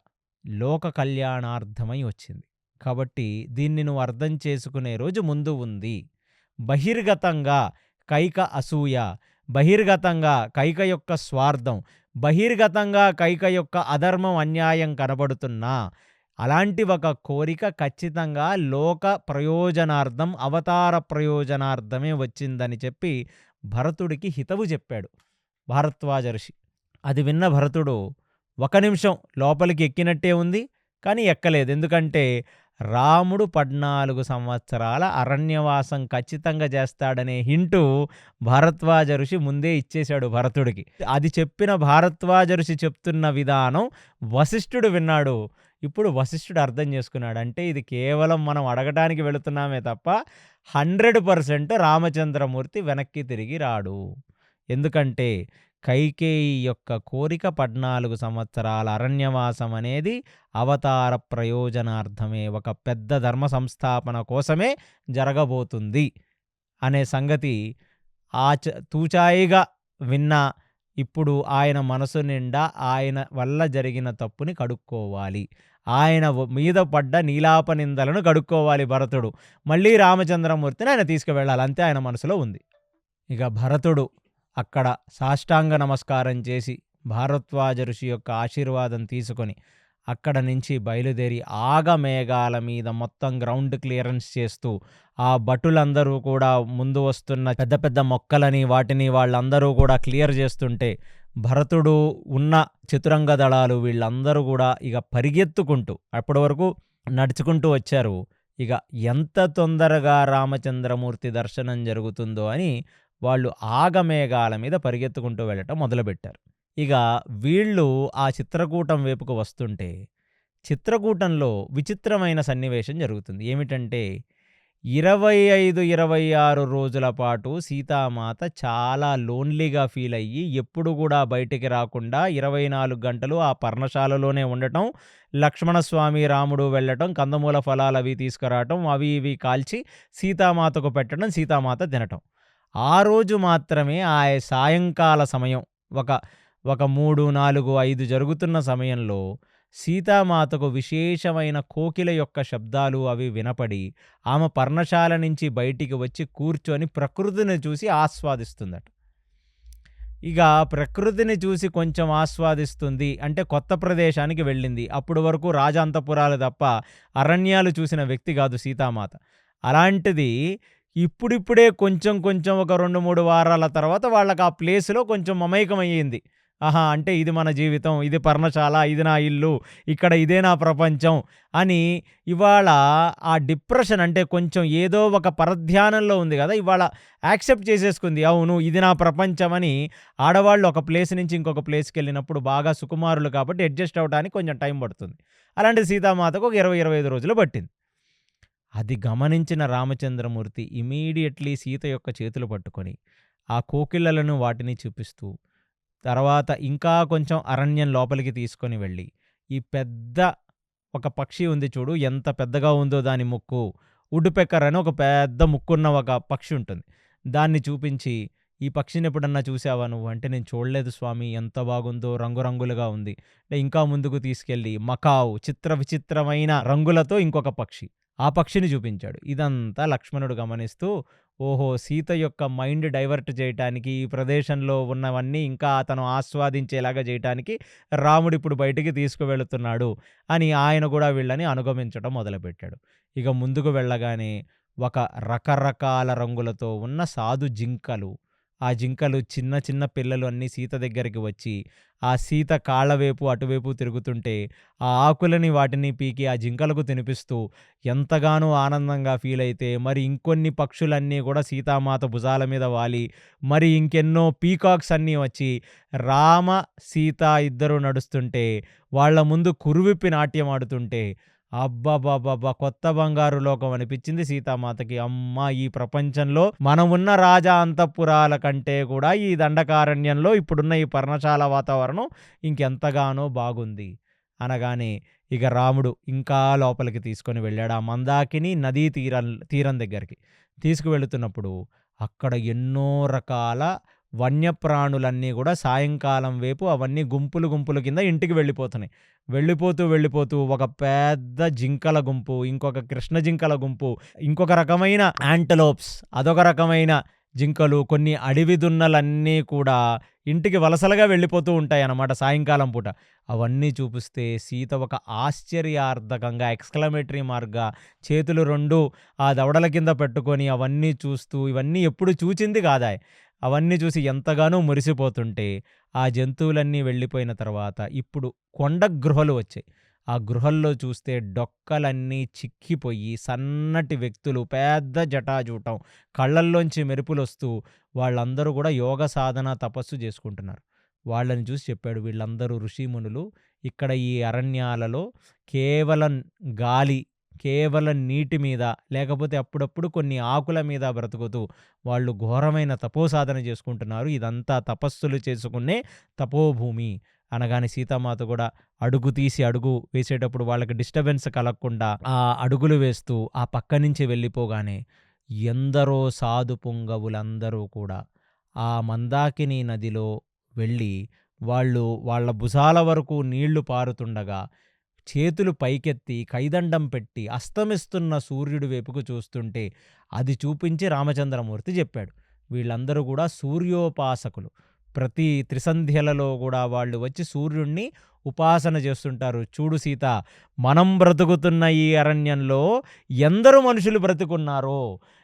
[SPEAKER 2] లోక కళ్యాణార్థమై వచ్చింది. కాబట్టి దీన్ని నువ్వు అర్థం చేసుకునే రోజు ముందు ఉంది. బహిర్గతంగా కైక అసూయ, బహిర్గతంగా కైక యొక్క స్వార్థం, బహిర్గతంగా కైక యొక్క అధర్మం, అన్యాయం కనబడుతున్నా అలాంటి ఒక కోరిక ఖచ్చితంగా లోక ప్రయోజనార్థం, అవతార ప్రయోజనార్థమే వచ్చిందని చెప్పి భరతుడికి హితవు చెప్పాడు భారద్వాజ ఋషి. అది విన్న భరతుడు ఒక నిమిషం లోపలికి ఎక్కినట్టే ఉంది, కానీ ఎక్కలేదు. ఎందుకంటే రాముడు 14 సంవత్సరాల అరణ్యవాసం ఖచ్చితంగా చేస్తాడనే హింటు భారద్వాజ ఋషి ముందే ఇచ్చేశాడు భరతుడికి. అది చెప్పిన భారద్వాజ ఋషి చెప్తున్న విధానం వశిష్ఠుడు విన్నాడు. ఇప్పుడు వశిష్ఠుడు అర్థం చేసుకున్నాడు. అంటే ఇది కేవలం మనం అడగటానికి వెళుతున్నామే తప్ప 100% రామచంద్రమూర్తి వెనక్కి తిరిగి రాడు. ఎందుకంటే కైకేయి యొక్క కోరిక 14 సంవత్సరాల అరణ్యవాసం అనేది అవతార ప్రయోజనార్థమే, ఒక పెద్ద ధర్మ సంస్థాపన కోసమే జరగబోతుంది అనే సంగతి తూచాయిగా విన్నా ఇప్పుడు ఆయన మనసు నిండా ఆయన వల్ల జరిగిన తప్పుని కడుక్కోవాలి, ఆయన మీద పడ్డ నీలాప నిందలను కడుక్కోవాలి భరతుడు. మళ్ళీ రామచంద్రమూర్తిని ఆయన తీసుకువెళ్ళాలి, అంతే ఆయన మనసులో ఉంది. ఇక భరతుడు అక్కడ సాష్టాంగ నమస్కారం చేసి భారద్వాజ ఋషి యొక్క ఆశీర్వాదం తీసుకొని అక్కడ నుంచి బయలుదేరి ఆగమేఘాల మీద మొత్తం గ్రౌండ్ క్లియరెన్స్ చేస్తూ ఆ భటులందరూ కూడా ముందు వస్తున్న పెద్ద పెద్ద మొక్కలని వాటిని వాళ్ళందరూ కూడా క్లియర్ చేస్తుంటే భరతుడు ఉన్న చతురంగ దళాలు వీళ్ళందరూ కూడా ఇక పరిగెత్తుకుంటూ అప్పటి వరకు నడుచుకుంటూ వచ్చారు. ఇక ఎంత తొందరగా రామచంద్రమూర్తి దర్శనం జరుగుతుందో అని వాళ్ళు ఆగమేఘాల మీద పరిగెత్తుకుంటూ వెళ్ళటం మొదలుపెట్టారు. ఇక వీళ్ళు ఆ చిత్రకూటం వైపుకు వస్తుంటే చిత్రకూటంలో విచిత్రమైన సన్నివేశం జరుగుతుంది. ఏమిటంటే 25-26 రోజుల పాటు సీతామాత చాలా లోన్లీగా ఫీల్ అయ్యి ఎప్పుడు కూడా బయటికి రాకుండా 24 గంటలు ఆ పర్ణశాలలోనే ఉండటం, లక్ష్మణస్వామి రాముడు వెళ్ళటం, కందమూల ఫలాలు అవి తీసుకురావటం, అవి ఇవి కాల్చి సీతామాతకు పెట్టడం, సీతామాత తినటం. ఆ రోజు మాత్రమే ఆ సాయంకాల సమయం ఒక 3, 4, 5 జరుగుతున్న సమయంలో సీతామాతకు విశేషమైన కోకిల యొక్క శబ్దాలు అవి వినపడి ఆమె పర్ణశాల నుంచి బయటికి వచ్చి కూర్చొని ప్రకృతిని చూసి ఆస్వాదిస్తుందట. ఇక ప్రకృతిని చూసి కొంచెం ఆస్వాదిస్తుంది అంటే కొత్త ప్రదేశానికి వెళ్ళింది. అప్పుడు వరకు రాజాంతపురాలు తప్ప అరణ్యాలు చూసిన వ్యక్తి కాదు సీతామాత. అలాంటిది ఇప్పుడిప్పుడే కొంచెం ఒక 2-3 వారాల తర్వాత వాళ్ళకి ఆ ప్లేస్లో కొంచెం మమైకమయ్యింది. ఆహా, అంటే ఇది మన జీవితం, ఇది పర్ణశాల, ఇది నా ఇల్లు, ఇక్కడ ఇదే నా ప్రపంచం అని ఇవాళ ఆ డిప్రెషన్ అంటే కొంచెం ఏదో ఒక పరధ్యానంలో ఉంది కదా, ఇవాళ యాక్సెప్ట్ చేసేసుకుంది. అవును, ఇది నా ప్రపంచం అని. ఆడవాళ్ళు ఒక ప్లేస్ నుంచి ఇంకొక ప్లేస్కి వెళ్ళినప్పుడు బాగా సుకుమారులు కాబట్టి అడ్జస్ట్ అవ్వడానికి కొంచెం టైం పడుతుంది. అలాంటి సీతామాతకు ఒక 20-25 రోజులు పట్టింది. అది గమనించిన రామచంద్రమూర్తి ఇమీడియట్లీ సీత యొక్క చేతులు పట్టుకొని ఆ కోకిళ్ళలను వాటిని చూపిస్తూ తర్వాత ఇంకా కొంచెం అరణ్యం లోపలికి తీసుకొని వెళ్ళి ఈ పెద్ద ఒక పక్షి ఉంది చూడు, ఎంత పెద్దగా ఉందో దాని ముక్కు, ఉడ్పెక్కర్ అని ఒక పెద్ద ముక్కున్న ఒక పక్షి ఉంటుంది. దాన్ని చూపించి ఈ పక్షిని ఎప్పుడన్నా చూసావా నువ్వు అంటే, నేను చూడలేదు స్వామి, ఎంత బాగుందో, రంగురంగులుగా ఉంది. అంటే ఇంకా ముందుకు తీసుకెళ్ళి మకావు, విచిత్రమైన రంగులతో ఇంకొక పక్షి, ఆ పక్షిని చూపించాడు. ఇదంతా లక్ష్మణుడు గమనిస్తూ ఓహో, సీత యొక్క మైండ్ డైవర్ట్ చేయటానికి, ఈ ప్రదేశంలో ఉన్నవన్నీ ఇంకా అతను ఆస్వాదించేలాగా చేయటానికి రాముడు ఇప్పుడు బయటికి తీసుకువెళుతున్నాడు అని ఆయన కూడా వీళ్ళని అనుగమించడం మొదలుపెట్టాడు. ఇక ముందుకు వెళ్ళగానే ఒక రకరకాల రంగులతో ఉన్న సాధు జింకలు, ఆ జింకలు చిన్న చిన్న పిల్లలు అన్నీ సీత దగ్గరికి వచ్చి ఆ సీత కాళ్ళవైపు అటువైపు తిరుగుతుంటే ఆ ఆకులని వాటిని పీకి ఆ జింకలకు తినిపిస్తూ ఎంతగానో ఆనందంగా ఫీల్ అయితే, మరి ఇంకొన్ని పక్షులన్నీ కూడా సీతామాత భుజాల మీద వాలి, మరి ఇంకెన్నో పీకాక్స్ అన్నీ వచ్చి రామ సీత ఇద్దరు నడుస్తుంటే వాళ్ళ ముందు కురువిప్పి నాట్యం ఆడుతుంటే అబ్బబ్బబ్బబ్బా! కొత్త బంగారు లోకం అనిపిచ్చింది సీతామాతకి. అమ్మా! ఈ ప్రపంచంలో మనమున్న రాజా అంతఃపురాల కంటే కూడా ఈ దండకారణ్యంలో ఇప్పుడున్న ఈ పర్ణశాల వాతావరణం ఇంకెంతగానో బాగుంది. అనగానే ఇక రాముడు ఇంకా లోపలికి తీసుకొని వెళ్ళాడు. ఆ మందాకిని నదీ తీరం దగ్గరికి. తీసుకువెళుతున్నప్పుడు అక్కడ ఎన్నో రకాల వన్యప్రాణులన్నీ గూడా సాయంకాలం వైపు అవన్నీ గుంపులు గుంపుల కింద ఇంటికి వెళ్ళిపోతున్నాయి. వెళ్ళిపోతూ ఒక పెద్ద జింకల గుంపు, ఇంకొక కృష్ణ జింకల గుంపు, ఇంకొక రకమైన యాంటలోప్స్, అదొక రకమైన జింకలు, కొన్ని అడవి దున్నలన్నీ కూడా ఇంటికి వలసలుగా వెళ్ళిపోతూ ఉంటాయన్నమాట సాయంకాలం పూట. అవన్నీ చూపిస్తే సీత ఒక ఆశ్చర్యార్థకంగా ఎక్స్‌క్లమేటరీ మార్క్‌గా చేతులు 2 ఆ దవడల కింద పెట్టుకొని అవన్నీ చూస్తూ, ఇవన్నీ ఎప్పుడు చూచింది కాదాయె. అవన్నీ చూసి ఎంతగానో మురిసిపోతుంటే, ఆ జంతువులన్నీ వెళ్ళిపోయిన తర్వాత ఇప్పుడు కొండ గృహలు వచ్చాయి. ఆ గృహల్లో చూస్తే డొక్కలన్నీ చిక్కిపోయి, సన్నటి వ్యక్తులు, పెద్ద జటాజూటం, కళ్ళల్లోంచి మెరుపులొస్తూ వాళ్ళందరూ గూడా యోగ సాధన, తపస్సు జేసుకుంటున్నారు. వాళ్ళని చూసి చెప్పాడు, వీళ్ళందరూ ఋషిమునులు. ఇక్కడ ఈ అరణ్యాలలో కేవలం గాలి, కేవలం నీటి మీద, లేకపోతే అప్పుడప్పుడు కొన్ని ఆకుల మీద బ్రతుకుతూ వాళ్ళు ఘోరమైన తపోసాధన చేసుకుంటున్నారు. ఇదంతా తపస్సులు చేసుకునే తపోభూమి. అనగానే సీతామాత కూడా అడుగు తీసి అడుగు వేసేటప్పుడు వాళ్ళకి డిస్టర్బెన్స్ కలగకుండా ఆ అడుగులు వేస్తూ ఆ పక్క నుంచి వెళ్ళిపోగానే ఎందరో సాధు పుంగవులందరూ కూడా ఆ మందాకిని నదిలో వెళ్ళి వాళ్ళు వాళ్ళ భుజాల వరకు నీళ్లు పారుతుండగా చేతులు పైకెత్తి కైదండం పెట్టి అస్తమిస్తున్న సూర్యుడి వైపుకు చూస్తుంటే అది చూపించి రామచంద్రమూర్తి చెప్పాడు. వీళ్ళందరూ కూడా సూర్యోపాసకులు. ప్రతి త్రిసంధ్యలలో కూడా వాళ్ళు వచ్చి సూర్యుడిని ఉపాసన చేస్తుంటారు. చూడు సీత, మనం బ్రతుకుతున్న ఈ అరణ్యంలో ఎందరు మనుషులు బ్రతుకున్నారో,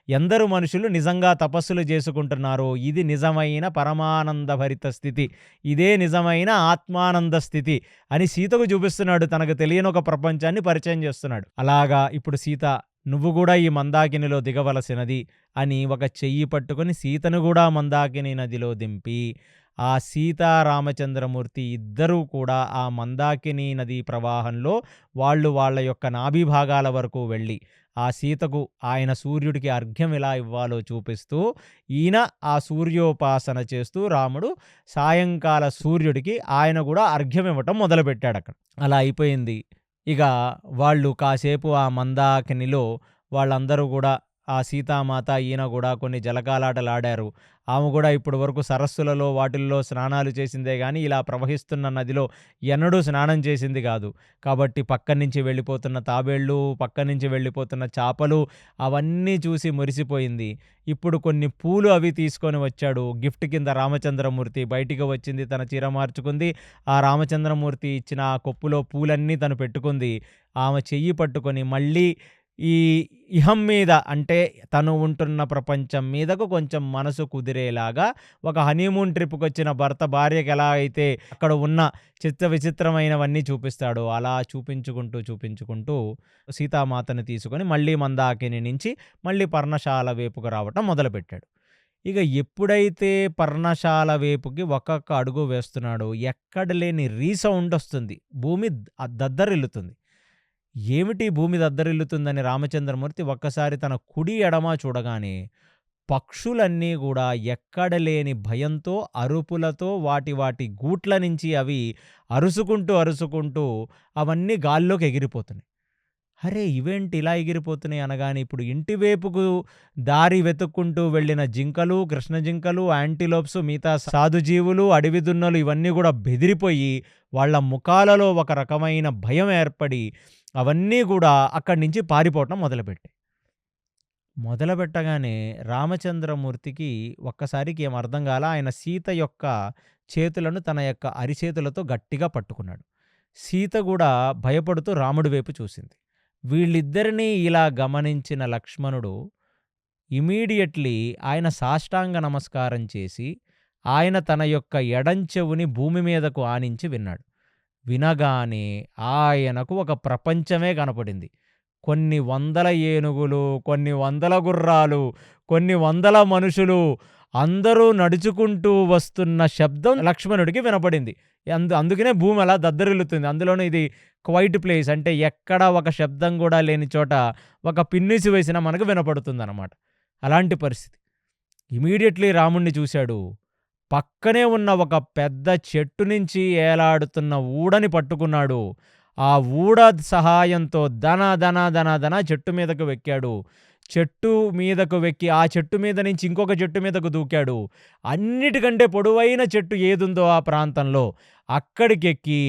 [SPEAKER 2] ఎందరు మనుషులు నిజంగా తపస్సులు చేసుకుంటున్నారో, ఇది నిజమైన పరమానంద భరిత స్థితి, ఇదే నిజమైన ఆత్మానంద స్థితి అని సీతకు చూపిస్తున్నాడు. తనకు తెలియని ఒక ప్రపంచాన్ని పరిచయం చేస్తున్నాడు. అలాగా ఇప్పుడు సీత, నువ్వు కూడా ఈ మందాకినిలో దిగవలసినది అని ఒక చెయ్యి పట్టుకొని సీతను కూడా మందాకిని నదిలో దింపి, ఆ సీతారామచంద్రమూర్తి ఇద్దరూ కూడా ఆ మందాకిని నదీ ప్రవాహంలో వాళ్ళు వాళ్ళ యొక్క నాభిభాగాల వరకు వెళ్ళి ఆ సీతకు ఆయన సూర్యుడికి అర్ఘ్యం ఎలా ఇవ్వాలో చూపిస్తూ, ఈయన ఆ సూర్యోపాసన చేస్తూ రాముడు సాయంకాల సూర్యుడికి ఆయన కూడా అర్ఘ్యం ఇవ్వటం మొదలుపెట్టాడు అక్కడ. అలా అయిపోయింది. ఇక వాళ్ళు కాసేపు ఆ మందాకినిలో వాళ్ళందరూ కూడా ఆ సీతామాత, ఈయన కూడా కొన్ని జలకాలాటలాడారు. ఆమె కూడా ఇప్పటి వరకు సరస్సులలో వాటిల్లో స్నానాలు చేసిందే గాని ఇలా ప్రవహిస్తున్న నదిలో ఎన్నడూ స్నానం చేసింది కాదు. కాబట్టి పక్క నుంచి వెళ్ళిపోతున్న తాబేళ్ళు, పక్క నుంచి వెళ్ళిపోతున్న చేపలు అవన్నీ చూసి మురిసిపోయింది. ఇప్పుడు కొన్ని పూలు అవి తీసుకొని వచ్చాడు గిఫ్ట్ కింద రామచంద్రమూర్తి. బయటికి వచ్చింది, తన చీర మార్చుకుంది. ఆ రామచంద్రమూర్తి ఇచ్చిన ఆ కొప్పులో పూలన్నీ తను పెట్టుకుంది. ఆమె చెయ్యి పట్టుకొని మళ్ళీ ఈ ఇహం మీద, అంటే తను ఉంటున్న ప్రపంచం మీదకు కొంచెం మనసు కుదిరేలాగా ఒక హనీమూన్ ట్రిప్‌కొచ్చిన భర్త భార్యకి ఎలా అయితే అక్కడ ఉన్న చిత్ర విచిత్రమైనవన్నీ చూపిస్తాడో అలా చూపించుకుంటూ సీతామాతని తీసుకొని మళ్ళీ మందాకిని నుంచి మళ్ళీ పర్ణశాల వైపుకు రావటం మొదలుపెట్టాడు. ఇక ఎప్పుడైతే పర్ణశాల వైపుకి ఒక్కొక్క అడుగు వేస్తున్నాడో ఎక్కడ లేని రీసౌండ్ వస్తుంది. భూమి దద్దరిల్లుతుంది. ఏమిటి భూమి దద్దరిల్లుతుందని రామచంద్రమూర్తి ఒక్కసారి తన కుడి ఎడమ చూడగానే పక్షులన్నీ గూడా ఎక్కడలేని భయంతో, అరుపులతో వాటి గూట్ల నుంచి అవి అరుసుకుంటూ అవన్నీ గాల్లోకి ఎగిరిపోతున్నాయి. అరే! ఇవేంటి ఇలా ఎగిరిపోతున్నాయి అనగానే ఇప్పుడు ఇంటి వైపుకు దారి వెతుక్కుంటూ వెళ్ళిన జింకలు, కృష్ణ జింకలు, యాంటిలోప్స్, మిగతా సాధుజీవులు, అడవి దున్నలు ఇవన్నీ గూడా బెదిరిపోయి వాళ్ళ ముఖాలలో ఒక రకమైన భయం ఏర్పడి అవన్నీ గూడా అక్కడి నుంచి పారిపోవటం మొదలుపెట్టగానే రామచంద్రమూర్తికి ఒక్కసారికి ఏం అర్థం గాల. ఆయన సీత యొక్క చేతులను తన యొక్క అరిచేతులతో గట్టిగా పట్టుకున్నాడు. సీత గూడా భయపడుతూ రాముడి వైపు చూసింది. వీళ్ళిద్దరినీ ఇలా గమనించిన లక్ష్మణుడు ఇమ్మీడియేట్‌లీ ఆయన సాష్టాంగ నమస్కారం చేసి, ఆయన తన యొక్క ఎడంచెవుని భూమి మీదకు ఆనించి విన్నాడు. వినగానే ఆయనకు ఒక ప్రపంచమే కనపడింది. కొన్ని వందల ఏనుగులు, కొన్ని వందల గుర్రాలు, కొన్ని వందల మనుషులు అందరూ నడుచుకుంటూ వస్తున్న శబ్దం లక్ష్మణుడికి వినపడింది. అందుకనే భూమి అలా దద్దరిల్లుతుంది. అందులోనూ ఇది క్వైట్ ప్లేస్, అంటే ఎక్కడ ఒక శబ్దం కూడా లేని చోట ఒక పిన్నిసి వేసినా మనకు వినపడుతుందన్నమాట. అలాంటి పరిస్థితి. ఇమీడియట్లీ రాముణ్ణి చూశాడు. పక్కనే ఉన్న ఒక పెద్ద చెట్టు నుంచి ఏలాడుతున్న ఊడని పట్టుకున్నాడు. ఆ ఊడ సహాయంతో దన దన దన దన చెట్టు మీదకు వెక్కాడు. చెట్టు మీదకు వెక్కి ఆ చెట్టు మీద నుంచి ఇంకొక చెట్టు మీదకు దూకాడు. అన్నిటికంటే పొడవైన చెట్టు ఏదుందో ఆ ప్రాంతంలో అక్కడికెక్కి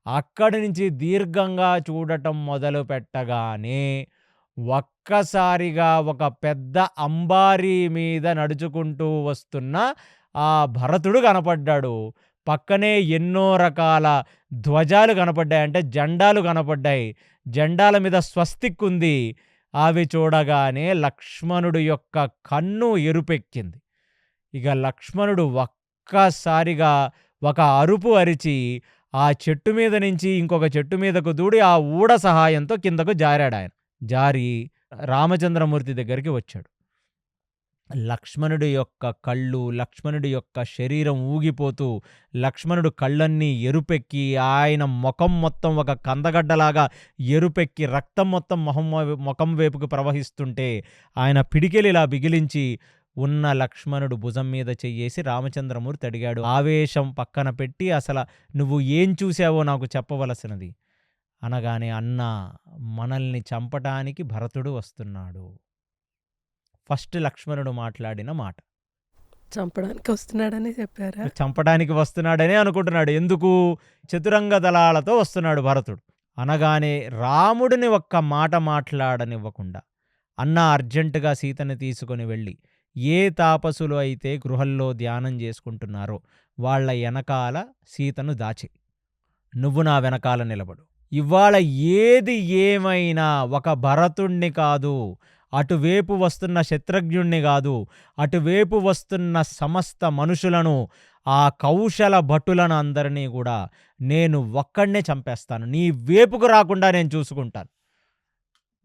[SPEAKER 2] అక్కడి నుంచి దీర్ఘంగా చూడటం మొదలు పెట్టగానే ఒక్కసారిగా ఒక పెద్ద అంబారీ మీద నడుచుకుంటూ వస్తున్న ఆ భరతుడు కనపడ్డాడు. పక్కనే ఎన్నో రకాల ధ్వజాలు కనపడ్డాయి, అంటే జెండాలు కనపడ్డాయి. జెండాల మీద స్వస్తిక్ ఉంది. అవి చూడగానే లక్ష్మణుడు యొక్క కన్ను ఎరుపెక్కింది. ఇక లక్ష్మణుడు ఒక్కసారిగా ఒక అరుపు అరిచి ఆ చెట్టు మీద నుంచి ఇంకొక చెట్టు మీదకు దూడి ఆ ఊడ సహాయంతో కిందకు జారాడాయన. జారి రామచంద్రమూర్తి దగ్గరికి వచ్చాడు. లక్ష్మణుడి యొక్క కళ్ళు, లక్ష్మణుడి యొక్క శరీరం ఊగిపోతూ, లక్ష్మణుడు కళ్ళన్నీ ఎరుపెక్కి, ఆయన ముఖం మొత్తం ఒక కందగడ్డలాగా ఎరుపెక్కి రక్తం మొత్తం ముఖం వైపుకు ప్రవహిస్తుంటే ఆయన పిడికెలిలా బిగిలించి ఉన్న లక్ష్మణుడు భుజం మీద చెయ్యేసి రామచంద్రమూర్తి అడిగాడు. ఆవేశం పక్కన పెట్టి, అసలు నువ్వు ఏం చూశావో నాకు చెప్పవలసినది అనగానే, అన్నా, మనల్ని చంపటానికి భరతుడు వస్తున్నాడు. ఫస్ట్ లక్ష్మణుడు మాట్లాడిన మాట.
[SPEAKER 1] చంపడానికి వస్తున్నాడని చెప్పారా?
[SPEAKER 2] చంపడానికి వస్తున్నాడనే అనుకుంటున్నాడు. ఎందుకు? చతురంగ దళాలతో వస్తున్నాడు భరతుడు. అనగానే రాముడిని ఒక్క మాట మాట్లాడనివ్వకుండా, అన్న అర్జెంటుగా సీతని తీసుకొని వెళ్ళి ఏ తాపసులు అయితే గృహల్లో ధ్యానం చేసుకుంటున్నారో వాళ్ళ వెనకాల సీతను దాచి, నువ్వు నా వెనకాల నిలబడు. ఇవాళ ఏది ఏమైనా ఒక భరతుణ్ణి కాదు, అటువైపు వస్తున్న శత్రుఘ్నుణ్ణి కాదు, అటువైపు వస్తున్న సమస్త మనుషులను, ఆ కౌశల భటులను అందరినీ కూడా నేను ఒక్కడనే చంపేస్తాను. నీ వేపుకు రాకుండా నేను చూసుకుంటాను.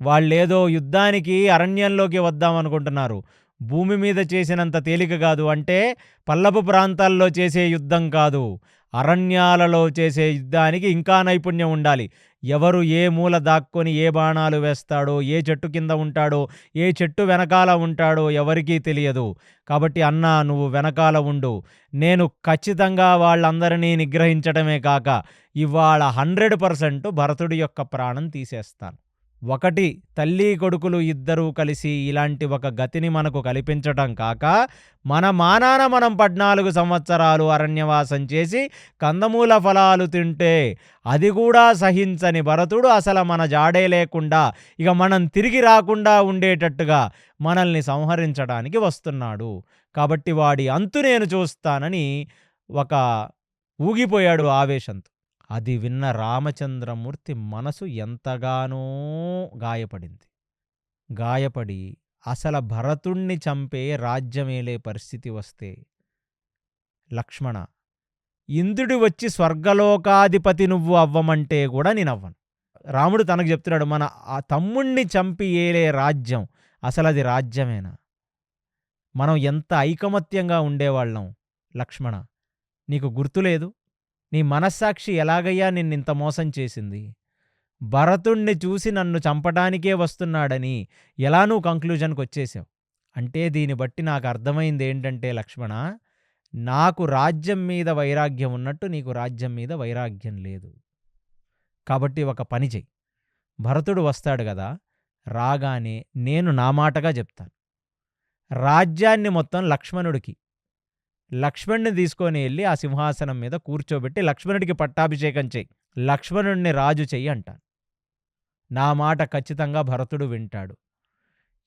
[SPEAKER 2] వాళ్ళేదో యుద్ధానికి అరణ్యంలోకి వద్దామనుకుంటున్నారు. భూమి మీద చేసినంత తేలిక కాదు. అంటే పల్లపు ప్రాంతాల్లో చేసే యుద్ధం కాదు, అరణ్యాలలో చేసే యుద్ధానికి ఇంకా నైపుణ్యం ఉండాలి. ఎవరు ఏ మూల దాక్కొని ఏ బాణాలు వేస్తాడో, ఏ చెట్టు కింద ఉంటాడో, ఏ చెట్టు వెనకాల ఉంటాడో ఎవరికీ తెలియదు. కాబట్టి అన్నా, నువ్వు వెనకాల ఉండు. నేను ఖచ్చితంగా వాళ్ళందరినీ నిగ్రహించడమే కాక ఇవాళ 100% భరతుడి యొక్క ప్రాణం తీసేస్తాను. ఒకటి, తల్లి కొడుకులు ఇద్దరూ కలిసి ఇలాంటి ఒక గతిని మనకు కల్పించటం కాక, మన మానాన మనం 14 సంవత్సరాలు అరణ్యవాసం చేసి కందమూల ఫలాలు తింటే అది కూడా సహించని భరతుడు అసలు మన జాడే లేకుండా ఇక మనం తిరిగి రాకుండా ఉండేటట్టుగా మనల్ని సంహరించడానికి వస్తున్నాడు. కాబట్టి వాడి అంతు నేను చూస్తానని ఒక ఊగిపోయాడు ఆవేశంతో. అది విన్న రామచంద్రమూర్తి మనసు ఎంతగానో గాయపడింది. గాయపడి అసలు భరతుణ్ణి చంపే రాజ్యమేలే పరిస్థితి వస్తే, లక్ష్మణ, ఇంద్రుడి వచ్చి స్వర్గలోకాధిపతి నువ్వు అవ్వమంటే కూడా నేనవ్వను. రాముడు తనకు చెప్తున్నాడు, మన ఆ తమ్ముణ్ణి చంపి ఏలే రాజ్యం అసలు అది రాజ్యమేనా? మనం ఎంత ఐకమత్యంగా ఉండేవాళ్ళం లక్ష్మణ, నీకు గుర్తులేదు? నీ మనస్సాక్షి ఎలాగయ్యా నిన్నింత మోసం చేసింది? భరతుణ్ణి చూసి నన్ను చంపడానికే వస్తున్నాడని ఎలా నువ్వు కంక్లూజన్కి వచ్చేసావు? అంటే దీన్ని బట్టి నాకు అర్థమైంది ఏంటంటే లక్ష్మణ, నాకు రాజ్యం మీద వైరాగ్యం ఉన్నట్టు నీకు రాజ్యం మీద వైరాగ్యం లేదు. కాబట్టి ఒక పని చెయ్యి, భరతుడు వస్తాడు కదా, రాగానే నేను నా మాటగా చెప్తాను. రాజ్యాన్ని మొత్తం లక్ష్మణుడికి, లక్ష్మణ్ణి తీసుకొని వెళ్ళి ఆ సింహాసనం మీద కూర్చోబెట్టి లక్ష్మణుడికి పట్టాభిషేకం చెయ్యి, లక్ష్మణుడిని రాజు చెయ్యి అంటాను. నా మాట ఖచ్చితంగా భరతుడు వింటాడు.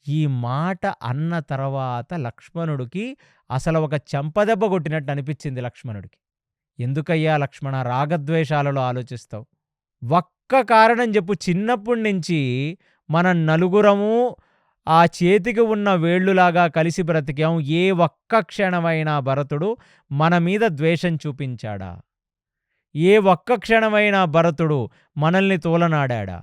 [SPEAKER 2] ఈ మాట అన్న తర్వాత లక్ష్మణుడికి అసలు ఒక చెంపదెబ్బ కొట్టినట్టు అనిపించింది లక్ష్మణుడికి. ఎందుకయ్యా లక్ష్మణ రాగద్వేషాలలో ఆలోచిస్తావు? ఒక్క కారణం చెప్పు. చిన్నప్పటి నుంచి మనం నలుగురము ఆ చేతికి ఉన్న వేళ్లులాగా కలిసి బ్రతికాం. ఏ ఒక్క క్షణమైనా భరతుడు మన మీద ద్వేషం చూపించాడా? ఏ ఒక్క క్షణమైనా భరతుడు మనల్ని తోలనాడా?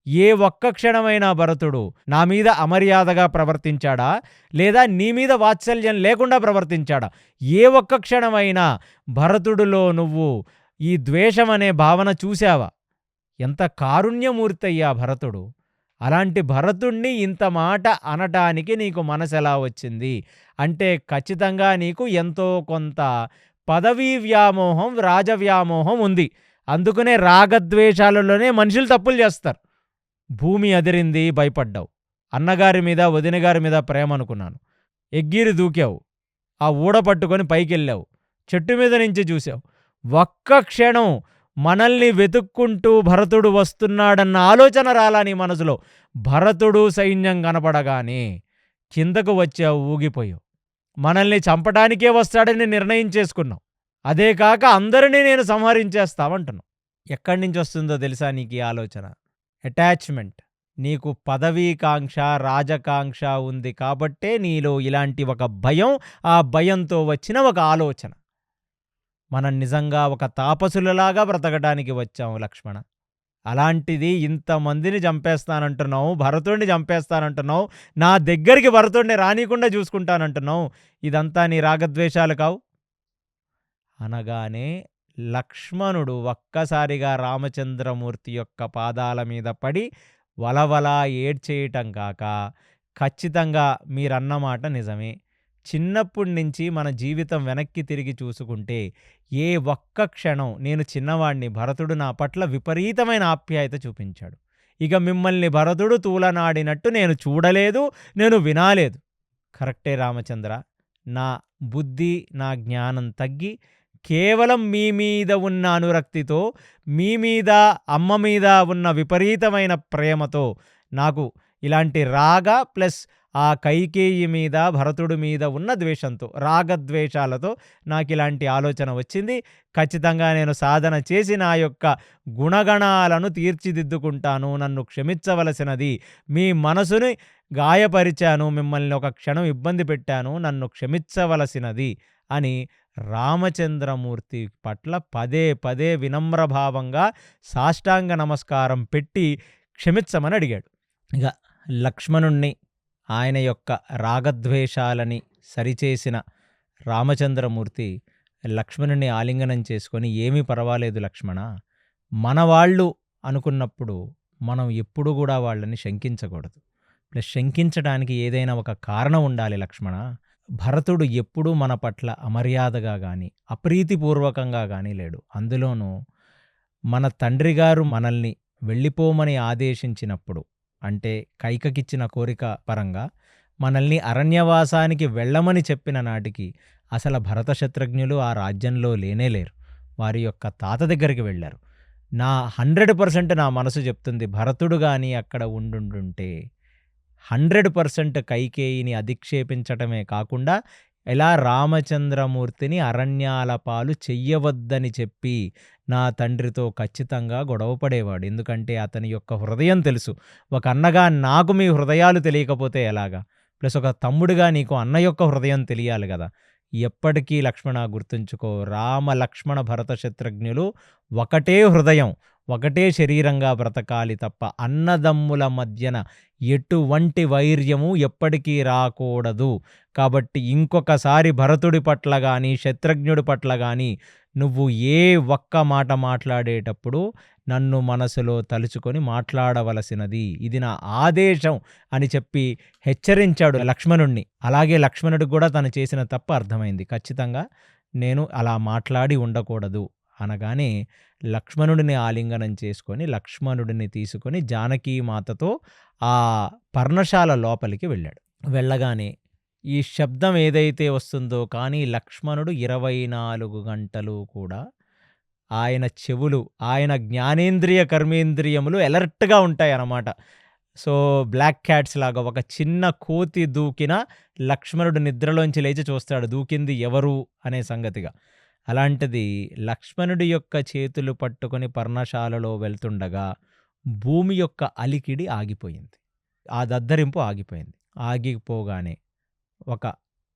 [SPEAKER 2] ఏ ఒక్క క్షణమైనా భరతుడు నా మీద అమర్యాదగా ప్రవర్తించాడా? లేదా నీ మీద వాత్సల్యం లేకుండా ప్రవర్తించాడా? ఏ ఒక్క క్షణమైనా భరతుడిలో నువ్వు ఈ ద్వేషం అనే భావన చూశావా? ఎంత కారుణ్యమూర్తయ్యా భరతుడు! అలాంటి భరతుణ్ణి ఇంత మాట అనటానికి నీకు మనసెలా వచ్చింది? అంటే ఖచ్చితంగా నీకు ఎంతో కొంత పదవీ వ్యామోహం, రాజవ్యామోహం ఉంది. అందుకనే రాగద్వేషాలలోనే మనుషులు తప్పులు చేస్తారు. భూమి అదిరింది, భయపడ్డావు. అన్నగారి మీద, వదినగారి మీద ప్రేమ అనుకున్నాను. ఎగ్గిరి దూకావు. ఆ ఊడ పట్టుకొని పైకెళ్ళావు. చెట్టు మీద నుంచి చూసావు. ఒక్క క్షణం మనల్ని వెతుక్కుంటూ భరతుడు వస్తున్నాడన్న ఆలోచన రాలా నీ మనసులో. భరతుడు సైన్యం కనపడగానే కిందకు వచ్చావు, ఊగిపోయావు. మనల్ని చంపడానికే వస్తాడని నిర్ణయం చేసుకున్నావు. అదే కాక అందరినీ నేను సంహరించేస్తామంటున్నావు. ఎక్కడి నుంచి వస్తుందో తెలుసా నీకు ఈ ఆలోచన? అటాచ్‌మెంట్. నీకు పదవీకాంక్ష, రాజకాంక్ష ఉంది కాబట్టే నీలో ఇలాంటి ఒక భయం, ఆ భయంతో వచ్చిన ఒక ఆలోచన. మనం నిజంగా ఒక తాపసులలాగా బ్రతకడానికి వచ్చాము లక్ష్మణ. అలాంటిది ఇంతమందిని చంపేస్తానంటున్నావు, భరతుడిని చంపేస్తానంటున్నావు, నా దగ్గరికి భరతుడిని రానీకుండా చూసుకుంటానంటున్నావు. ఇదంతా నీ రాగద్వేషాలు కావు? అనగానే లక్ష్మణుడు ఒక్కసారిగా రామచంద్రమూర్తి యొక్క పాదాల మీద పడి వలవలా ఏడ్చేయటం కాక, ఖచ్చితంగా మీరన్నమాట నిజమే. చిన్నప్పటి నుంచి మన జీవితం వెనక్కి తిరిగి చూసుకుంటే ఏ ఒక్క క్షణం నేను చిన్నవాడిని, భరతుడు నా పట్ల విపరీతమైన ఆప్యాయత చూపించాడు. ఇక మిమ్మల్ని భరతుడు తూలనాడినట్టు నేను చూడలేదు, నేను వినాలేదు. కరెక్టే రామచంద్ర. నా బుద్ధి, నా జ్ఞానం తగ్గి కేవలం మీ మీద ఉన్న అనురక్తితో, మీ మీద, అమ్మ మీద ఉన్న విపరీతమైన ప్రేమతో, నాకు ఇలాంటి రాగ ప్లస్ ఆ కైకేయి మీద, భరతుడి మీద ఉన్న ద్వేషంతో, రాగద్వేషాలతో నాకిలాంటి ఆలోచన వచ్చింది. ఖచ్చితంగా నేను సాధన చేసి నా యొక్క గుణగణాలను తీర్చిదిద్దుకుంటాను. నన్ను క్షమించవలసినది. మీ మనసుని గాయపరిచాను, మిమ్మల్ని ఒక క్షణం ఇబ్బంది పెట్టాను, నన్ను క్షమించవలసినది అని రామచంద్రమూర్తి పట్ల పదే పదే వినమ్రభావంగా సాష్టాంగ నమస్కారం పెట్టి క్షమించమని అడిగాడు. ఇక లక్ష్మణుణ్ణి, ఆయన యొక్క రాగద్వేషాలని సరిచేసిన రామచంద్రమూర్తి లక్ష్మణుని ఆలింగనం చేసుకొని, ఏమీ పర్వాలేదు లక్ష్మణ, మనవాళ్ళు అనుకున్నప్పుడు మనం ఎప్పుడు కూడా వాళ్ళని శంకించకూడదు. ప్లస్ శంకించడానికి ఏదైనా ఒక కారణం ఉండాలి లక్ష్మణ. భరతుడు ఎప్పుడూ మన పట్ల అమర్యాదగా కానీ, అప్రీతిపూర్వకంగా కానీ లేడు. అందులోనూ మన తండ్రి గారు మనల్ని వెళ్ళిపోమని ఆదేశించినప్పుడు, అంటే కైకకిచ్చిన కోరిక పరంగా మనల్ని అరణ్యవాసానికి వెళ్ళమని చెప్పిన నాటికి అసలు భరత శత్రుఘ్నులు ఆ రాజ్యంలో లేనేలేరు. వారి యొక్క తాత దగ్గరికి వెళ్ళారు. నా 100% నా మనసు చెప్తుంది, భరతుడు కానీ అక్కడ ఉండుంటే 100% కైకేయిని అధిక్షేపించటమే కాకుండా ఇలా రామచంద్రమూర్తిని అరణ్యాల పాలు చెయ్యవద్దని చెప్పి నా తండ్రితో ఖచ్చితంగా గొడవపడేవాడు. ఎందుకంటే అతని యొక్క హృదయం తెలుసు. ఒక అన్నగా నాకు మీ హృదయాలు తెలియకపోతే ఎలాగా? ప్లస్ ఒక తమ్ముడిగా నీకు అన్న యొక్క హృదయం తెలియాలి కదా. ఎప్పటికీ లక్ష్మణ గుర్తుంచుకో, రామ లక్ష్మణ భరత శత్రుఘ్నులు ఒకటే హృదయం, ఒకటే శరీరంగా బ్రతకాలి తప్ప అన్నదమ్ముల మధ్యన ఎటువంటి వైర్యము ఎప్పటికీ రాకూడదు. కాబట్టి ఇంకొకసారి భరతుడి పట్ల కానీ, శత్రుఘ్నుడి పట్ల కానీ నువ్వు ఏ ఒక్క మాట మాట్లాడేటప్పుడు నన్ను మనసులో తలుచుకొని మాట్లాడవలసినది. ఇది నా ఆదేశం అని చెప్పి హెచ్చరించాడు లక్ష్మణుణ్ణి. అలాగే లక్ష్మణుడికి కూడా తను చేసిన తప్పు అర్థమైంది. ఖచ్చితంగా నేను అలా మాట్లాడి ఉండకూడదు అనగానే లక్ష్మణుడిని ఆలింగనం చేసుకొని, లక్ష్మణుడిని తీసుకొని జానకీమాతతో ఆ పర్ణశాల లోపలికి వెళ్ళాడు. వెళ్ళగానే ఈ శబ్దం ఏదైతే వస్తుందో కానీ లక్ష్మణుడు 24 గంటలు కూడా ఆయన చెవులు, ఆయన జ్ఞానేంద్రియ కర్మేంద్రియములు ఎలర్ట్‌గా ఉంటాయన్నమాట. సో, బ్లాక్ క్యాట్స్ లాగా ఒక చిన్న కోతి దూకిన లక్ష్మణుడు నిద్రలోంచి లేచి చూస్తాడు, దూకింది ఎవరు అనే సంగతిగా. అలాంటిది లక్ష్మణుడి యొక్క చేతులు పట్టుకొని పర్ణశాలలో వెళ్తుండగా భూమి యొక్క అలికిడి ఆగిపోయింది. ఆ దద్దరింపు ఆగిపోయింది. ఆగిపోగానే ఒక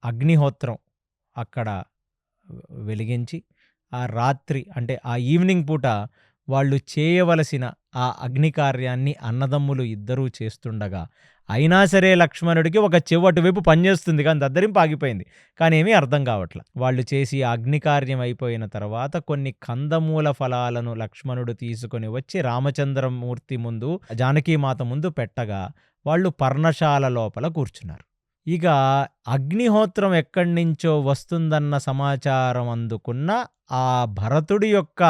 [SPEAKER 2] అగ్నిహోత్రం అక్కడ వెలిగించి, ఆ రాత్రి అంటే ఆ ఈవినింగ్ పూట వాళ్ళు చేయవలసిన ఆ అగ్నికార్యాన్ని అన్నదమ్ములు ఇద్దరూ చేస్తుండగా అయినా సరే లక్ష్మణుడికి ఒక చెవు అటువైపు పనిచేస్తుంది కానీ దద్దరింపు ఆగిపోయింది. కానీ ఏమీ అర్థం కావట్ల. వాళ్ళు చేసి ఆ అగ్నికార్యం అయిపోయిన తర్వాత కొన్ని కందమూల ఫలాలను లక్ష్మణుడు తీసుకొని వచ్చి రామచంద్రమూర్తి ముందు, జానకీమాత ముందు పెట్టగా వాళ్ళు పర్ణశాల లోపల కూర్చున్నారు. ఇక అగ్నిహోత్రం ఎక్కడి నుంచో వస్తుందన్న సమాచారం అందుకున్న ఆ భరతుడి యొక్క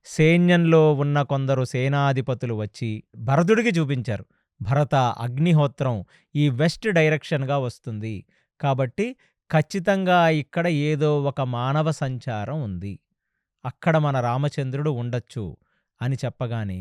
[SPEAKER 2] సైన్యంలో ఉన్న కొందరు సేనాధిపతులు వచ్చి భరతుడికి చూపించారు. భరత, అగ్నిహోత్రం ఈ వెస్ట్ డైరెక్షన్‌గా వస్తుంది. కాబట్టి ఖచ్చితంగా ఇక్కడ ఏదో ఒక మానవ సంచారం ఉంది. అక్కడ మన రామచంద్రుడు ఉండొచ్చు అని చెప్పగానే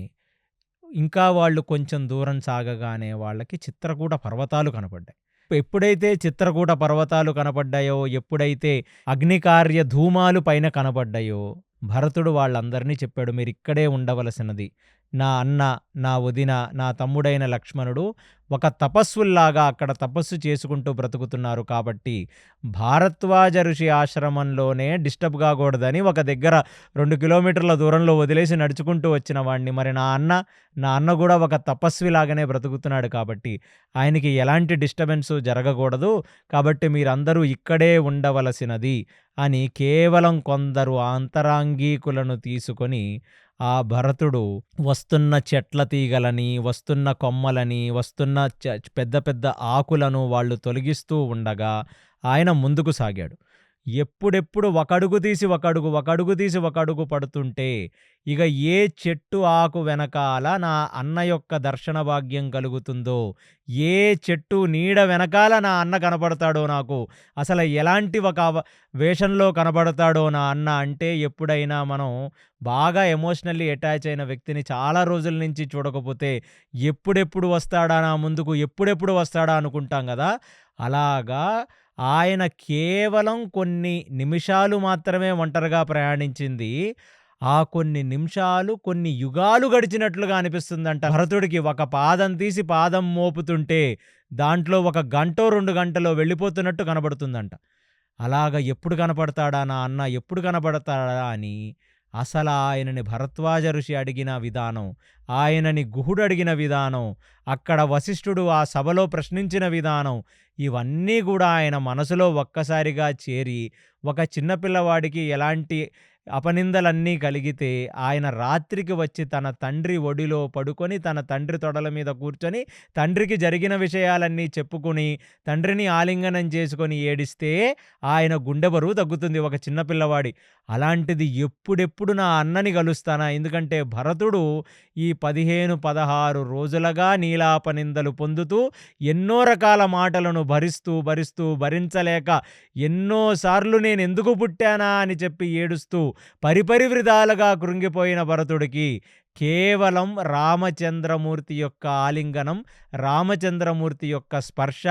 [SPEAKER 2] ఇంకా వాళ్ళు కొంచెం దూరం సాగగానే వాళ్ళకి చిత్రకూట పర్వతాలు కనపడ్డాయి. ఎప్పుడైతే చిత్రకూట పర్వతాలు కనపడ్డాయో, ఎప్పుడైతే అగ్నికార్య ధూమాలు పైన కనపడ్డాయో, భరతుడు వాళ్ళందరినీ చెప్పాడు, మీరిక్కడే ఉండవలసినది. నా అన్న, నా వదిన, నా తమ్ముడైన లక్ష్మణుడు ఒక తపస్సుల్లాగా అక్కడ తపస్సు చేసుకుంటూ బ్రతుకుతున్నారు కాబట్టి భారద్వాజ ఋషి ఆశ్రమంలోనే డిస్టర్బ్ కాకూడదని ఒక దగ్గర 2 కిలోమీటర్ల దూరంలో వదిలేసి నడుచుకుంటూ వచ్చిన వాడిని. మరి నా అన్న కూడా ఒక తపస్విలాగానే బ్రతుకుతున్నాడు కాబట్టి ఆయనకి ఎలాంటి డిస్టర్బెన్సు జరగకూడదు. కాబట్టి మీరందరూ ఇక్కడే ఉండవలసినది అని కేవలం కొందరు అంతరంగికులను తీసుకొని ఆ భరతుడు వస్తున్న చెట్ల తీగలని, వస్తున్న కొమ్మలని, వస్తున్న పెద్ద పెద్ద ఆకులను వాళ్ళు తొలగిస్తూ ఉండగా ఆయన ముందుకు సాగాడు. ఎప్పుడెప్పుడు ఒకడుగు తీసి ఒకడుగు పడుతుంటే ఇక ఏ చెట్టు ఆకు వెనకాల నా అన్న యొక్క దర్శన భాగ్యం కలుగుతుందో, ఏ చెట్టు నీడ వెనకాల నా అన్న కనపడతాడో, నాకు అసలు ఎలాంటి ఒక వేషంలో కనబడతాడో నా అన్న అంటే, ఎప్పుడైనా మనం బాగా ఎమోషనల్లీ అటాచ్ అయిన వ్యక్తిని చాలా రోజుల నుంచి చూడకపోతే ఎప్పుడెప్పుడు వస్తాడా నా ముందుకు, ఎప్పుడెప్పుడు వస్తాడా అనుకుంటాం కదా. అలాగా ఆయన కేవలం కొన్ని నిమిషాలు మాత్రమే ఒంటరిగా ప్రయాణించింది. ఆ కొన్ని నిమిషాలు కొన్ని యుగాలు గడిచినట్లుగా అనిపిస్తుందంట భరతుడికి. ఒక పాదం తీసి పాదం మోపుతుంటే దాంట్లో 1 గంటో 2 గంటలో వెళ్ళిపోతున్నట్టు కనబడుతుందంట. అలాగా ఎప్పుడు కనపడతాడా నా అన్న, ఎప్పుడు కనపడతాడా అని అసలు ఆయనని భరద్వాజ ఋషి అడిగిన విధానం, ఆయనని గుహుడు అడిగిన విధానం, అక్కడ వశిష్ఠుడు ఆ సభలో ప్రశ్నించిన విధానం, ఇవన్నీ కూడా ఆయన మనసులో ఒక్కసారిగా చేరి ఒక చిన్నపిల్లవాడికి ఎలాంటి అపనిందలన్నీ కలిగితే ఆయన రాత్రికి వచ్చి తన తండ్రి ఒడిలో పడుకొని, తన తండ్రి తొడల మీద కూర్చొని, తండ్రికి జరిగిన విషయాలన్నీ చెప్పుకుని, తండ్రిని ఆలింగనం చేసుకొని ఏడిస్తే ఆయన గుండె బరువు తగ్గుతుంది ఒక చిన్నపిల్లవాడి. అలాంటిది ఎప్పుడెప్పుడు నా అన్నని కలుస్తానా, ఎందుకంటే భరతుడు ఈ 15-16 రోజులుగా నీలాపనిందలు పొందుతూ ఎన్నో రకాల మాటలను భరించలేక ఎన్నోసార్లు నేను ఎందుకు పుట్టానా అని చెప్పి ఏడుస్తూ పరిపరి విధాలుగా కృంగిపోయిన భరతుడికి కేవలం రామచంద్రమూర్తి యొక్క ఆలింగనం, రామచంద్రమూర్తి యొక్క స్పర్శ,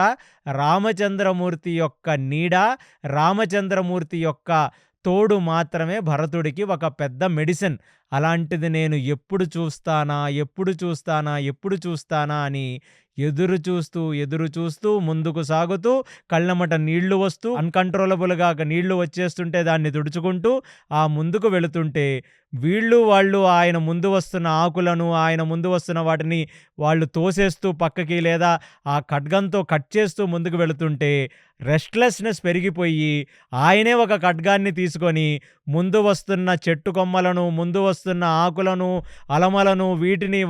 [SPEAKER 2] రామచంద్రమూర్తి యొక్క నీడ, రామచంద్రమూర్తి యొక్క తోడు మాత్రమే భరతుడికి ఒక పెద్ద మెడిసిన్. అలాంటిది నేను ఎప్పుడు చూస్తానా అని ఎదురు చూస్తూ ముందుకు సాగుతూ కళ్ళమట నీళ్లు వస్తూ అన్‌కంట్రోలబుల్‌గా నీళ్లు వచ్చేస్తుంటే దాన్ని తుడుచుకుంటూ ఆ ముందుకు వెళుతుంటే వాళ్ళు ఆయన ముందు వస్తున్న ఆకులను, ఆయన ముందు వస్తున్న వాటిని వాళ్ళు తోసేస్తూ పక్కకి లేదా ఆ ఖడ్గంతో కట్ చేస్తూ ముందుకు వెళుతుంటే రెస్ట్‌లెస్‌నెస్ పెరిగిపోయి ఆయనే ఒక ఖడ్గాన్ని తీసుకొని ముందు వస్తున్న చెట్టు కొమ్మలను, ముందు వస్తున్న ఆకులను, అలమలను,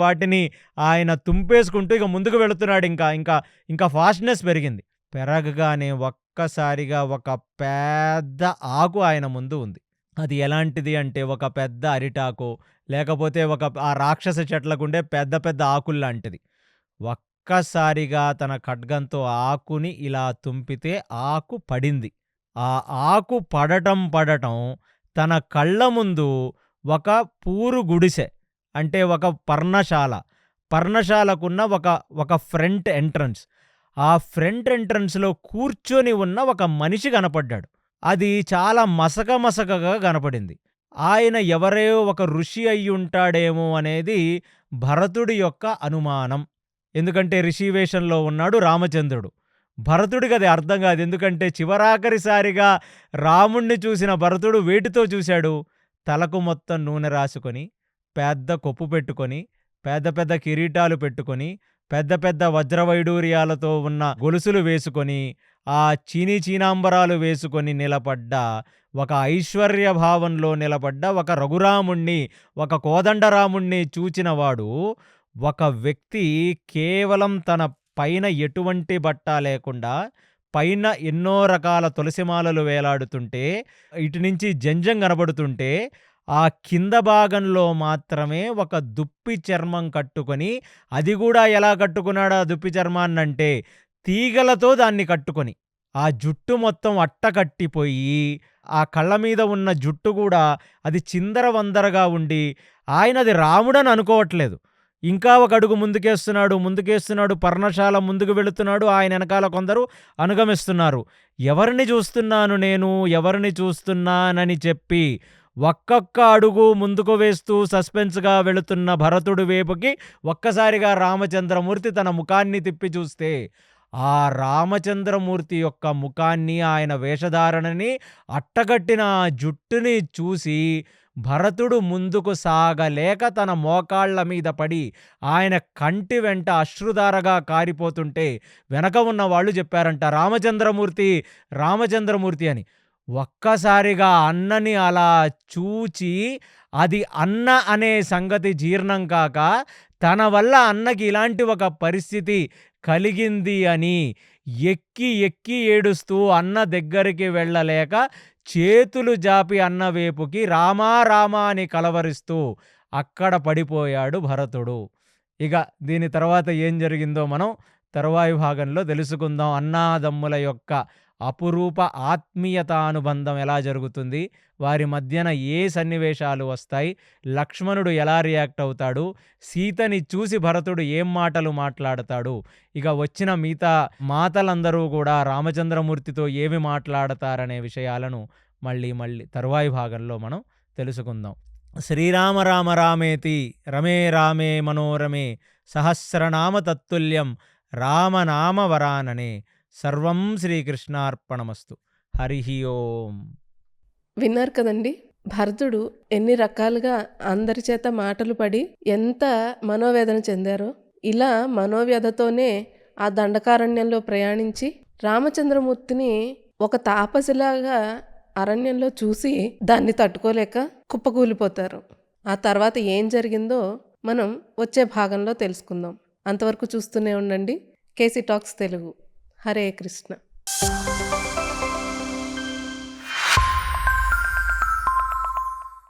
[SPEAKER 2] వాటిని ఆయన తుంపేసుకుంటూ ఇక ముందుకు వెళుతున్నాడు. ఇంకా ఫాస్ట్‌నెస్ పెరిగింది. పెరగగానే ఒక్కసారిగా ఒక పెద్ద ఆకు ఆయన ముందు ఉంది. అది ఎలాంటిది అంటే ఒక పెద్ద అరిటాకో, లేకపోతే ఆ రాక్షస చెట్లకుండే పెద్ద పెద్ద ఆకుల్లాంటిది. ఒక్కసారిగా తన ఖడ్గంతో ఆకుని ఇలా తుంపితే ఆకు పడింది. ఆ ఆకు పడటం తన కళ్ళ ముందు ఒక పూరు గుడిసె, అంటే ఒక పర్ణశాలకున్న ఒక ఫ్రంట్ ఎంట్రన్స్. ఆ ఫ్రంట్ ఎంట్రన్స్‌లో కూర్చొని ఉన్న ఒక మనిషి కనపడ్డాడు. అది చాలా మసకగా కనపడింది. ఆయన ఎవరో ఒక ఋషి అయ్యుంటాడేమో అనేది భరతుడి యొక్క అనుమానం. ఎందుకంటే ఋషి వేషంలో ఉన్నాడు రామచంద్రుడు. భరతుడికి అది అర్థం కాదు. ఎందుకంటే చివరాఖరిసారిగా రాముణ్ణి చూసిన భరతుడు వేటితో చూశాడు? తలకు మొత్తం నూనె రాసుకొని, పెద్ద కొప్పు పెట్టుకొని, పెద్ద పెద్ద కిరీటాలు పెట్టుకొని, పెద్ద పెద్ద వజ్రవైడూర్యాలతో ఉన్న గొలుసులు వేసుకొని, ఆ చీనాంబరాలు వేసుకొని నిలబడ్డ, ఒక ఐశ్వర్య భావంలో నిలబడ్డ ఒక రఘురాముణ్ణి, ఒక కోదండరాముణ్ణి చూచినవాడు, ఒక వ్యక్తి కేవలం తన పైన ఎటువంటి బట్ట లేకుండా, పైన ఎన్నో రకాల తులసిమాలలు వేలాడుతుంటే, ఇటు నుంచి జంజం కనబడుతుంటే, ఆ కింద భాగంలో మాత్రమే ఒక దుప్పి చర్మం కట్టుకొని, అది కూడా ఎలా కట్టుకున్నాడు ఆ దుప్పి చర్మాన్నంటే, తీగలతో దాన్ని కట్టుకొని, ఆ జుట్టు మొత్తం అట్టకట్టిపోయి, ఆ కళ్ళ మీద ఉన్న జుట్టు కూడా అది చిందరవందరగా ఉండి, ఆయనది రాముడని అనుకోవట్లేదు. ఇంకా ఒక అడుగు ముందుకేస్తున్నాడు, పర్ణశాల ముందుకు వెళుతున్నాడు. ఆయన వెనకాల కొందరు అనుగమిస్తున్నారు. ఎవరిని చూస్తున్నాను నేను, ఎవరిని చూస్తున్నానని చెప్పి ఒక్కొక్క అడుగు ముందుకు వేస్తూ సస్పెన్స్‌గా వెళుతున్న భరతుడి వైపుకి ఒక్కసారిగా రామచంద్రమూర్తి తన ముఖాన్ని తిప్పి చూస్తే, ఆ రామచంద్రమూర్తి యొక్క ముఖాన్ని, ఆయన వేషధారణని, అట్టగట్టిన ఆ జుట్టుని చూసి భరతుడు ముందుకు సాగలేక తన మోకాళ్ళ మీద పడి, ఆయన కంటి వెంట అశ్రుధారగా కారిపోతుంటే, వెనక ఉన్న వాళ్ళు చెప్పారంట, రామచంద్రమూర్తి అని. ఒక్కసారిగా అన్నని అలా చూచి, అది అన్న అనే సంగతి జీర్ణం కాక, తన వల్ల అన్నకి ఇలాంటి ఒక పరిస్థితి కలిగింది అని ఎక్కి ఏడుస్తూ అన్న దగ్గరికి వెళ్ళలేక, చేతులు జాపి అన్న వైపుకి రామా అని కలవరిస్తూ అక్కడ పడిపోయాడు భరతుడు. ఇక దీని తర్వాత ఏం జరిగిందో మనం తరువాయి భాగంలో తెలుసుకుందాం. అన్నాదమ్ముల యొక్క అపురూప ఆత్మీయతానుబంధం ఎలా జరుగుతుంది, వారి మధ్యన ఏ సన్నివేశాలు వస్తాయి, లక్ష్మణుడు ఎలా రియాక్ట్ అవుతాడు, సీతని చూసి భరతుడు ఏం మాటలు మాట్లాడతాడు, ఇక వచ్చిన మిగతా మాతలందరూ కూడా రామచంద్రమూర్తితో ఏమి మాట్లాడతారనే విషయాలను మళ్ళీ తరువాయి భాగంలో మనం తెలుసుకుందాం. శ్రీరామ రామ రామేతి రమే రామే మనోరమే సహస్రనామ తత్తుల్యం రామనామ వరాననే. సర్వం శ్రీకృష్ణార్పణమస్తు. హరి ఓం.
[SPEAKER 1] విన్నారు కదండి, భరతుడు ఎన్ని రకాలుగా అందరి చేత మాటలు పడి ఎంత మనోవేదన చెందారో. ఇలా మనోవ్యధతోనే ఆ దండకారణ్యంలో ప్రయాణించి రామచంద్రమూర్తిని ఒక తాపసిలాగా అరణ్యంలో చూసి దాన్ని తట్టుకోలేక కుప్పకూలిపోతారు. ఆ తర్వాత ఏం జరిగిందో మనం వచ్చే భాగంలో తెలుసుకుందాం. అంతవరకు చూస్తూనే ఉండండి కేసీ టాక్స్ తెలుగు. హరే కృష్ణ.